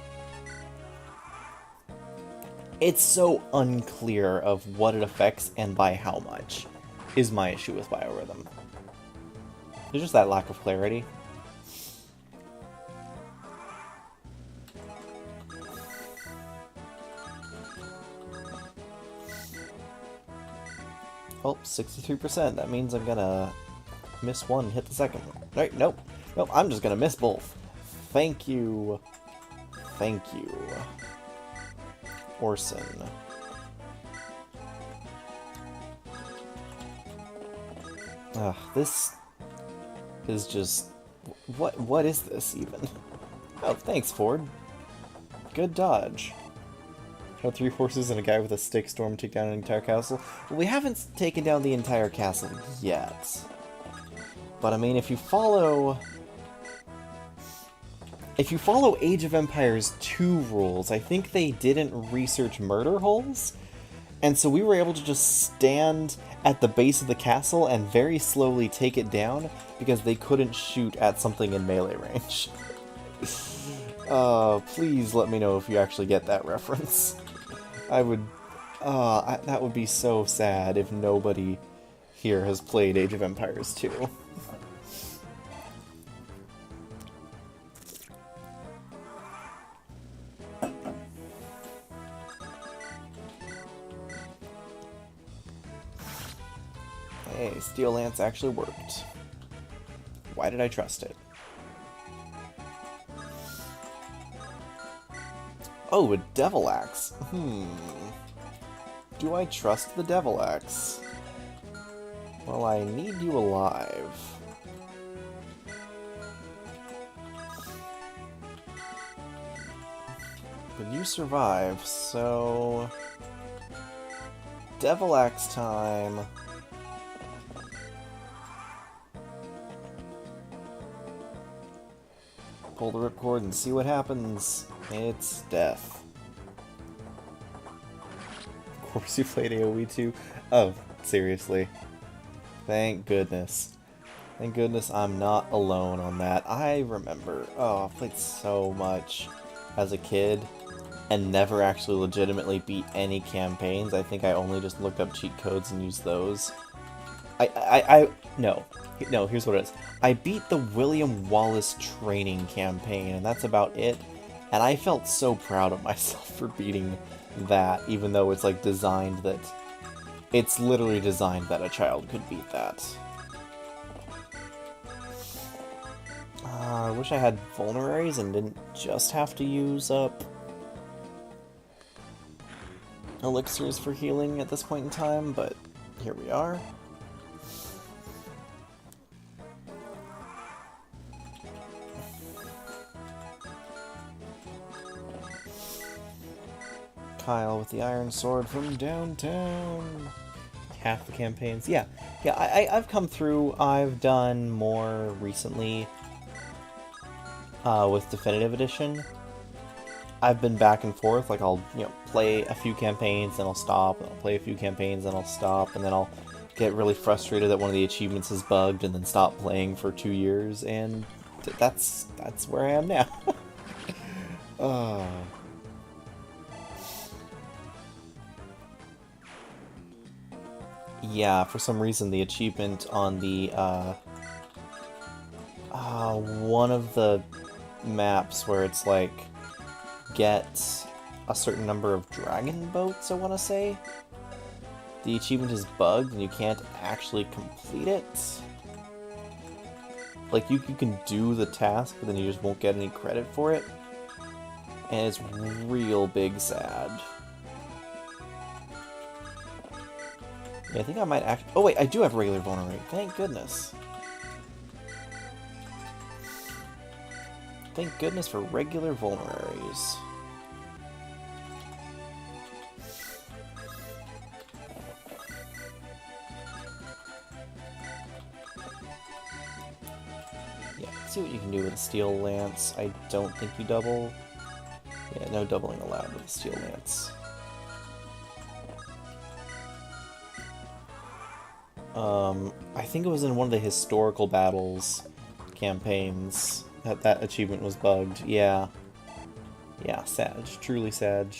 A: It's so unclear of what it affects and by how much, is my issue with Biorhythm. There's just that lack of clarity. Oh, 63%. That means I'm gonna miss one, hit the second. Right, nope. Nope, I'm just gonna miss both. Thank you. Thank you. Orson. Ugh, this is just... What is this, even? Oh, thanks, Ford. Good dodge. How 3 horses and a guy with a stick storm take down an entire castle? Well, we haven't taken down the entire castle yet. But I mean, if you follow Age of Empires 2 rules, I think they didn't research murder holes, and so we were able to just stand at the base of the castle and very slowly take it down because they couldn't shoot at something in melee range. Please let me know if you actually get that reference. I would... that would be so sad if nobody here has played Age of Empires 2. Hey, Steel Lance actually worked. Why did I trust it? Oh, a Devil Axe. Do I trust the Devil Axe? Well, I need you alive. But you survive, so... Devil Axe time. Pull the ripcord and see what happens. It's death. Of course you played AoE too? Oh, seriously. Thank goodness. Thank goodness I'm not alone on that. I remember, I played so much as a kid and never actually legitimately beat any campaigns. I think I only just looked up cheat codes and used those. No, here's what it is. I beat the William Wallace training campaign, and that's about it. And I felt so proud of myself for beating that, even though it's like designed that... It's literally designed that a child could beat that. I wish I had vulneraries and didn't just have to use up elixirs for healing at this point in time, but here we are. Kyle with the iron sword from downtown. Half the campaigns. Yeah, I've come through. I've done more recently with Definitive Edition. I've been back and forth. Like I'll, you know, play a few campaigns, then I'll stop, and I'll play a few campaigns, then I'll stop, and then I'll get really frustrated that one of the achievements is bugged, and then stop playing for 2 years, and that's where I am now. uh. Yeah, for some reason the achievement on the one of the maps where it's like get a certain number of dragon boats, I want to say. The achievement is bugged and you can't actually complete it. Like, you can do the task, but then you just won't get any credit for it. And it's real big sad. Yeah, I think I might act. Oh wait, I do have regular vulnerability. Thank goodness. Thank goodness for regular vulneraries. Yeah, let's see what you can do with a steel lance. I don't think you double. Yeah, no doubling allowed with a steel lance. I think it was in one of the historical battles campaigns that achievement was bugged. Yeah. Yeah, Sag. Truly Sag.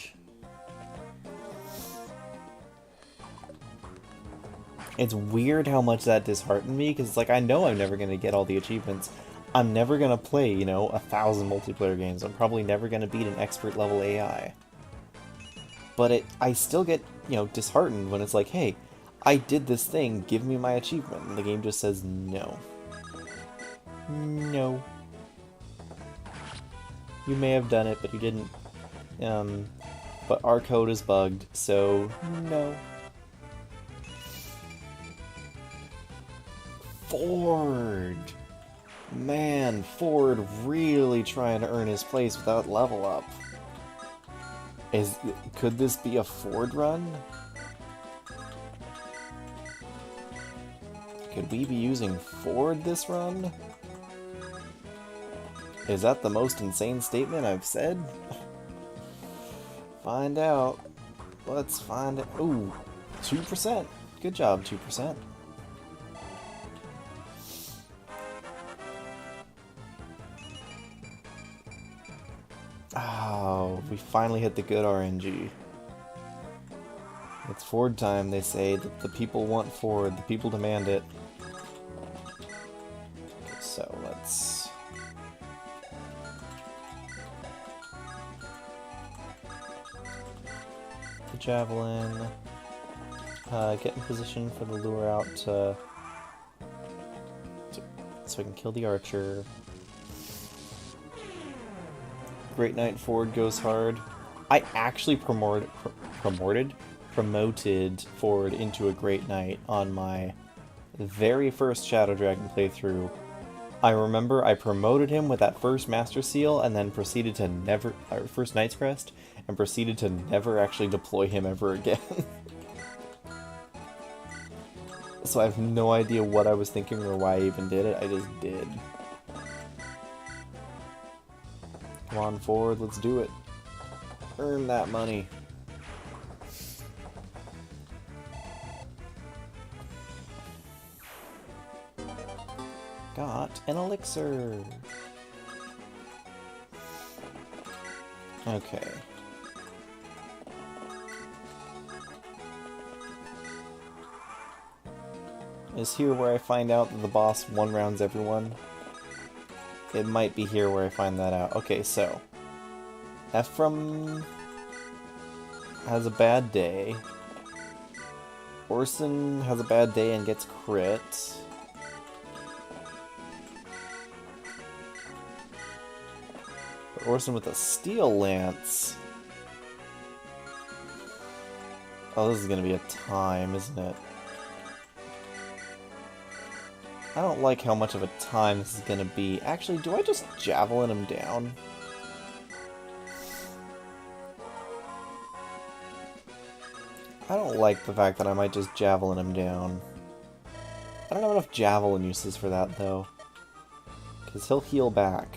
A: It's weird how much that disheartened me, because it's like, I know I'm never going to get all the achievements. I'm never going to play, you know, 1,000 multiplayer games. I'm probably never going to beat an expert level AI. But I still get, you know, disheartened when it's like, hey, I did this thing, give me my achievement. And the game just says no. No. You may have done it, but you didn't. But our code is bugged, so no. Ford! Man, Ford really trying to earn his place without level up. Could this be a Ford run? Could we be using Ford this run? Is that the most insane statement I've said? Find out. Let's find it. Ooh, 2%. Good job, 2%. Oh, we finally hit the good RNG. It's Ford time, they say. The people want Ford. The people demand it. So let's... the javelin. Get in position for the lure out so I can kill the archer. Great Knight Ford goes hard. I actually promoted Ford into a Great Knight on my very first Shadow Dragon playthrough. I remember I promoted him with that first Master Seal and then proceeded to never... first Knight's Crest, and proceeded to never actually deploy him ever again. So I have no idea what I was thinking or why I even did it, I just did. Come on, Ford, let's do it. Earn that money. Got an elixir. Okay. Is here where I find out that the boss one-rounds everyone? It might be here where I find that out. Okay, so... Ephraim has a bad day. Orson has a bad day and gets crit. But Orson with a steel lance. Oh, this is gonna be a time, isn't it? I don't like how much of a time this is gonna be. Actually, do I just javelin him down? I don't like the fact that I might just javelin him down. I don't have enough javelin uses for that, though. Because he'll heal back.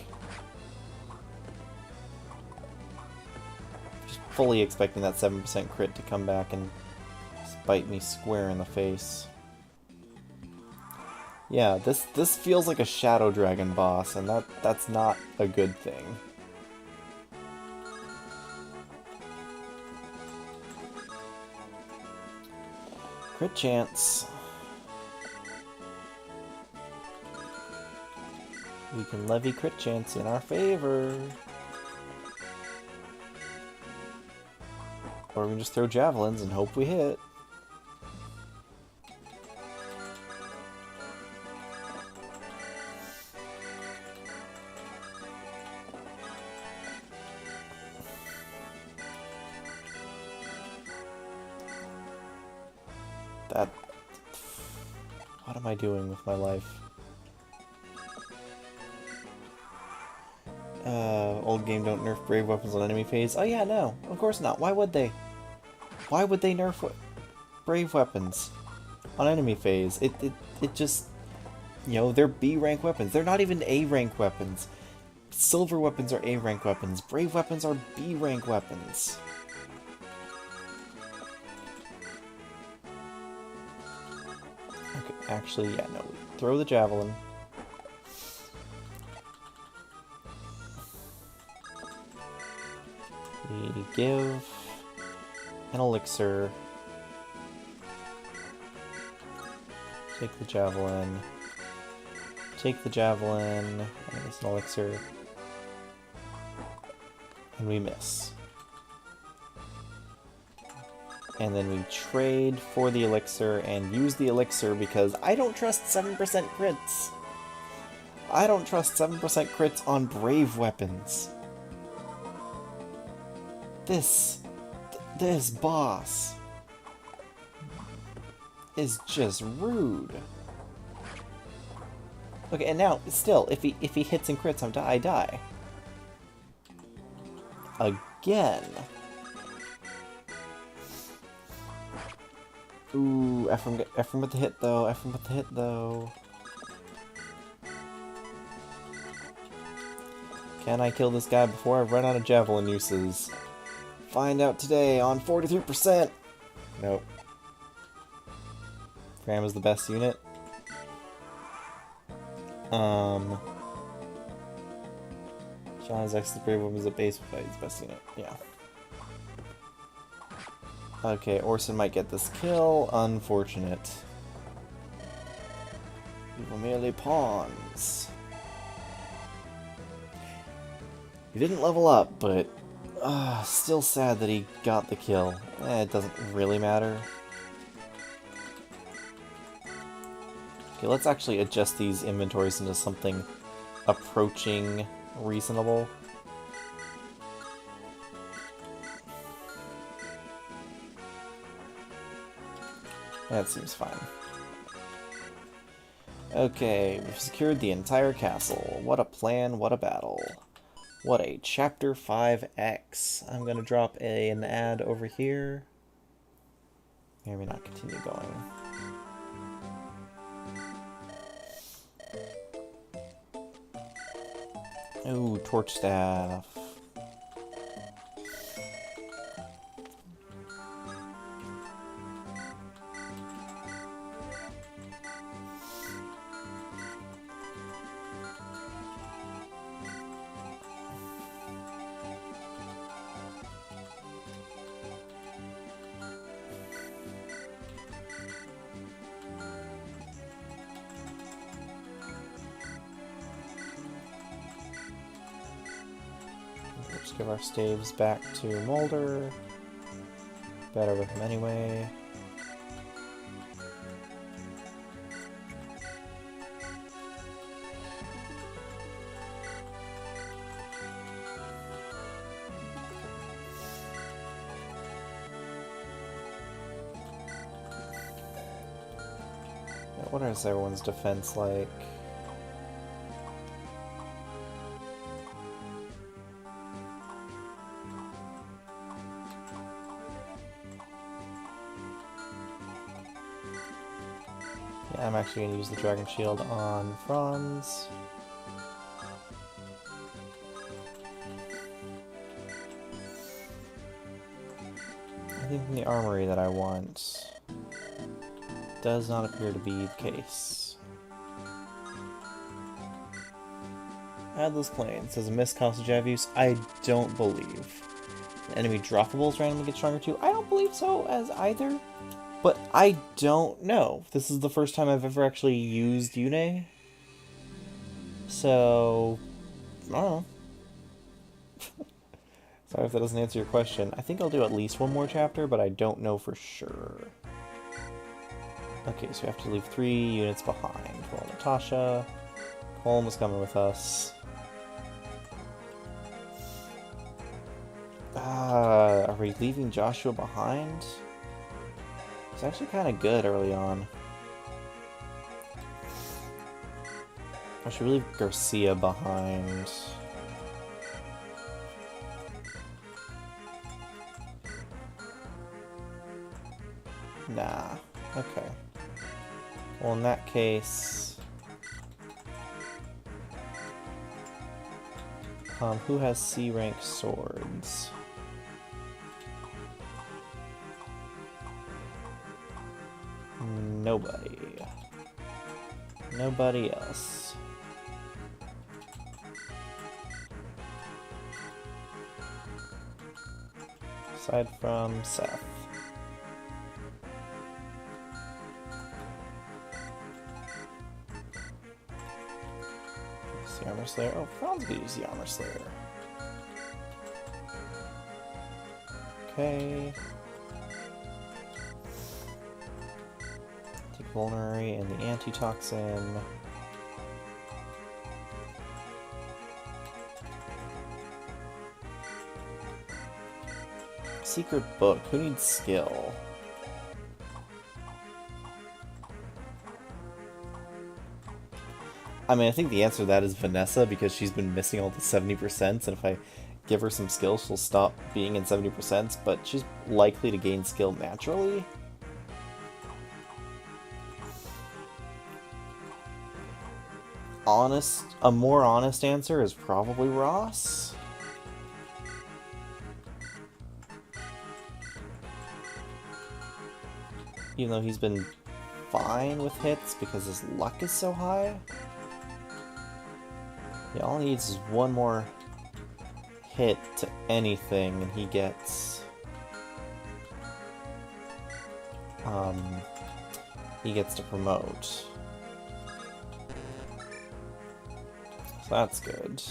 A: fully expecting that 7% crit to come back and bite me square in the face. Yeah, this feels like a Shadow Dragon boss, and that's not a good thing. Crit chance. We can levy crit chance in our favor. Or we can just throw javelins and hope we hit. What am I doing with my life? Old game don't nerf brave weapons on enemy phase. Oh yeah, no, of course not. Why would they? Why would they nerf brave weapons on enemy phase? It just, you know, they're B rank weapons. They're not even A rank weapons. Silver weapons are A rank weapons. Brave weapons are B rank weapons. Okay, actually, yeah, no. Throw the javelin. We give an elixir. Take the javelin. Take the javelin. I guess an elixir. And we miss. And then we trade for the elixir and use the elixir because I don't trust 7% crits. I don't trust 7% crits on brave weapons. This boss is just rude. Okay, and now still, if he hits and crits, I die. Again. Ooh, Ephraim with the hit though. Ephraim with the hit though. Can I kill this guy before I run out of javelin uses? Find out today on 43%. Nope. Fram is the best unit. John's X the Brave Woman is a base fight, his best unit. Yeah. Okay, Orson might get this kill. Unfortunate. We were merely pawns. He didn't level up, but still sad that he got the kill. It doesn't really matter. Okay, let's actually adjust these inventories into something approaching reasonable. That seems fine. Okay, we've secured the entire castle. What a plan, what a battle. What a Chapter 5X. I'm gonna drop an ad over here. Maybe not continue going. Ooh, torch staff. Let's give our staves back to Mulder. Better with him anyway. What is everyone's defense like? Yeah, I'm actually going to use the Dragon Shield on Franz. Nothing from the armory that I want. Does not appear to be the case. Atlas Plains says a missed cost of jab use. I don't believe. Enemy droppables randomly get stronger too. I don't believe so as either. But I don't know. This is the first time I've ever actually used Yune. So, I don't know. Sorry if that doesn't answer your question. I think I'll do at least one more chapter, but I don't know for sure. Okay, so we have to leave 3 units behind. Well, Natasha. Colm is coming with us. Are we leaving Joshua behind? It's actually kind of good early on. Or should we leave Garcia behind? Nah. Okay. Well, in that case... who has C-rank swords? Nobody. Nobody else. Aside from Seth. Use the Armor Slayer. Oh, Franz could use the Armor Slayer. Okay. Take Vulnerary and the Antitoxin. Secret book. Who needs skill? I mean, I think the answer to that is Vanessa, because she's been missing all the 70%, and if I give her some skill, she'll stop being in 70%, but she's likely to gain skill naturally. A more honest answer is probably Ross. Even though he's been fine with hits because his luck is so high. Yeah, all he needs is one more hit to anything and he gets... to promote. So that's good.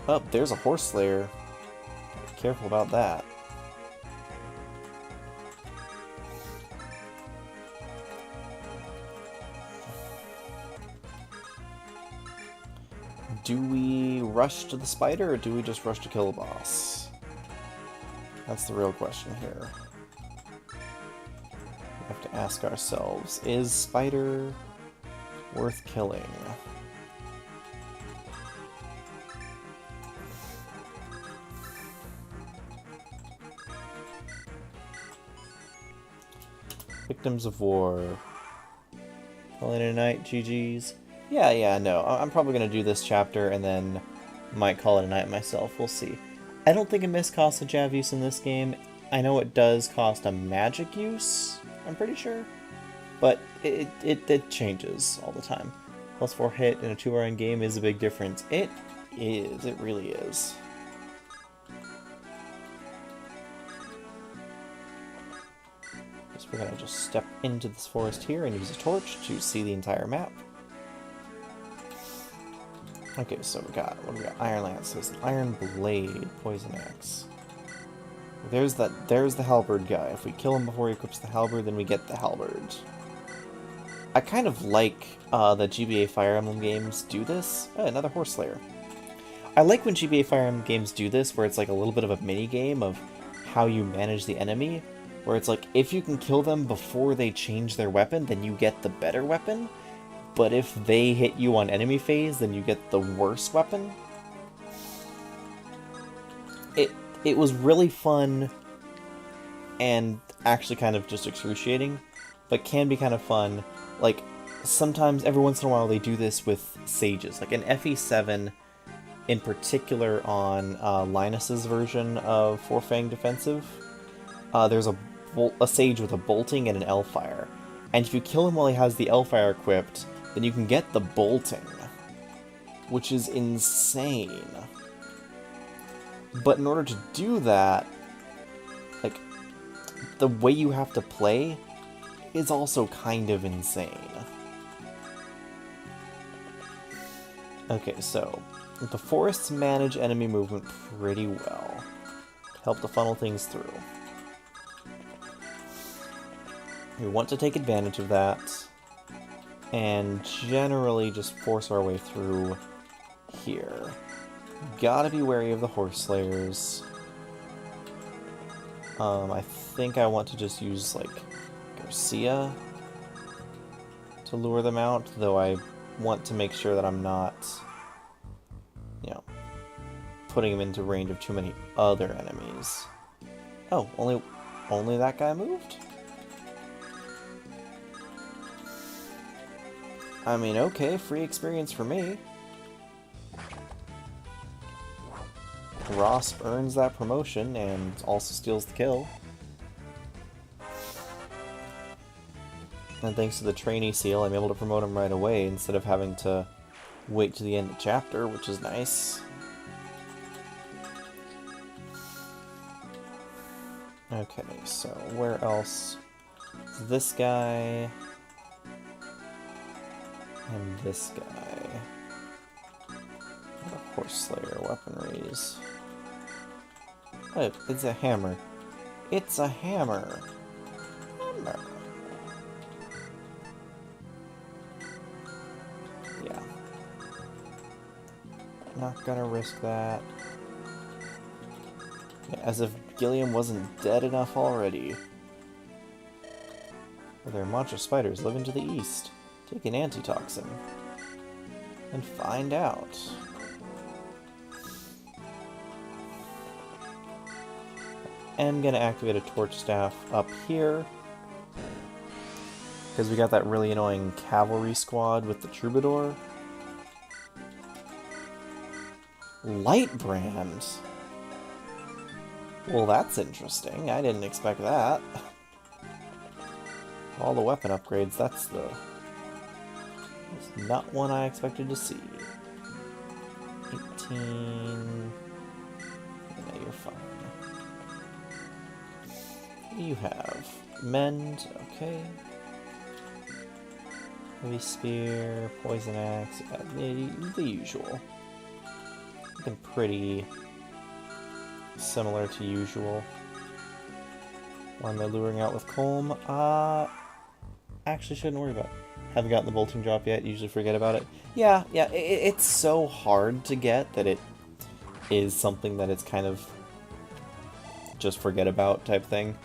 A: Oh, there's a Horse Slayer. Be careful about that. Do we rush to the spider, or do we just rush to kill the boss? That's the real question here. We have to ask ourselves, is spider worth killing? Victims of War. Calling it a night, GG's. Yeah, no. I'm probably going to do this chapter and then might call it a night myself. We'll see. I don't think a miss costs a jab use in this game. I know it does cost a magic use, I'm pretty sure. But it changes all the time. +4 hit in a 2-hour game is a big difference. It is. It really is. Guess we're going to just step into this forest here and use a torch to see the entire map. Okay, so what do we got? Iron Lance, there's an Iron Blade, Poison Axe. There's the Halberd guy. If we kill him before he equips the Halberd, then we get the Halberd. I kind of like that GBA Fire Emblem games do this. Oh, another Horse Slayer. I like when GBA Fire Emblem games do this, where it's like a little bit of a mini-game of how you manage the enemy, where it's like, if you can kill them before they change their weapon, then you get the better weapon. But if they hit you on enemy phase, then you get the worse weapon. It was really fun and actually kind of just excruciating, but can be kind of fun. Like, sometimes, every once in a while, they do this with sages. Like in FE7, in particular on Linus's version of Four Fang Defensive, there's a sage with a bolting and an L-fire. And if you kill him while he has the L-fire equipped, then you can get the bolting, which is insane. But in order to do that, like, the way you have to play is also kind of insane. Okay, so the forests manage enemy movement pretty well to help to funnel things through. We want to take advantage of that and generally just force our way through here. Gotta be wary of the horse slayers. I think I want to just use, like, Garcia to lure them out, though I want to make sure that I'm not, you know, putting him into range of too many other enemies. Oh, only that guy moved? I mean, okay, free experience for me. Ross earns that promotion and also steals the kill. And thanks to the trainee seal, I'm able to promote him right away instead of having to wait to the end of the chapter, which is nice. Okay, so where else? This guy and this guy. What are horse slayer weaponries? Oh, it's a hammer. It's a hammer. Hammer. Yeah. Not gonna risk that. Yeah, as if Gilliam wasn't dead enough already. There are monstrous spiders living to the east. Take an antitoxin and find out. I'm gonna activate a torch staff up here because we got that really annoying cavalry squad with the troubadour. Lightbrand. Well, that's interesting. I didn't expect that. All the weapon upgrades, that's not one I expected to see. 18... Yeah, you're fine. What do you have? Mend, okay. Heavy spear, poison axe, the usual. Looking pretty similar to usual. Why am I luring out with Colm? Actually shouldn't worry about it. Haven't gotten the bolting drop yet, usually forget about it. Yeah, it's so hard to get that it is something that it's kind of just forget about type thing.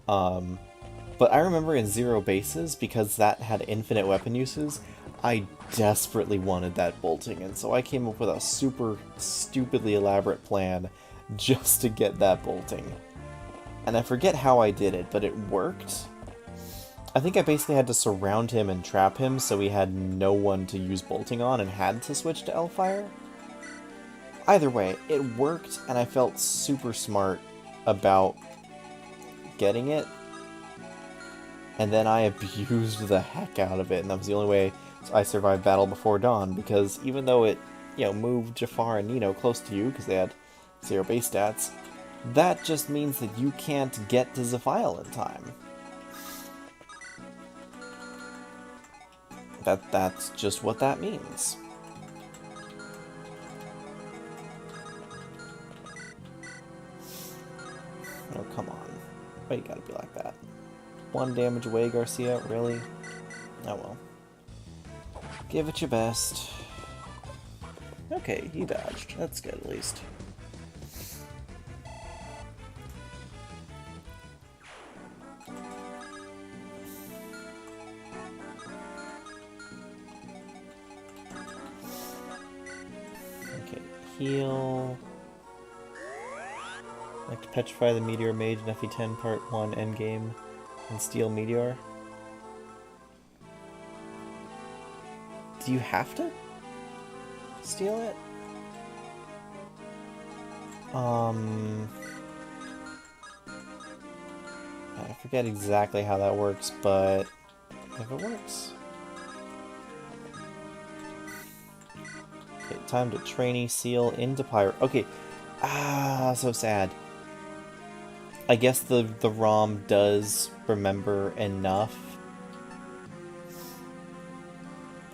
A: But I remember in Zero Bases, because that had infinite weapon uses, I desperately wanted that bolting, and so I came up with a super stupidly elaborate plan just to get that bolting. And I forget how I did it, but it worked. I think I basically had to surround him and trap him so he had no one to use bolting on and had to switch to L-Fire. Either way, it worked, and I felt super smart about getting it. And then I abused the heck out of it, and that was the only way I survived Battle Before Dawn, because even though it, moved Jafar and Nino close to you, because they had 0 base stats, that just means that you can't get to Zephiel in time. That's just what that means. Oh, come on. Why you gotta be like that? 1 damage away, Garcia? Really? Oh well. Give it your best. Okay, he dodged. That's good, at least. Okay, heal. I'd like to petrify the Meteor Mage in FE10 Part 1 Endgame and steal Meteor. Do you have to steal it? forget exactly how that works, but if it works. Okay, time to trainee seal into pirate. Okay, so sad. I guess the ROM does remember enough.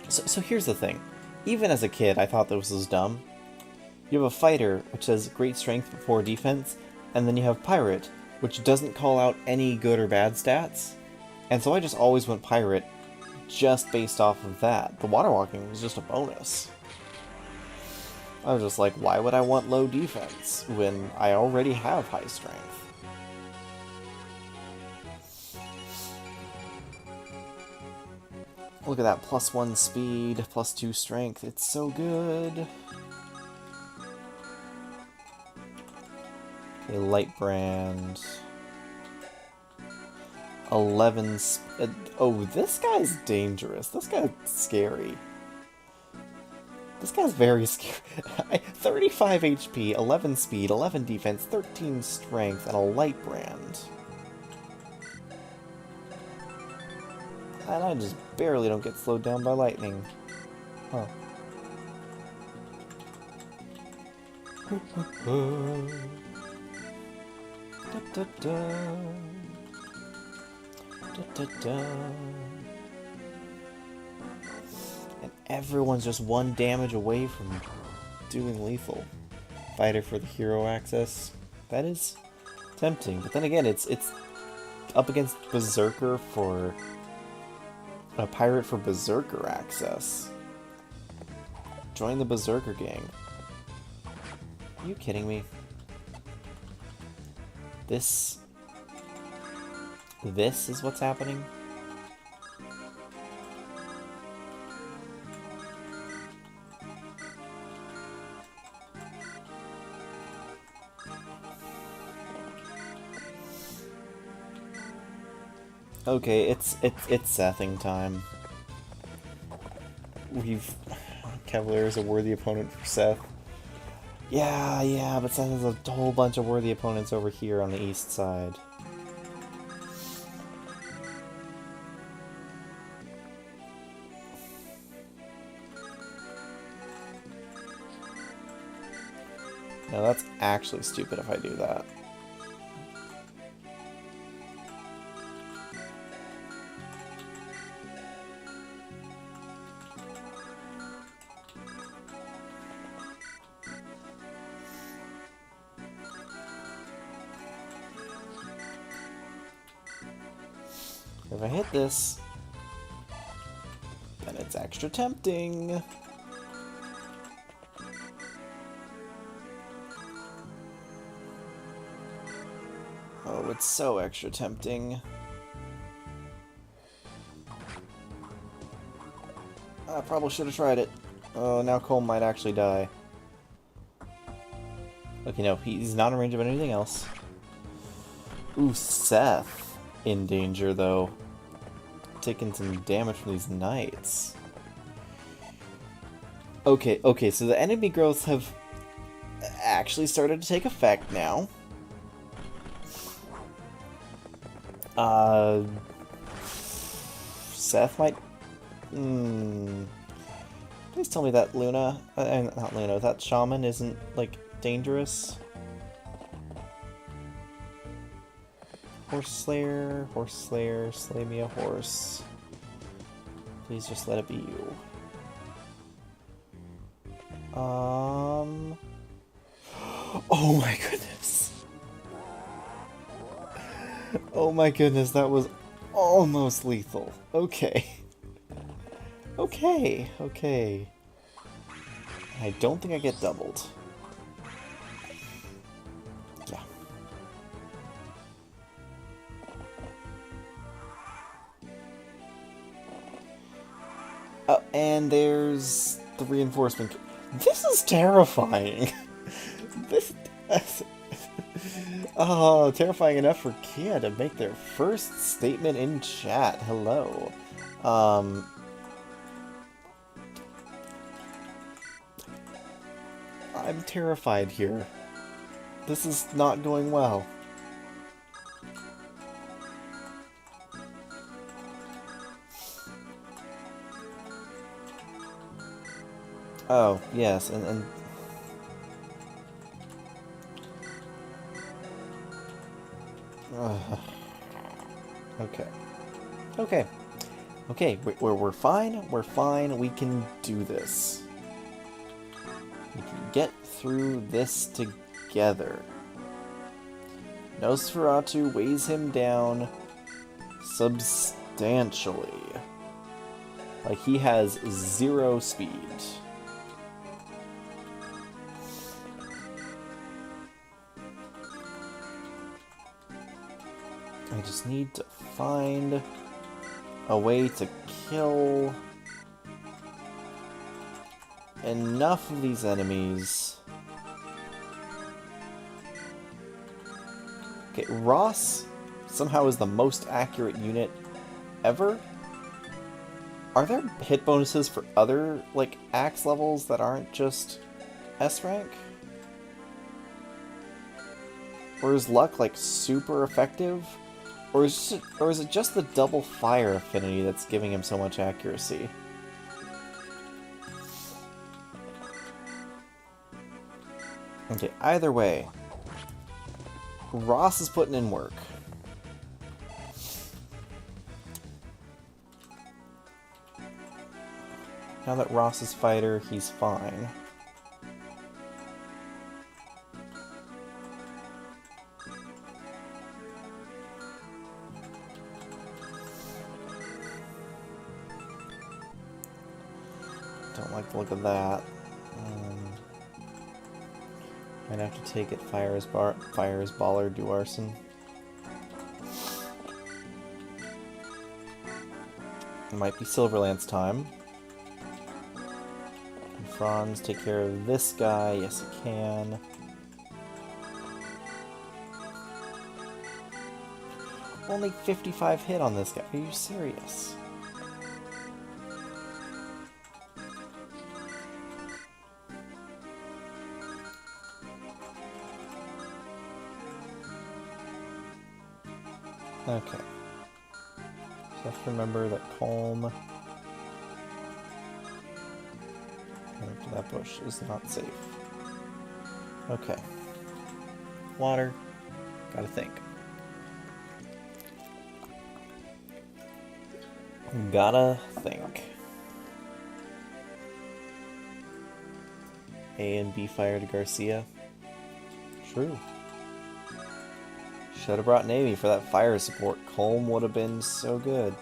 A: So here's the thing. Even as a kid, I thought this was dumb. You have a fighter, which has great strength but poor defense, and then you have pirate, which doesn't call out any good or bad stats. And so I just always went pirate, just based off of that. The water walking was just a bonus. I was just like, why would I want low defense when I already have high strength? Look at that, +1 speed, +2 strength. It's so good. Okay, light brand. 11. Oh, this guy's dangerous. This guy's scary. This guy's very scary. 35 HP, 11 speed, 11 defense, 13 strength, and a light brand. And I just barely don't get slowed down by lightning. Huh. Da, da, da. Da, da, da. And everyone's just 1 damage away from doing lethal. Fighter for the hero access. That is tempting, but then again, it's up against Berserker for a pirate for Berserker access. Join the Berserker gang. Are you kidding me? This is what's happening? Okay, it's Sething time. Cavalier is a worthy opponent for Seth. Yeah, but Seth has a whole bunch of worthy opponents over here on the east side. Now that's actually stupid if I do that. If I hit this, then it's extra tempting. Oh, it's so extra tempting. I probably should have tried it. Oh, now Cole might actually die. Okay, no, he's not in range of anything else. Ooh, Seth in danger, though. Taking some damage from these knights. Okay, so the enemy growths have actually started to take effect now. Seth might... Please tell me that Luna... not Luna, that Shaman isn't, like, dangerous. Horse Slayer, slay me a horse. Please just let it be you. Oh my goodness. Oh my goodness, that was almost lethal. Okay. Okay. I don't think I get doubled. Yeah. Oh, and there's the reinforcement. This is terrifying. Oh, terrifying enough for Kia to make their first statement in chat. Hello. I'm terrified here. This is not going well. Oh, yes, and okay. Okay. Okay, we're fine. We're fine. We can do this. We can get through this together. Nosferatu weighs him down substantially. Like, he has 0 speed. I just need to find a way to kill enough of these enemies. Okay, Ross somehow is the most accurate unit ever. Are there hit bonuses for other, like, axe levels that aren't just S rank? Or is luck, like, super effective? Or is it just the double fire affinity that's giving him so much accuracy? Okay, either way, Ross is putting in work. Now that Ross is fighter, he's fine. Don't like the look of that. Might have to take it fire as baller, do arson. It might be Silverlance time. Can Franz take care of this guy? Yes, he can. Only 55 hit on this guy. Are you serious? Okay. So have to remember that calm after that bush is not safe. Okay. Water. Gotta think. Gotta think. A and B fire to Garcia. True. Should have brought Navy for that fire support. Colm would have been so good.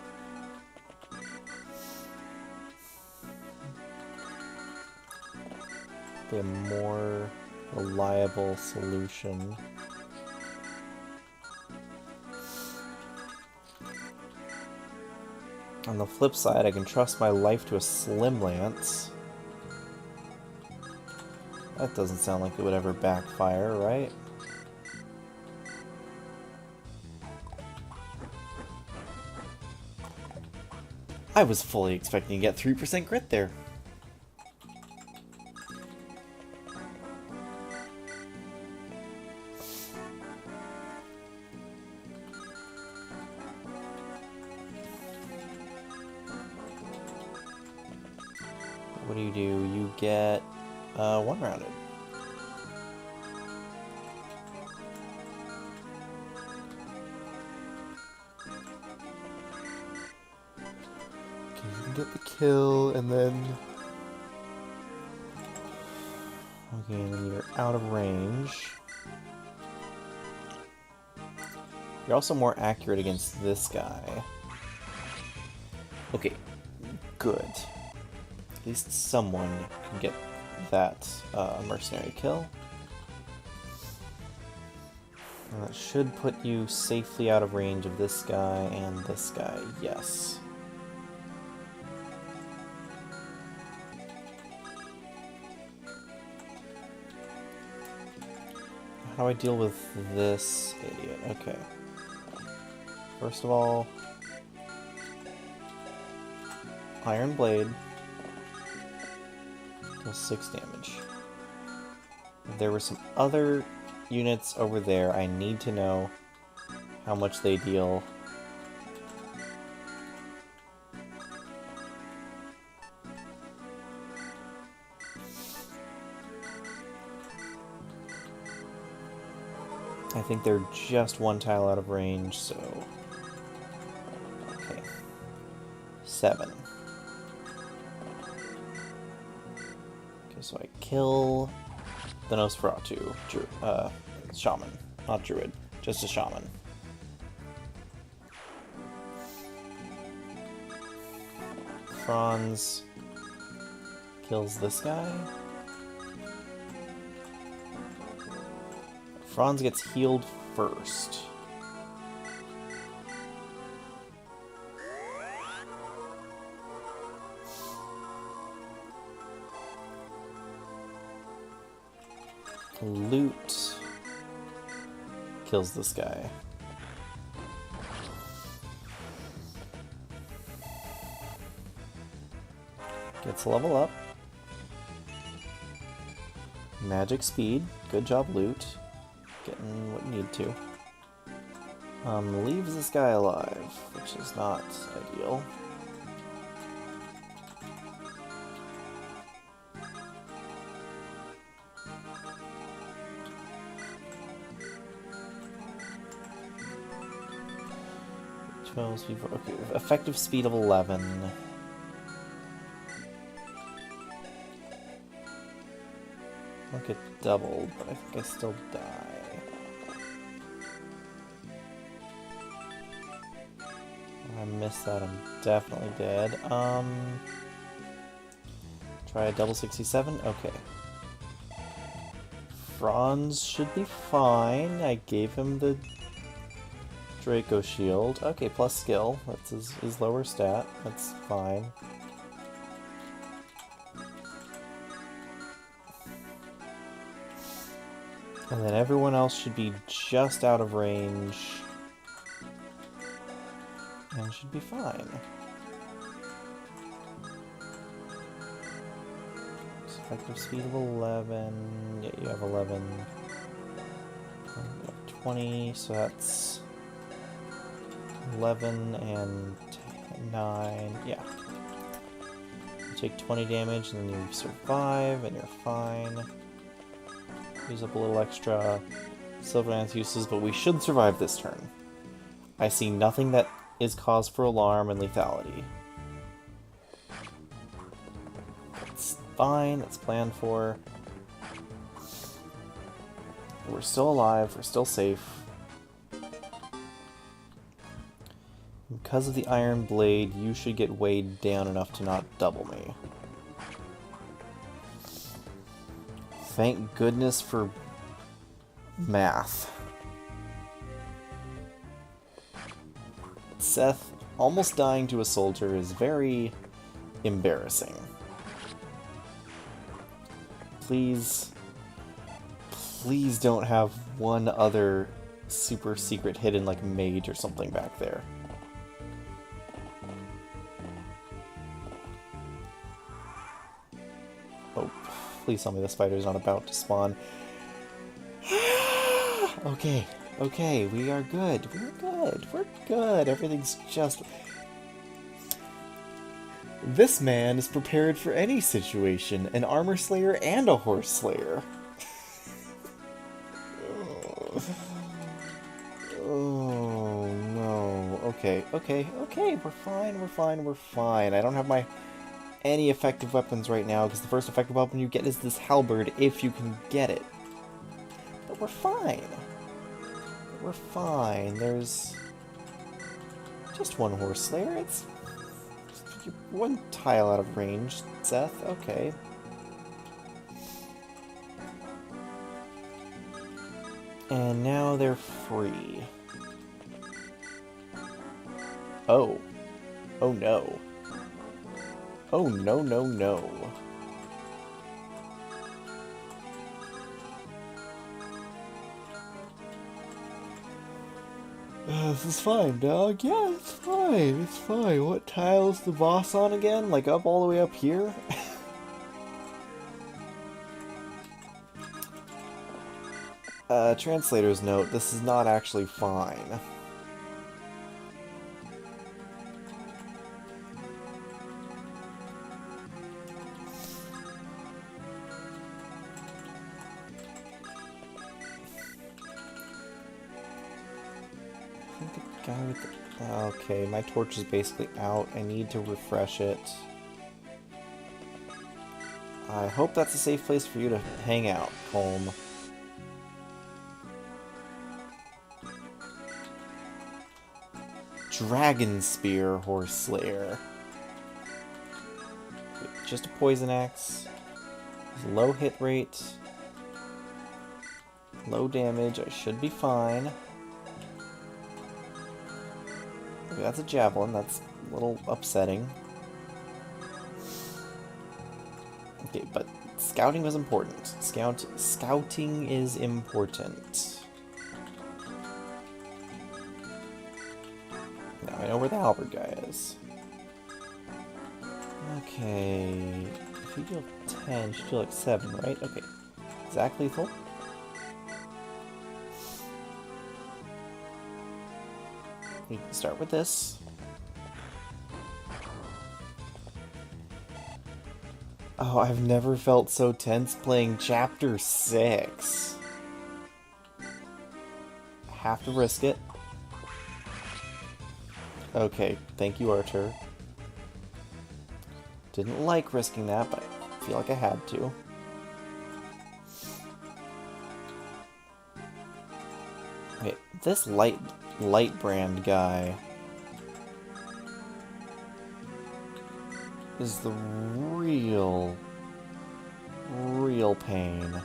A: Be a more reliable solution. On the flip side, I can trust my life to a Slim Lance. That doesn't sound like it would ever backfire, right? I was fully expecting to get 3% grit there. What do? You get one rounded. Get the kill, and then... Okay, and then you're out of range. You're also more accurate against this guy. Okay, good. At least someone can get that mercenary kill. And that should put you safely out of range of this guy and this guy, yes. How do I deal with this idiot? Okay. First of all, Iron Blade does 6 damage. There were some other units over there. I need to know how much they deal. I think they're just one tile out of range, so... Okay. 7. Okay, so I kill the Nosferatu. Shaman. Not Druid. Just a Shaman. Franz kills this guy. Franz gets healed first. Loot kills this guy. Gets a level up. Magic speed. Good job, Loot. Getting what you need to. Leaves this guy alive, which is not ideal. Okay, effective speed of 11. I'll get doubled, but I think I still die. I missed that, I'm definitely dead. Try a double 67? Okay. Franz should be fine. I gave him the Draco Shield. Okay, plus skill. That's his lower stat. That's fine. And then everyone else should be just out of range. And should be fine. Effective speed of 11. Yeah, you have 11. You have 20, so that's 11 and 9. Yeah. You take 20 damage and then you survive and you're fine. Use up a little extra Silver Lance uses, but we should survive this turn. I see nothing that is cause for alarm and lethality. That's fine, that's planned for. We're still alive, we're still safe. Because of the Iron Blade, you should get weighed down enough to not double me. Thank goodness for math. Seth almost dying to a soldier is very embarrassing. Please don't have one other super secret hidden like mage or something back there. Oh, please tell me the spider's not about to spawn. Okay, we are good. We're good. Everything's just... This man is prepared for any situation. An armor slayer and a horse slayer. Oh, no. Okay. We're fine. I don't have any effective weapons right now, because the first effective weapon you get is this halberd, if you can get it. But we're fine. There's just one horse slayer. It's one tile out of range, Seth. Okay. And now they're free. Oh. Oh no. Oh no. This is fine, dog. Yeah, it's fine. What tile is the boss on again? Like up all the way up here? Translator's note, this is not actually fine. think the guy with the... Okay, my torch is basically out. I need to refresh it. I hope that's a safe place for you to hang out, Colm. Dragon Spear Horse Slayer. Just a poison axe. Low hit rate. Low damage. I should be fine. Okay, that's a javelin. That's a little upsetting. Okay, but scouting was important. Scouting is important. Now I know where the halberd guy is. Okay, if you deal 10, you should deal like 7, right? Okay, exact lethal. We can start with this. Oh, I've never felt so tense playing Chapter 6. Have to risk it. Okay, thank you, Archer. Didn't like risking that, but I feel like I had to. Okay, this light brand guy is the real pain.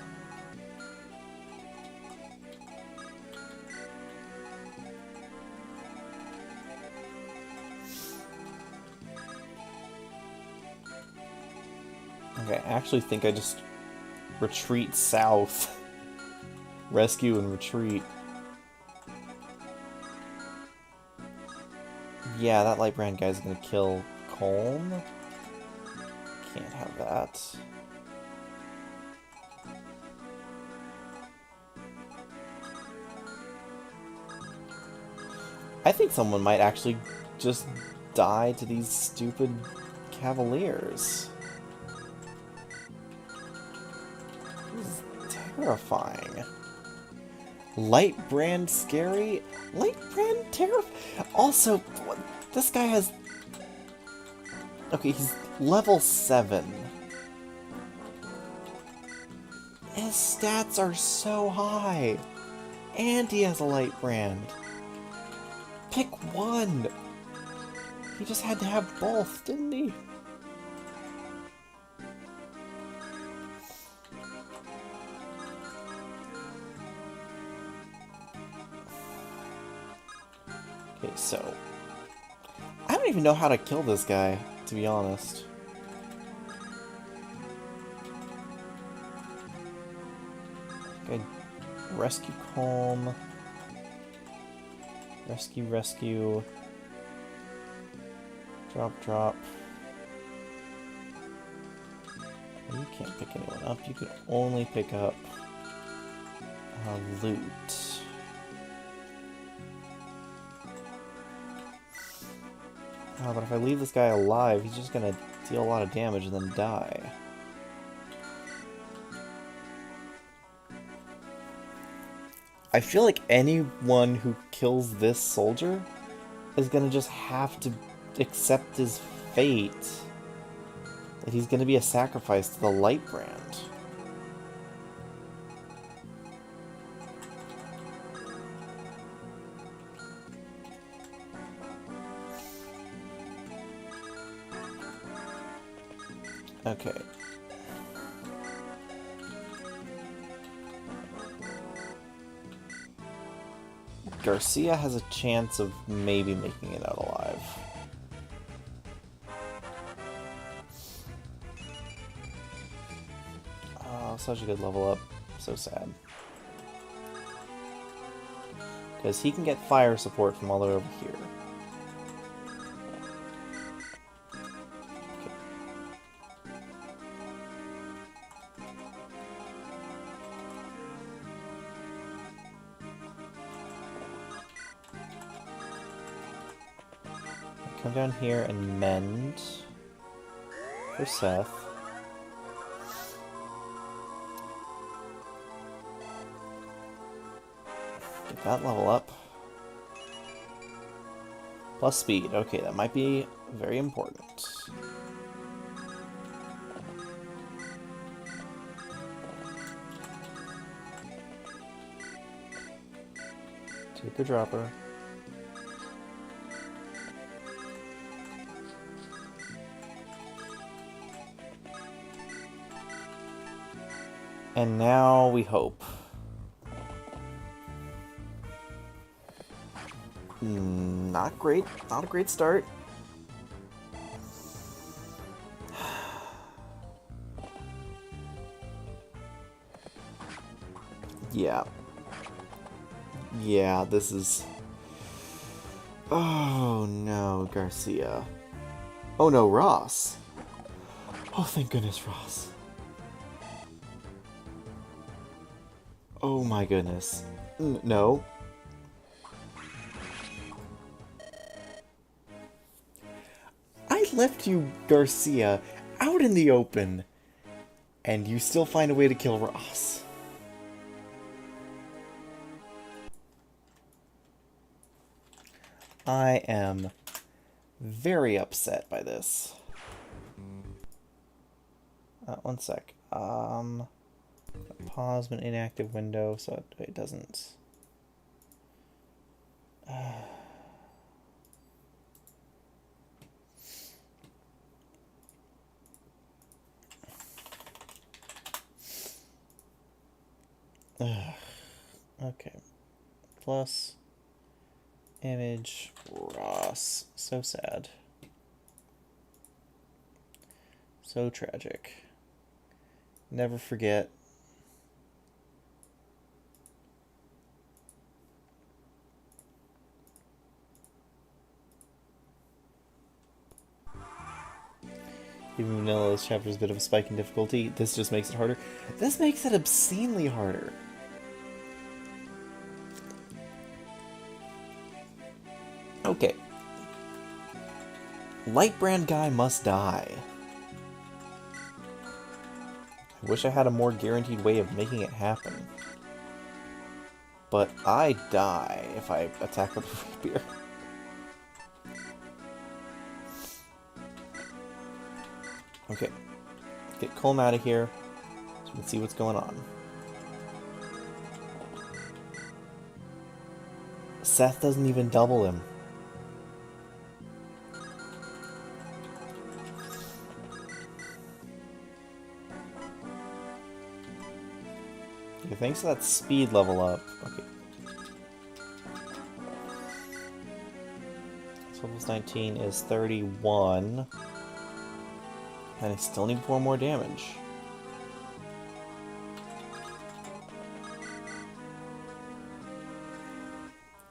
A: Okay, I actually think I just retreat south. Rescue and retreat. Yeah, that light brand guy's gonna kill Colm. Can't have that. I think someone might actually just die to these stupid cavaliers. This is terrifying. Light brand scary? Light brand terrifying? Also, this guy has... Okay, he's level 7. His stats are so high. And he has a light brand. Pick one! He just had to have both, didn't he? Okay, so... I don't even know how to kill this guy, to be honest. Okay, rescue Colm. Rescue. Drop. You can't pick anyone up. You can only pick up loot. Oh, but if I leave this guy alive, he's just gonna deal a lot of damage and then die. I feel like anyone who kills this soldier is gonna just have to accept his fate. That he's gonna be a sacrifice to the light brand. Okay. Garcia has a chance of maybe making it out alive. Oh, such a good level up. So sad. Because he can get fire support from all the way over here. Come down here and mend for Seth. Get that level up. Plus speed. Okay, that might be very important. Take a dropper. And now we hope. Not great. Not a great start. Yeah. Yeah, this is... Oh no, Garcia. Oh no, Ross. Oh, thank goodness, Ross. Oh my goodness. No. I left you, Garcia, out in the open, and you still find a way to kill Ross. I am very upset by this. One sec. Pause an inactive window so it doesn't... Okay. Plus image Ross. So sad. So tragic. Never forget. Even Vanilla's chapter is a bit of a spike in difficulty. This just makes it harder. This makes it obscenely harder. Okay. Lightbrand guy must die. I wish I had a more guaranteed way of making it happen. But I die if I attack with a rapier. Okay. Get Colm out of here so we can see what's going on. Seth doesn't even double him. Okay, thanks for that speed level up. Okay. So level 19 is 31. And I still need 4 more damage.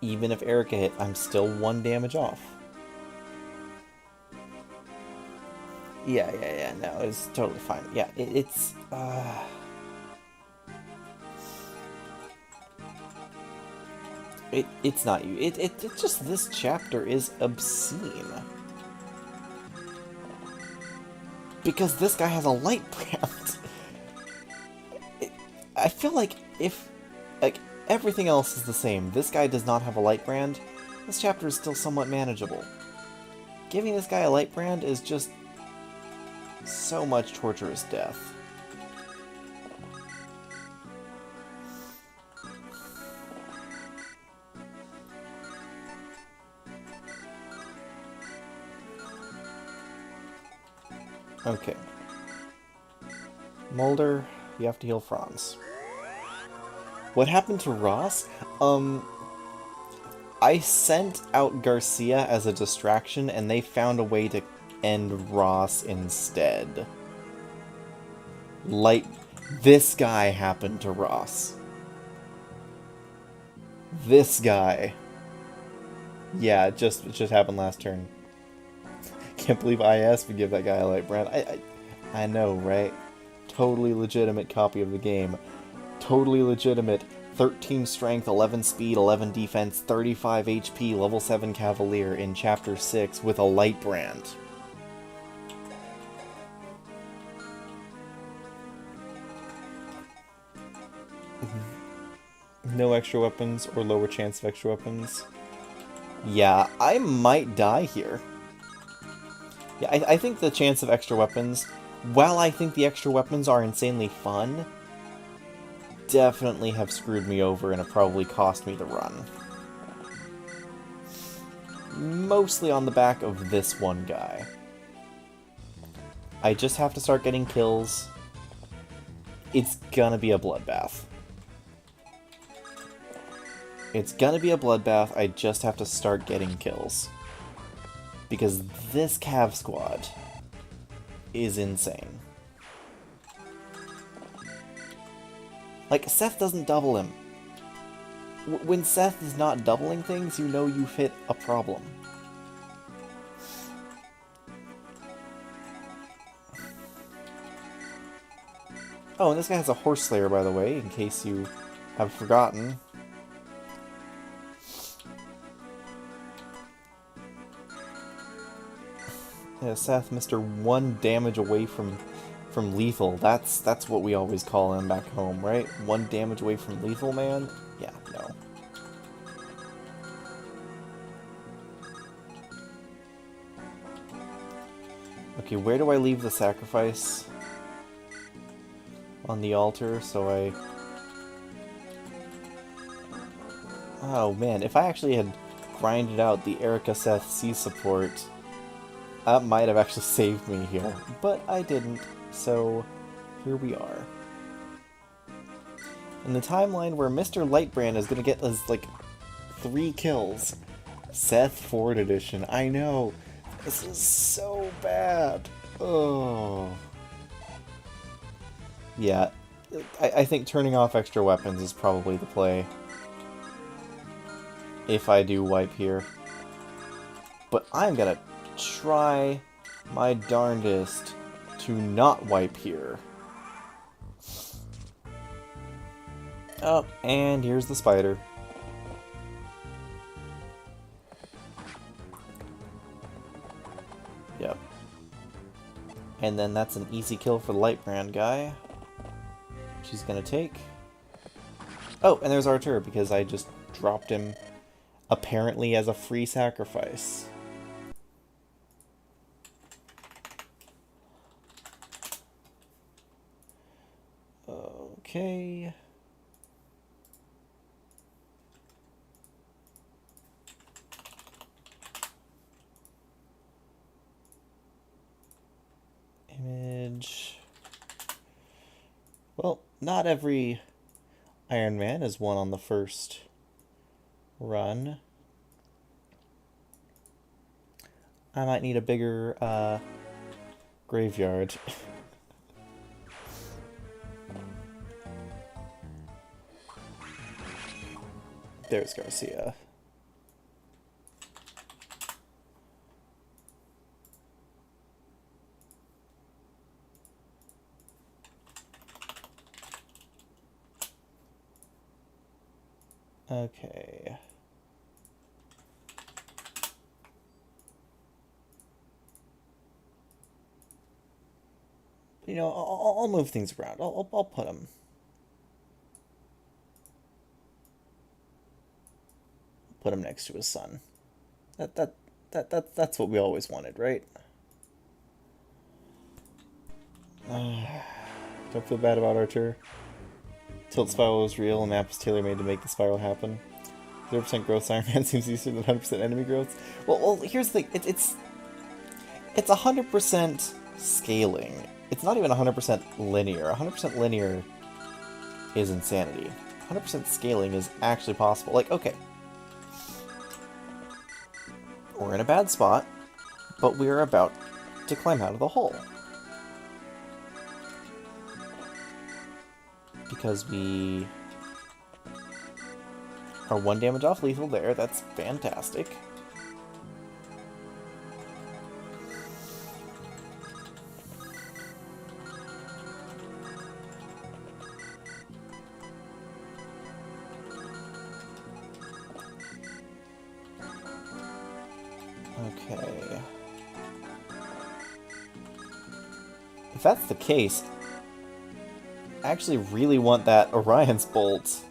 A: Even if Erica hit, I'm still 1 damage off. Yeah, no, it's totally fine. Yeah, it's not you. It's just this chapter is obscene. Because this guy has a light brand. I feel like if, like, everything else is the same, this guy does not have a light brand, this chapter is still somewhat manageable. Giving this guy a light brand is just so much torturous death. Okay. Mulder, you have to heal Franz. What happened to Ross? I sent out Garcia as a distraction, and they found a way to end Ross instead. Like, this guy happened to Ross. This guy. Yeah, it just happened last turn. Can't believe IS would give that guy a light brand. I know, right? Totally legitimate copy of the game. Totally legitimate 13 strength, 11 speed, 11 defense, 35 HP, level 7 Cavalier in Chapter 6 with a light brand. No extra weapons or lower chance of extra weapons. Yeah, I might die here. Yeah, I think the chance of extra weapons, while I think the extra weapons are insanely fun, definitely have screwed me over and have probably cost me the run. Mostly on the back of this one guy. I just have to start getting kills. It's gonna be a bloodbath. It's gonna be a bloodbath, I just have to start getting kills. Because this Cav squad is insane. Like, Seth doesn't double him. When Seth is not doubling things, you know you've hit a problem. Oh, and this guy has a Horse Slayer, by the way, in case you have forgotten. Yeah, Seth, Mr. 1 damage away from lethal. That's what we always call him back home, right? 1 damage away from lethal, man? Yeah, no. Okay, where do I leave the sacrifice? On the altar, so I... Oh man, if I actually had grinded out the Erica Seth C support, that might have actually saved me here. But I didn't, so here we are. In the timeline where Mr. Lightbrand is gonna get us, like, 3 kills. Seth Ford Edition, I know! This is so bad! Oh... Yeah, I think turning off extra weapons is probably the play. If I do wipe here. But I'm gonna try my darndest to not wipe here. Oh, and here's the spider. Yep. And then that's an easy kill for the Lightbrand guy. She's gonna take. Oh, and there's Artur, because I just dropped him apparently as a free sacrifice. Okay. Image. Well, not every Ironman is won on the first run. I might need a bigger graveyard. There's Garcia. Okay. You know, I'll move things around. I'll put them. Put him next to his son. That's what we always wanted, right? Don't feel bad about Archer. Tilt spiral is real, and map is tailor-made to make the spiral happen. 0% growth Ironman seems easier than 100% enemy growth. Well, here's the thing. It's 100% scaling. It's not even 100% linear. 100% linear is insanity. 100% scaling is actually possible. Like, okay. We're in a bad spot, but we're about to climb out of the hole. Because we are 1 damage off lethal there. That's fantastic. Okay. If that's the case, I actually really want that Orion's Bolt.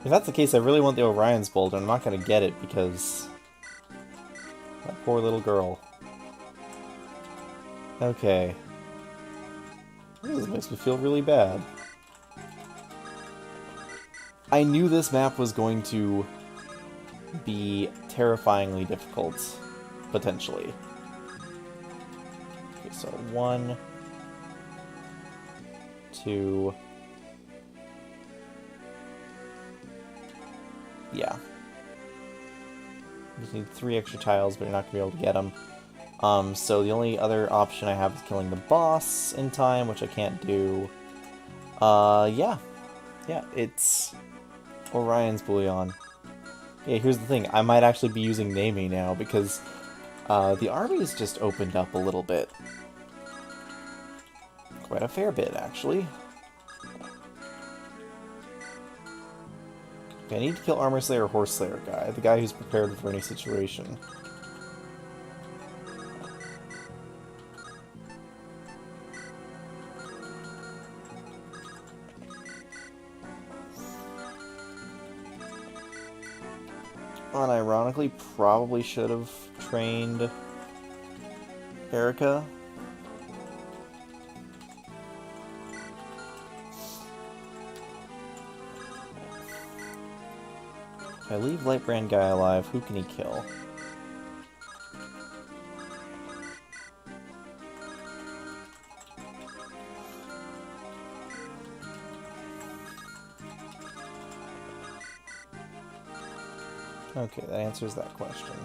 A: If that's the case, I really want the Orion's Bolt, and I'm not going to get it because... that poor little girl. Okay. This makes me feel really bad. I knew this map was going to be terrifyingly difficult, potentially. Okay, so 1, 2... yeah. Just need 3 extra tiles, but you're not going to be able to get them. So the only other option I have is killing the boss in time, which I can't do. Yeah. Yeah, it's Orion's Bullion. Yeah, here's the thing. I might actually be using Nami now, because the army's just opened up a little bit. Quite a fair bit, actually. Okay, I need to kill Armor Slayer or Horse Slayer guy, the guy who's prepared for any situation. Unironically, probably should have trained Erica. If I leave Lightbrand guy alive, who can he kill? Okay, that answers that question.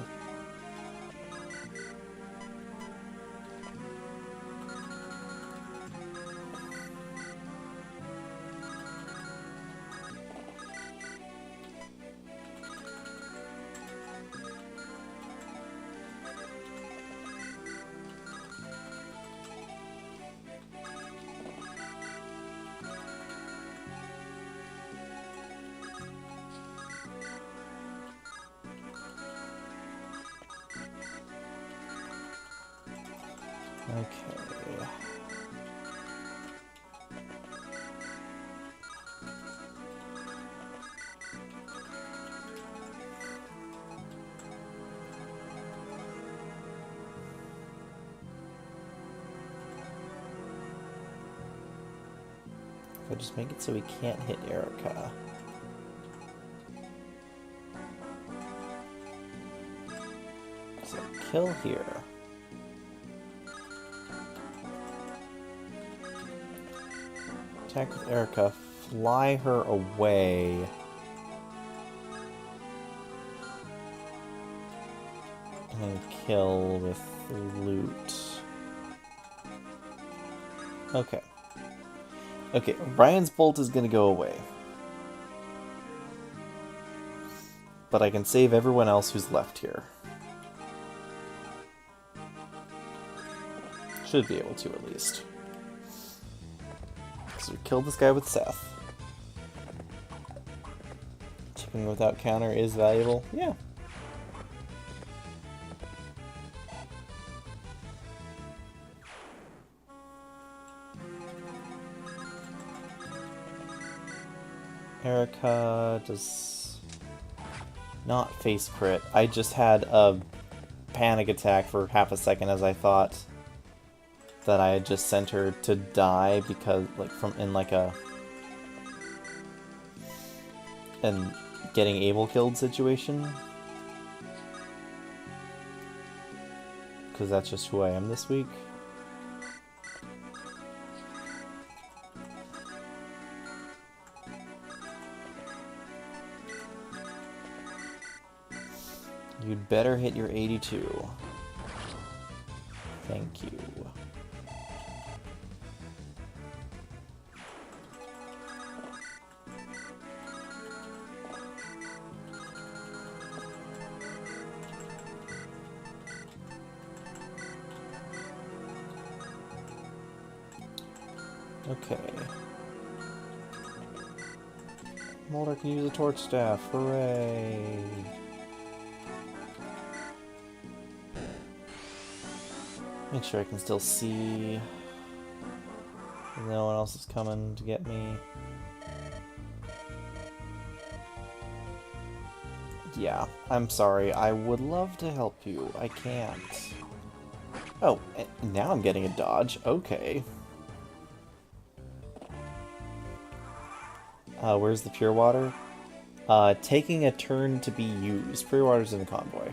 A: Okay. If I just make it so he can't hit Erica. So kill here. Attack with Erica, fly her away. And then kill with loot. Okay. Okay, Orion's Bolt is gonna go away. But I can save everyone else who's left here. Should be able to, at least. So we killed this guy with Seth. Chicken without counter is valuable. Yeah. Erica does not face crit. I just had a panic attack for half a second as I thought that I had just sent her to die because, like, from in like a and getting Abel killed situation. Because that's just who I am this week. You'd better hit your 82. Thank you. Okay. Mulder can use a torch staff. Hooray! Make sure I can still see. No one else is coming to get me. Yeah, I'm sorry. I would love to help you. I can't. Oh, now I'm getting a dodge. Okay. Where's the pure water? Taking a turn to be used. Pure water's in the convoy.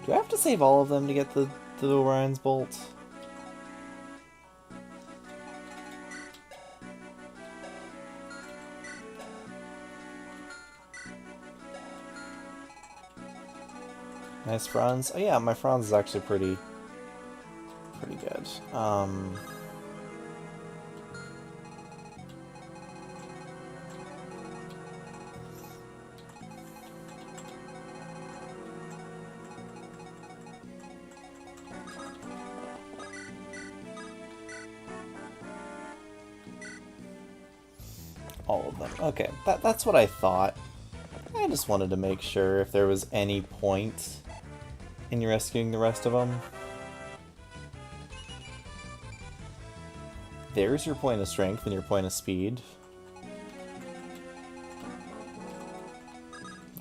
A: Do I have to save all of them to get the Orion's Bolt? Nice Franz. Oh yeah, my Franz is actually pretty good. All of them. Okay, that's what I thought. I just wanted to make sure if there was any point in rescuing the rest of them. There's your point of strength and your point of speed.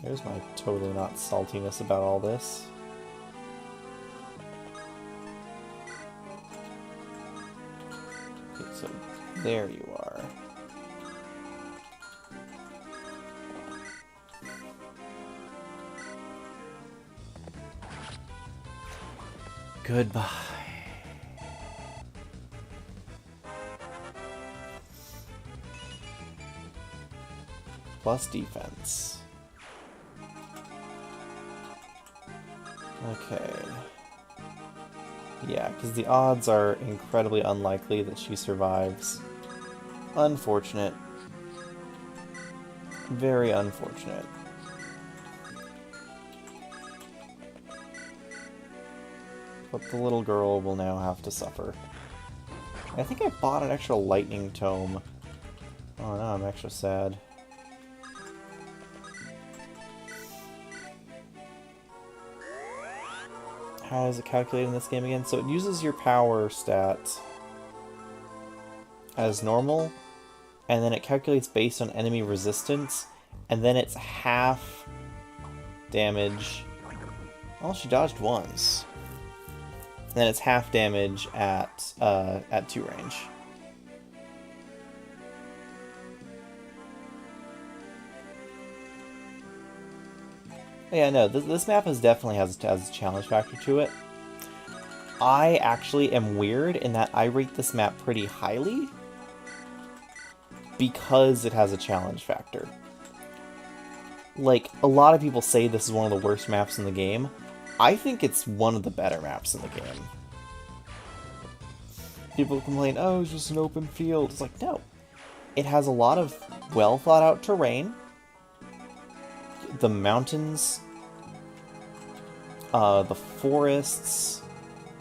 A: There's my totally not saltiness about all this. Okay, so there you are. Goodbye. Plus defense. Okay. Yeah, because the odds are incredibly unlikely that she survives. Unfortunate. Very unfortunate. But the little girl will now have to suffer. I think I bought an extra lightning tome. Oh no, I'm extra sad. How is it calculated in this game again? So it uses your power stat as normal, and then it calculates based on enemy resistance, and then it's half damage. Oh, she dodged once. And then it's half damage at 2 range. Yeah, no, this map definitely has a challenge factor to it. I actually am weird in that I rate this map pretty highly because it has a challenge factor. Like, a lot of people say this is one of the worst maps in the game. I think it's one of the better maps in the game. People complain, oh, it's just an open field. It's like, no. It has a lot of well thought out terrain. The mountains, the forests,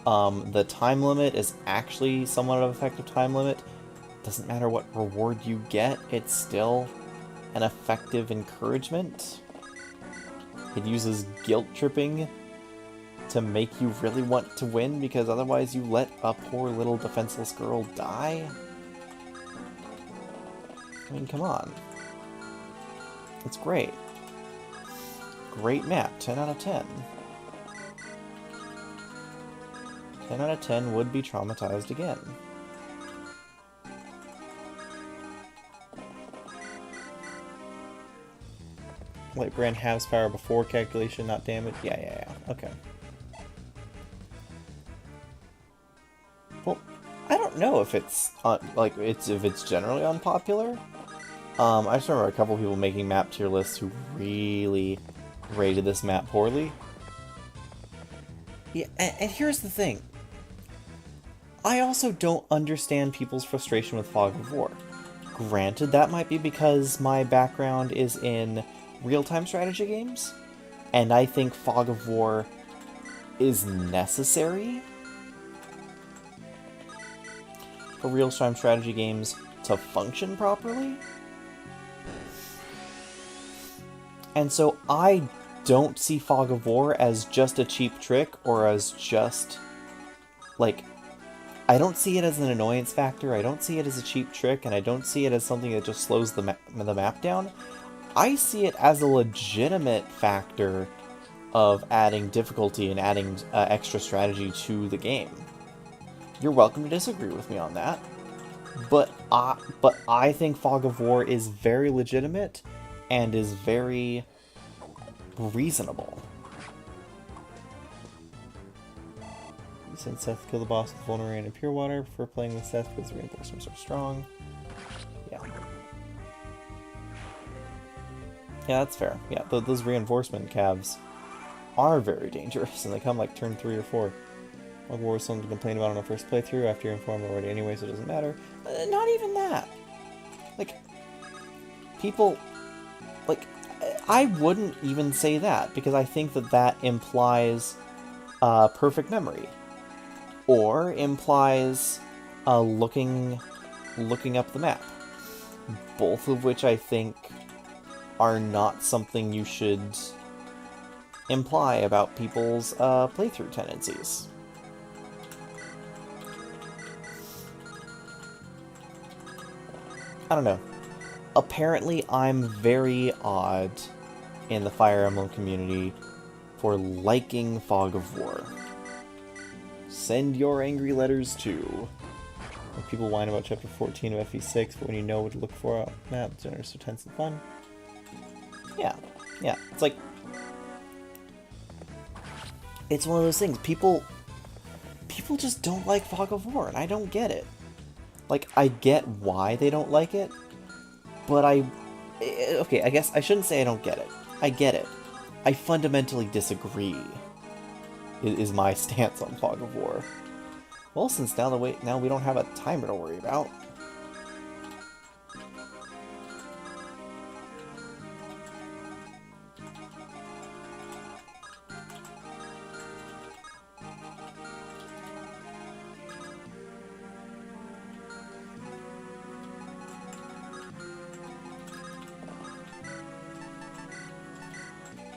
A: the time limit is actually somewhat of an effective time limit. Doesn't matter what reward you get, it's still an effective encouragement. It uses guilt tripping to make you really want to win, because otherwise you let a poor little defenseless girl die? I mean, come on. It's great. Great map, 10 out of 10. 10 out of 10 would be traumatized again. Light brand has power before calculation, not damage? Yeah. Okay. Well, I don't know if it's if it's generally unpopular. I just remember a couple people making map tier lists who really rated this map poorly. Yeah, and here's the thing. I also don't understand people's frustration with Fog of War. Granted, that might be because my background is in real-time strategy games, and I think Fog of War is necessary for real-time strategy games to function properly. And so I don't see Fog of War as just a cheap trick or as just like, I don't see it as an annoyance factor, I don't see it as a cheap trick, and I don't see it as something that just slows the map down. I see it as a legitimate factor of adding difficulty and adding extra strategy to the game. You're welcome to disagree with me on that, but I think Fog of War is very legitimate and is very reasonable. Since Seth killed the boss with Vulnerary and Pure Water, for playing with Seth because reinforcements are strong. Yeah. Yeah, that's fair. Yeah, those reinforcement calves are very dangerous, and they come like turn 3 or 4. Fog of War is something to complain about on our first playthrough after you're informed already anyway, so it doesn't matter. Not even that. Like, people... Like, I wouldn't even say that, because I think that that implies perfect memory. Or implies looking up the map. Both of which I think are not something you should imply about people's playthrough tendencies. I don't know. Apparently I'm very odd in the Fire Emblem community for liking Fog of War. Send your angry letters too. When people whine about Chapter 14 of FE8, but when you know what to look for on the map, it's so tense and fun. Yeah. It's like... It's one of those things. People just don't like Fog of War, and I don't get it. Like, I get why they don't like it, but okay, I guess I shouldn't say I don't get it. I get it. I fundamentally disagree, is my stance on Fog of War. Well, since now we don't have a timer to worry about.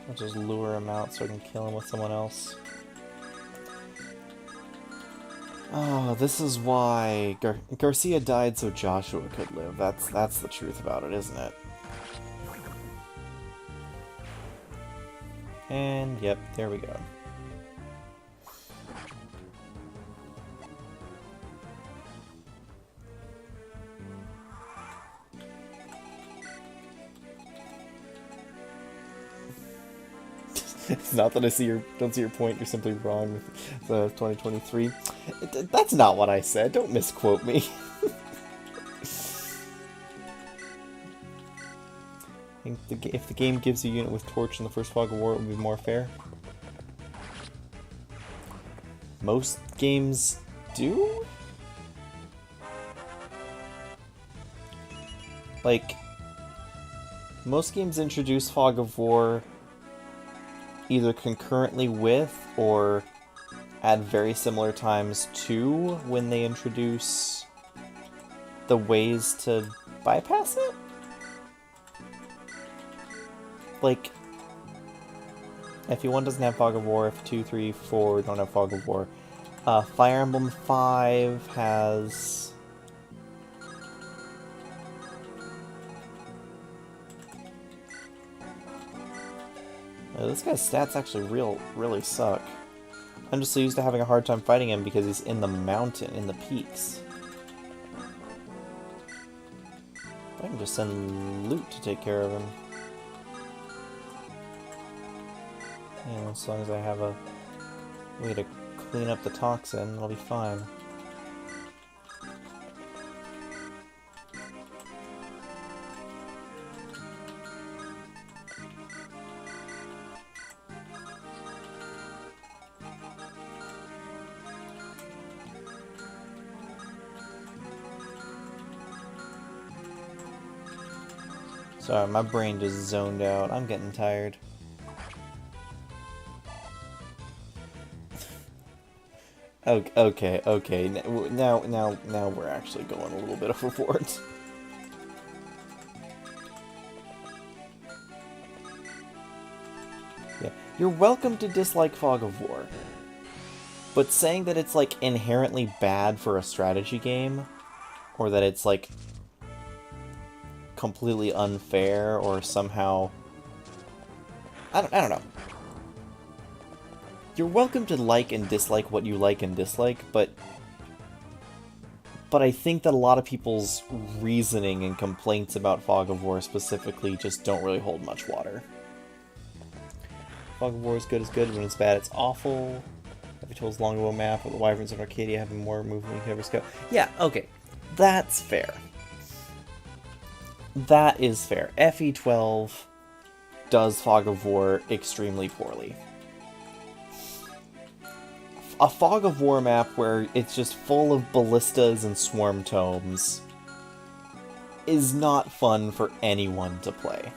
A: I'll just lure him out so I can kill him with someone else. Oh, this is why Garcia died so Joshua could live. That's the truth about it, isn't it? And yep, there we go. It's not that I don't see your point, you're simply wrong with the 2023. That's not what I said, don't misquote me. I think if the game gives a unit with Torch in the first Fog of War, it would be more fair. Most games do? Like, most games introduce Fog of War either concurrently with or at very similar times to when they introduce the ways to bypass it? Like, FE1 doesn't have Fog of War, FE2, 3, 4 don't have Fog of War. Fire Emblem 5 has... this guy's stats actually really suck. I'm just so used to having a hard time fighting him because he's in the mountain, in the peaks. I can just send loot to take care of him. And as long as I have a way to clean up the toxin, I'll be fine. Sorry, my brain just zoned out. I'm getting tired. Okay. Now we're actually going a little bit overboard. Yeah, you're welcome to dislike Fog of War. But saying that it's, like, inherently bad for a strategy game, or that it's, like, completely unfair, or somehow... I don't know. You're welcome to like and dislike what you like and dislike, but I think that a lot of people's reasoning and complaints about Fog of War specifically just don't really hold much water. Fog of War is good, when it's bad it's awful. Every Toll's Longbow map, or the Wyverns of Arcadia having more movement you can ever scope. Yeah, okay. That's fair. That is fair. FE12 does Fog of War extremely poorly. A Fog of War map where it's just full of ballistas and swarm tomes is not fun for anyone to play.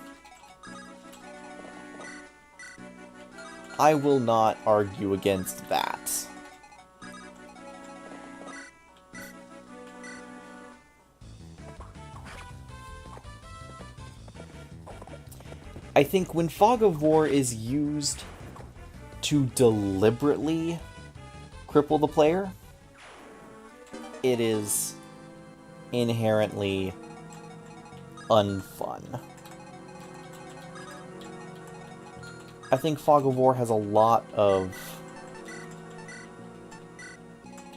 A: I will not argue against that. I think when Fog of War is used to deliberately cripple the player, it is inherently unfun. I think Fog of War has a lot of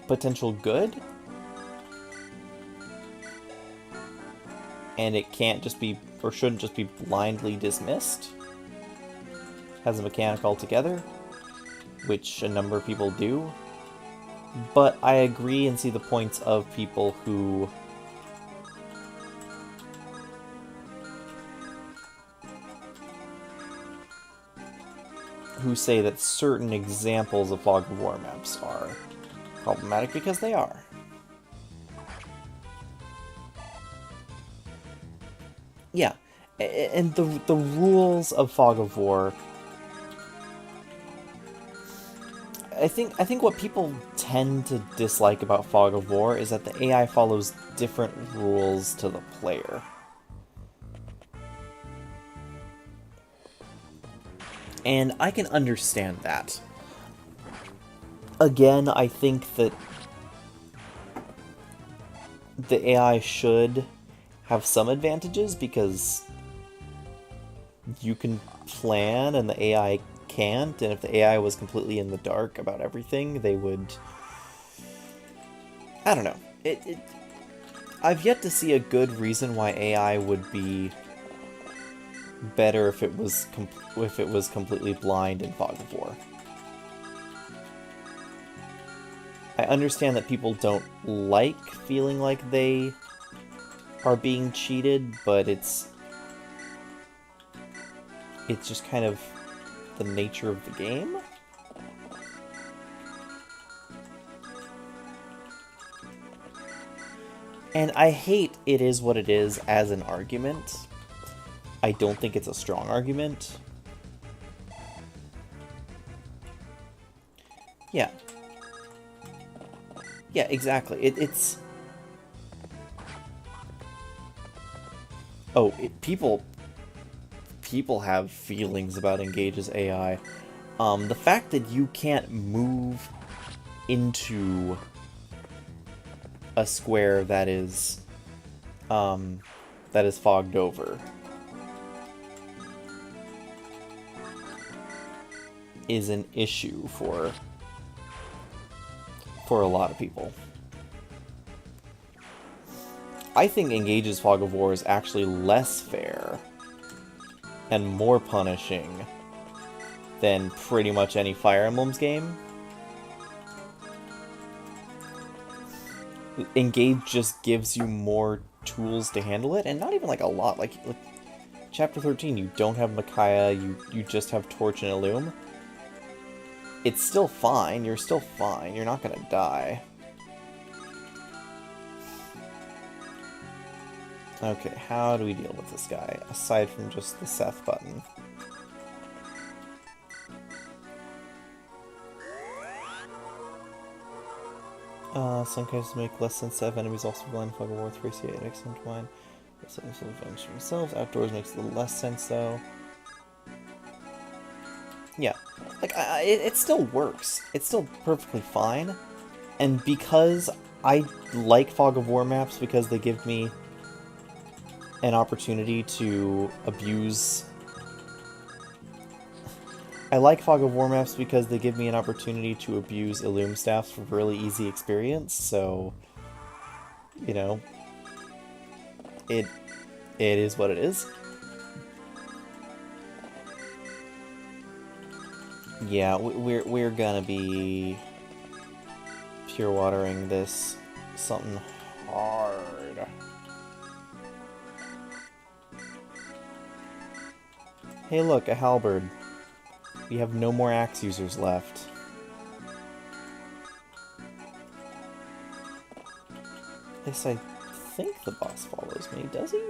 A: potential good, and it can't just be, or shouldn't just be blindly dismissed. It has a mechanic altogether, which a number of people do. But I agree and see the points of people who say that certain examples of Fog of War maps are problematic because they are. Yeah, and the rules of Fog of War, I think what people tend to dislike about Fog of War is that the AI follows different rules to the player. And I can understand that. Again, I think that the AI should have some advantages because you can plan and the AI can't, and if the AI was completely in the dark about everything, they would... I don't know. I've yet to see a good reason why AI would be better if it was completely blind in Fog of War. I understand that people don't like feeling like they are being cheated, but it's just kind of the nature of the game. And I hate "it is what it is" as an argument. I don't think it's a strong argument. Yeah. Yeah, exactly. It's... Oh, people have feelings about Engage's AI. The fact that you can't move into a square that is fogged over is an issue for a lot of people. I think Engage's Fog of War is actually less fair and more punishing than pretty much any Fire Emblem's game. Engage just gives you more tools to handle it, and not even like a lot. Like Chapter 13, you don't have Micaiah, you just have Torch and Illume. It's still fine, you're still fine, you're not gonna die. Okay, how do we deal with this guy, aside from just the Seth button? Some cases make less sense to have enemies also blind Fog of War 3 C8 X and twine. Themselves. Outdoors makes a little less sense though. Yeah, Like, it still works. It's still perfectly fine. And because I like Fog of War maps because they give me an opportunity to abuse... I like Fog of War maps because they give me an opportunity to abuse Illume staffs for really easy experience, so... You know... It is what it is. Yeah, we're gonna be pure watering this something hard. Hey look, a halberd. We have no more axe users left. Yes, I think the boss follows me, does he?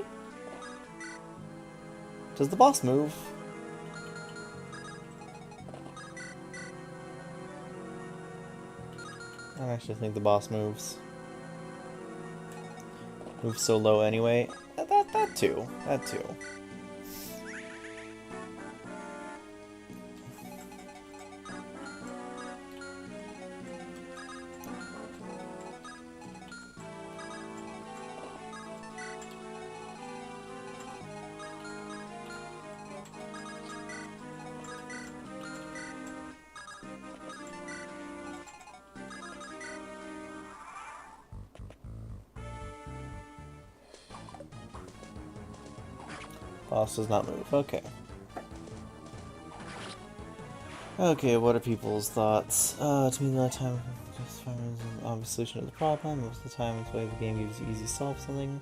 A: Does the boss move? I don't actually think the boss moves. Moves so low anyway. That too. That too. Boss does not move. Okay. Okay, what are people's thoughts? To me, the time just find an obvious solution to the problem. Most of the time, it's the way the game gives you easy to solve something.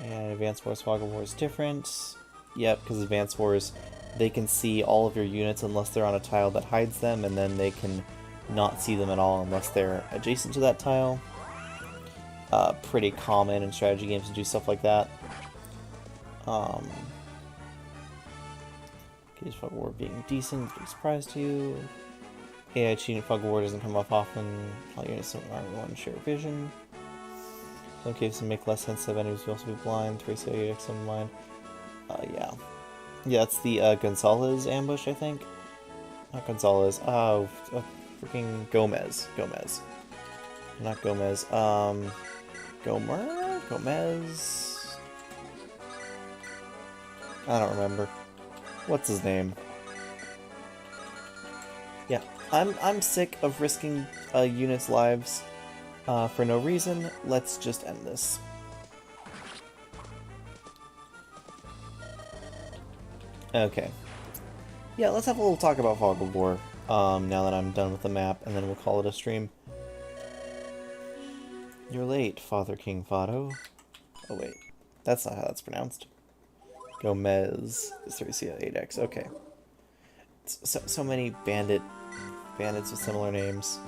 A: And Advanced Wars, Fog of War is different. Yep, because Advanced Wars, they can see all of your units unless they're on a tile that hides them, and then they can not see them at all unless they're adjacent to that tile. Pretty common in strategy games to do stuff like that. Cage Fog of War being decent is a big surprise to you. AI cheating Fog of War doesn't come up often. All units don't want to share vision. Some cases make less sensitive enemies will also be blind. 3CX on mind. Yeah. Yeah, that's the Gonzalez ambush, I think. Not Gonzalez. Oh, freaking Gomez. Not Gomez. Gomer? Gomez? I don't remember. What's his name? Yeah, I'm sick of risking units' lives for no reason. Let's just end this. Okay. Yeah, let's have a little talk about Fog of War now that I'm done with the map, and then we'll call it a stream. You're late, Father King Fado. Oh wait, that's not how that's pronounced. Gomez is 3CL8X. Okay. So many bandits with similar names.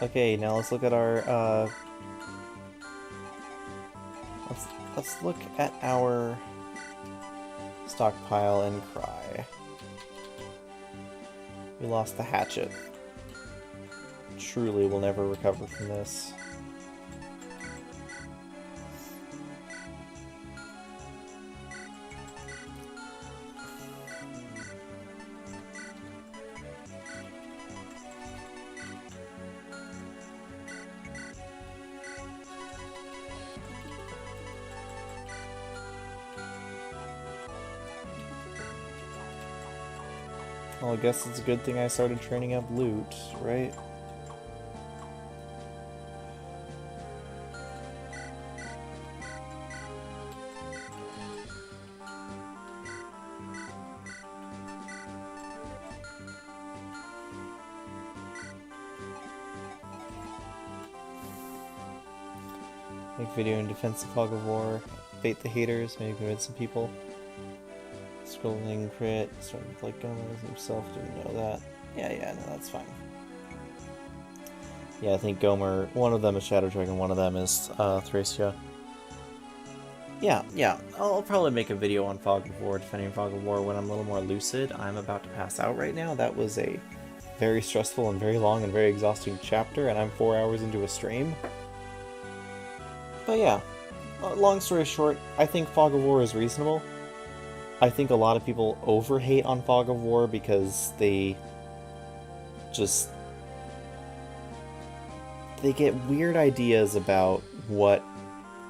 A: Okay, now let's look at our let's look at our stockpile and cry. We lost the hatchet. Truly, we'll never recover from this. Well, I guess it's a good thing I started training up loot, right? Make video in defense of Fog of War, bait the haters, maybe convince some people. Scrolling crit, starting with like Gomez himself, didn't know that. Yeah, no, that's fine. Yeah, I think Gomer, one of them is Shadow Dragon, one of them is Thracia. Yeah, I'll probably make a video on Fog of War, defending Fog of War when I'm a little more lucid. I'm about to pass out right now. That was a very stressful and very long and very exhausting chapter, and I'm 4 hours into a stream. But yeah, long story short, I think Fog of War is reasonable. I think a lot of people overhate on Fog of War because they get weird ideas about what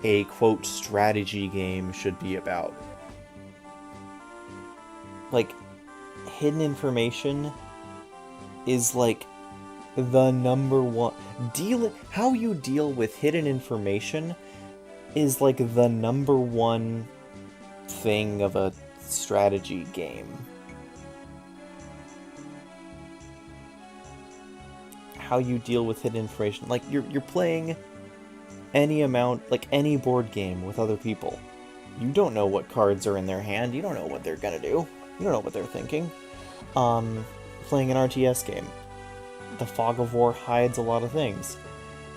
A: a, quote, strategy game should be about. Like, hidden information is like the number one... How you deal with hidden information is like the number one thing of a strategy game. How you deal with hidden information. Like, you're playing any amount, like any board game with other people. You don't know what cards are in their hand, you don't know what they're gonna do, you don't know what they're thinking. Playing an RTS game. The Fog of War hides a lot of things.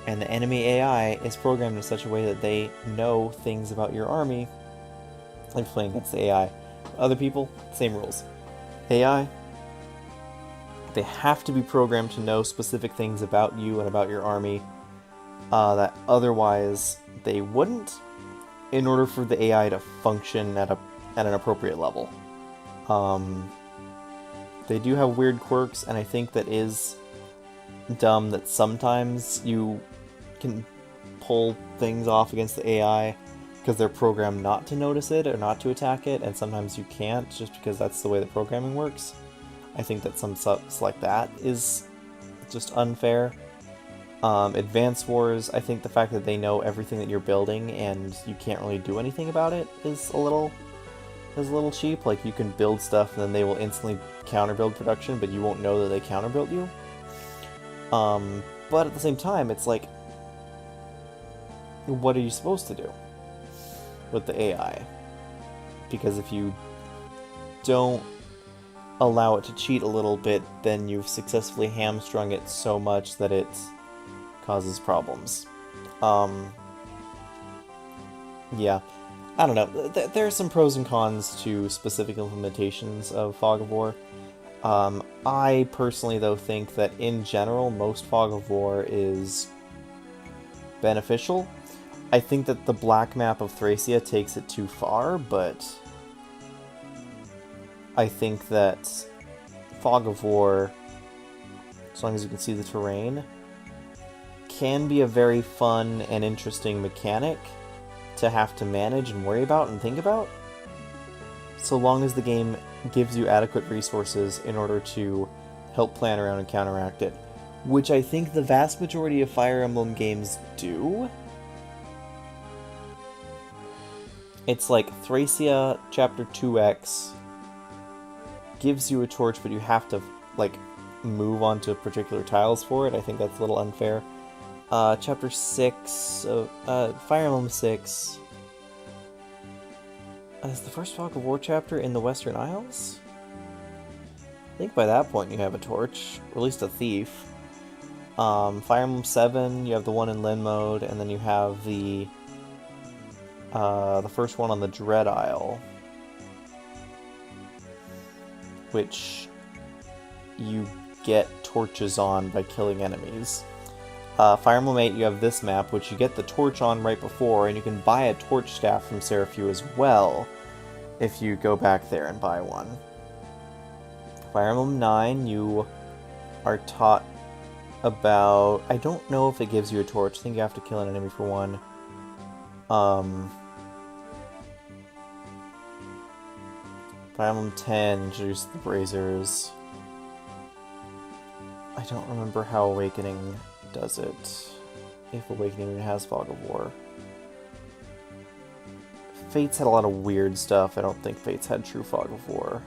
A: And the enemy AI is programmed in such a way that they know things about your army. Like playing against the AI. Other people, same rules. AI, they have to be programmed to know specific things about you and about your army that otherwise they wouldn't, in order for the AI to function at an appropriate level. They do have weird quirks, and I think that is dumb that sometimes you can pull things off against the AI because they're programmed not to notice it or not to attack it, and sometimes you can't just because that's the way the programming works. I think that some stuff like that is just unfair. Advance Wars, I think the fact that they know everything that you're building and you can't really do anything about it is a little cheap. Like, you can build stuff and then they will instantly counter-build production, but you won't know that they counter-built you. But at the same time, it's like, what are you supposed to do with the AI? Because if you don't allow it to cheat a little bit, then you've successfully hamstrung it so much that it causes problems. Yeah. I don't know. There are some pros and cons to specific implementations of Fog of War. I personally, though, think that in general, most Fog of War is beneficial. I think that the black map of Thracia takes it too far, but I think that Fog of War, as long as you can see the terrain, can be a very fun and interesting mechanic to have to manage and worry about and think about, so long as the game gives you adequate resources in order to help plan around and counteract it, which I think the vast majority of Fire Emblem games do. It's like Thracia Chapter 2X gives you a torch, but you have to, like, move onto particular tiles for it. I think that's a little unfair. Chapter 6 of Fire Emblem 6 is the first Fog of War chapter in the Western Isles? I think by that point you have a torch, or at least a thief. Fire Emblem 7, you have the one in Lin mode, and then you have the first one on the Dread Isle, which you get torches on by killing enemies. Fire Emblem 8, you have this map, which you get the torch on right before, and you can buy a torch staff from Seraphu as well, if you go back there and buy one. Fire Emblem 9, you are taught about... I don't know if it gives you a torch. I think you have to kill an enemy for one. Fire Emblem 10 introduced the Brazers. I don't remember how Awakening does it. If Awakening even has Fog of War. Fates had a lot of weird stuff. I don't think Fates had true Fog of War.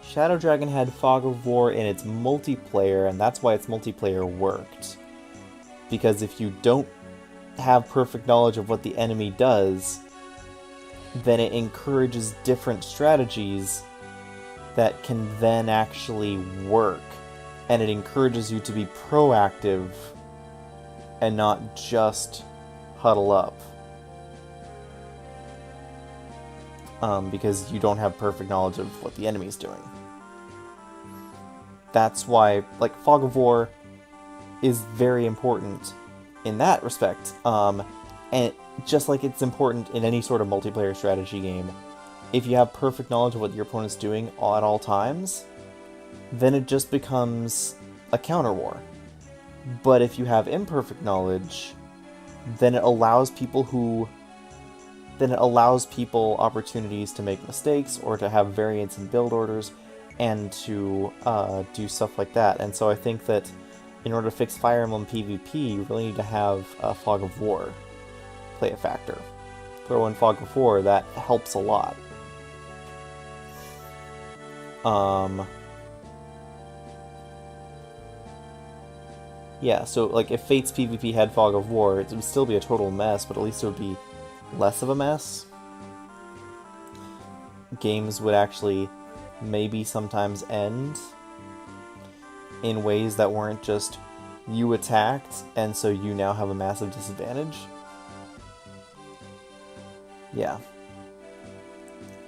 A: Shadow Dragon had Fog of War in its multiplayer, and that's why its multiplayer worked. Because if you don't have perfect knowledge of what the enemy does, then it encourages different strategies that can then actually work. And it encourages you to be proactive and not just huddle up. Because you don't have perfect knowledge of what the enemy's doing. That's why, like, Fog of War is very important in that respect. And just like it's important in any sort of multiplayer strategy game, if you have perfect knowledge of what your opponent's doing at all times, then it just becomes a counter war. But if you have imperfect knowledge, then it allows people opportunities to make mistakes or to have variance in build orders and to do stuff like that. And so I think that in order to fix Fire Emblem PvP, you really need to have Fog of War play a factor. Throw in Fog of War, that helps a lot. Yeah, so like if Fate's PvP had Fog of War, it would still be a total mess, but at least it would be less of a mess. Games would actually maybe sometimes end in ways that weren't just you attacked, and so you now have a massive disadvantage. Yeah.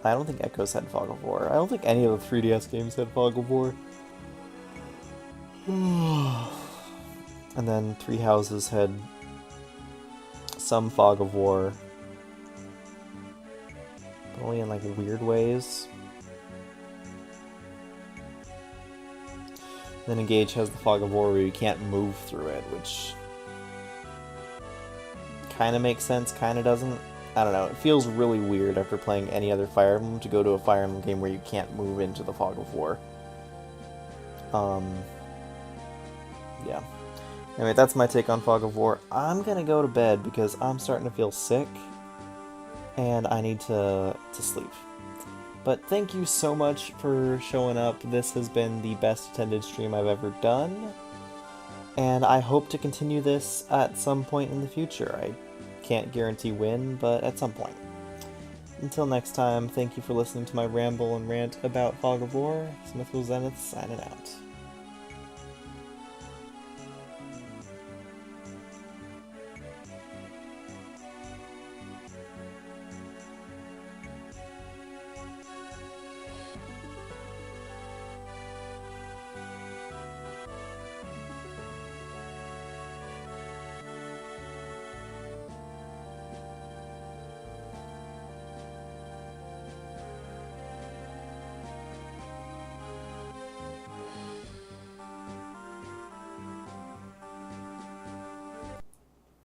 A: I don't think Echoes had Fog of War. I don't think any of the 3DS games had Fog of War. And then Three Houses had some Fog of War, but only in like weird ways. Then Engage has the Fog of War where you can't move through it, which kind of makes sense, kind of doesn't. I don't know, it feels really weird after playing any other Fire Emblem to go to a Fire Emblem game where you can't move into the Fog of War. Yeah. Anyway, that's my take on Fog of War. I'm gonna go to bed because I'm starting to feel sick, and I need to sleep. But thank you so much for showing up. This has been the best attended stream I've ever done, and I hope to continue this at some point in the future. I can't guarantee when, but at some point. Until next time, thank you for listening to my ramble and rant about Fog of War. Smithville Zenith signing out.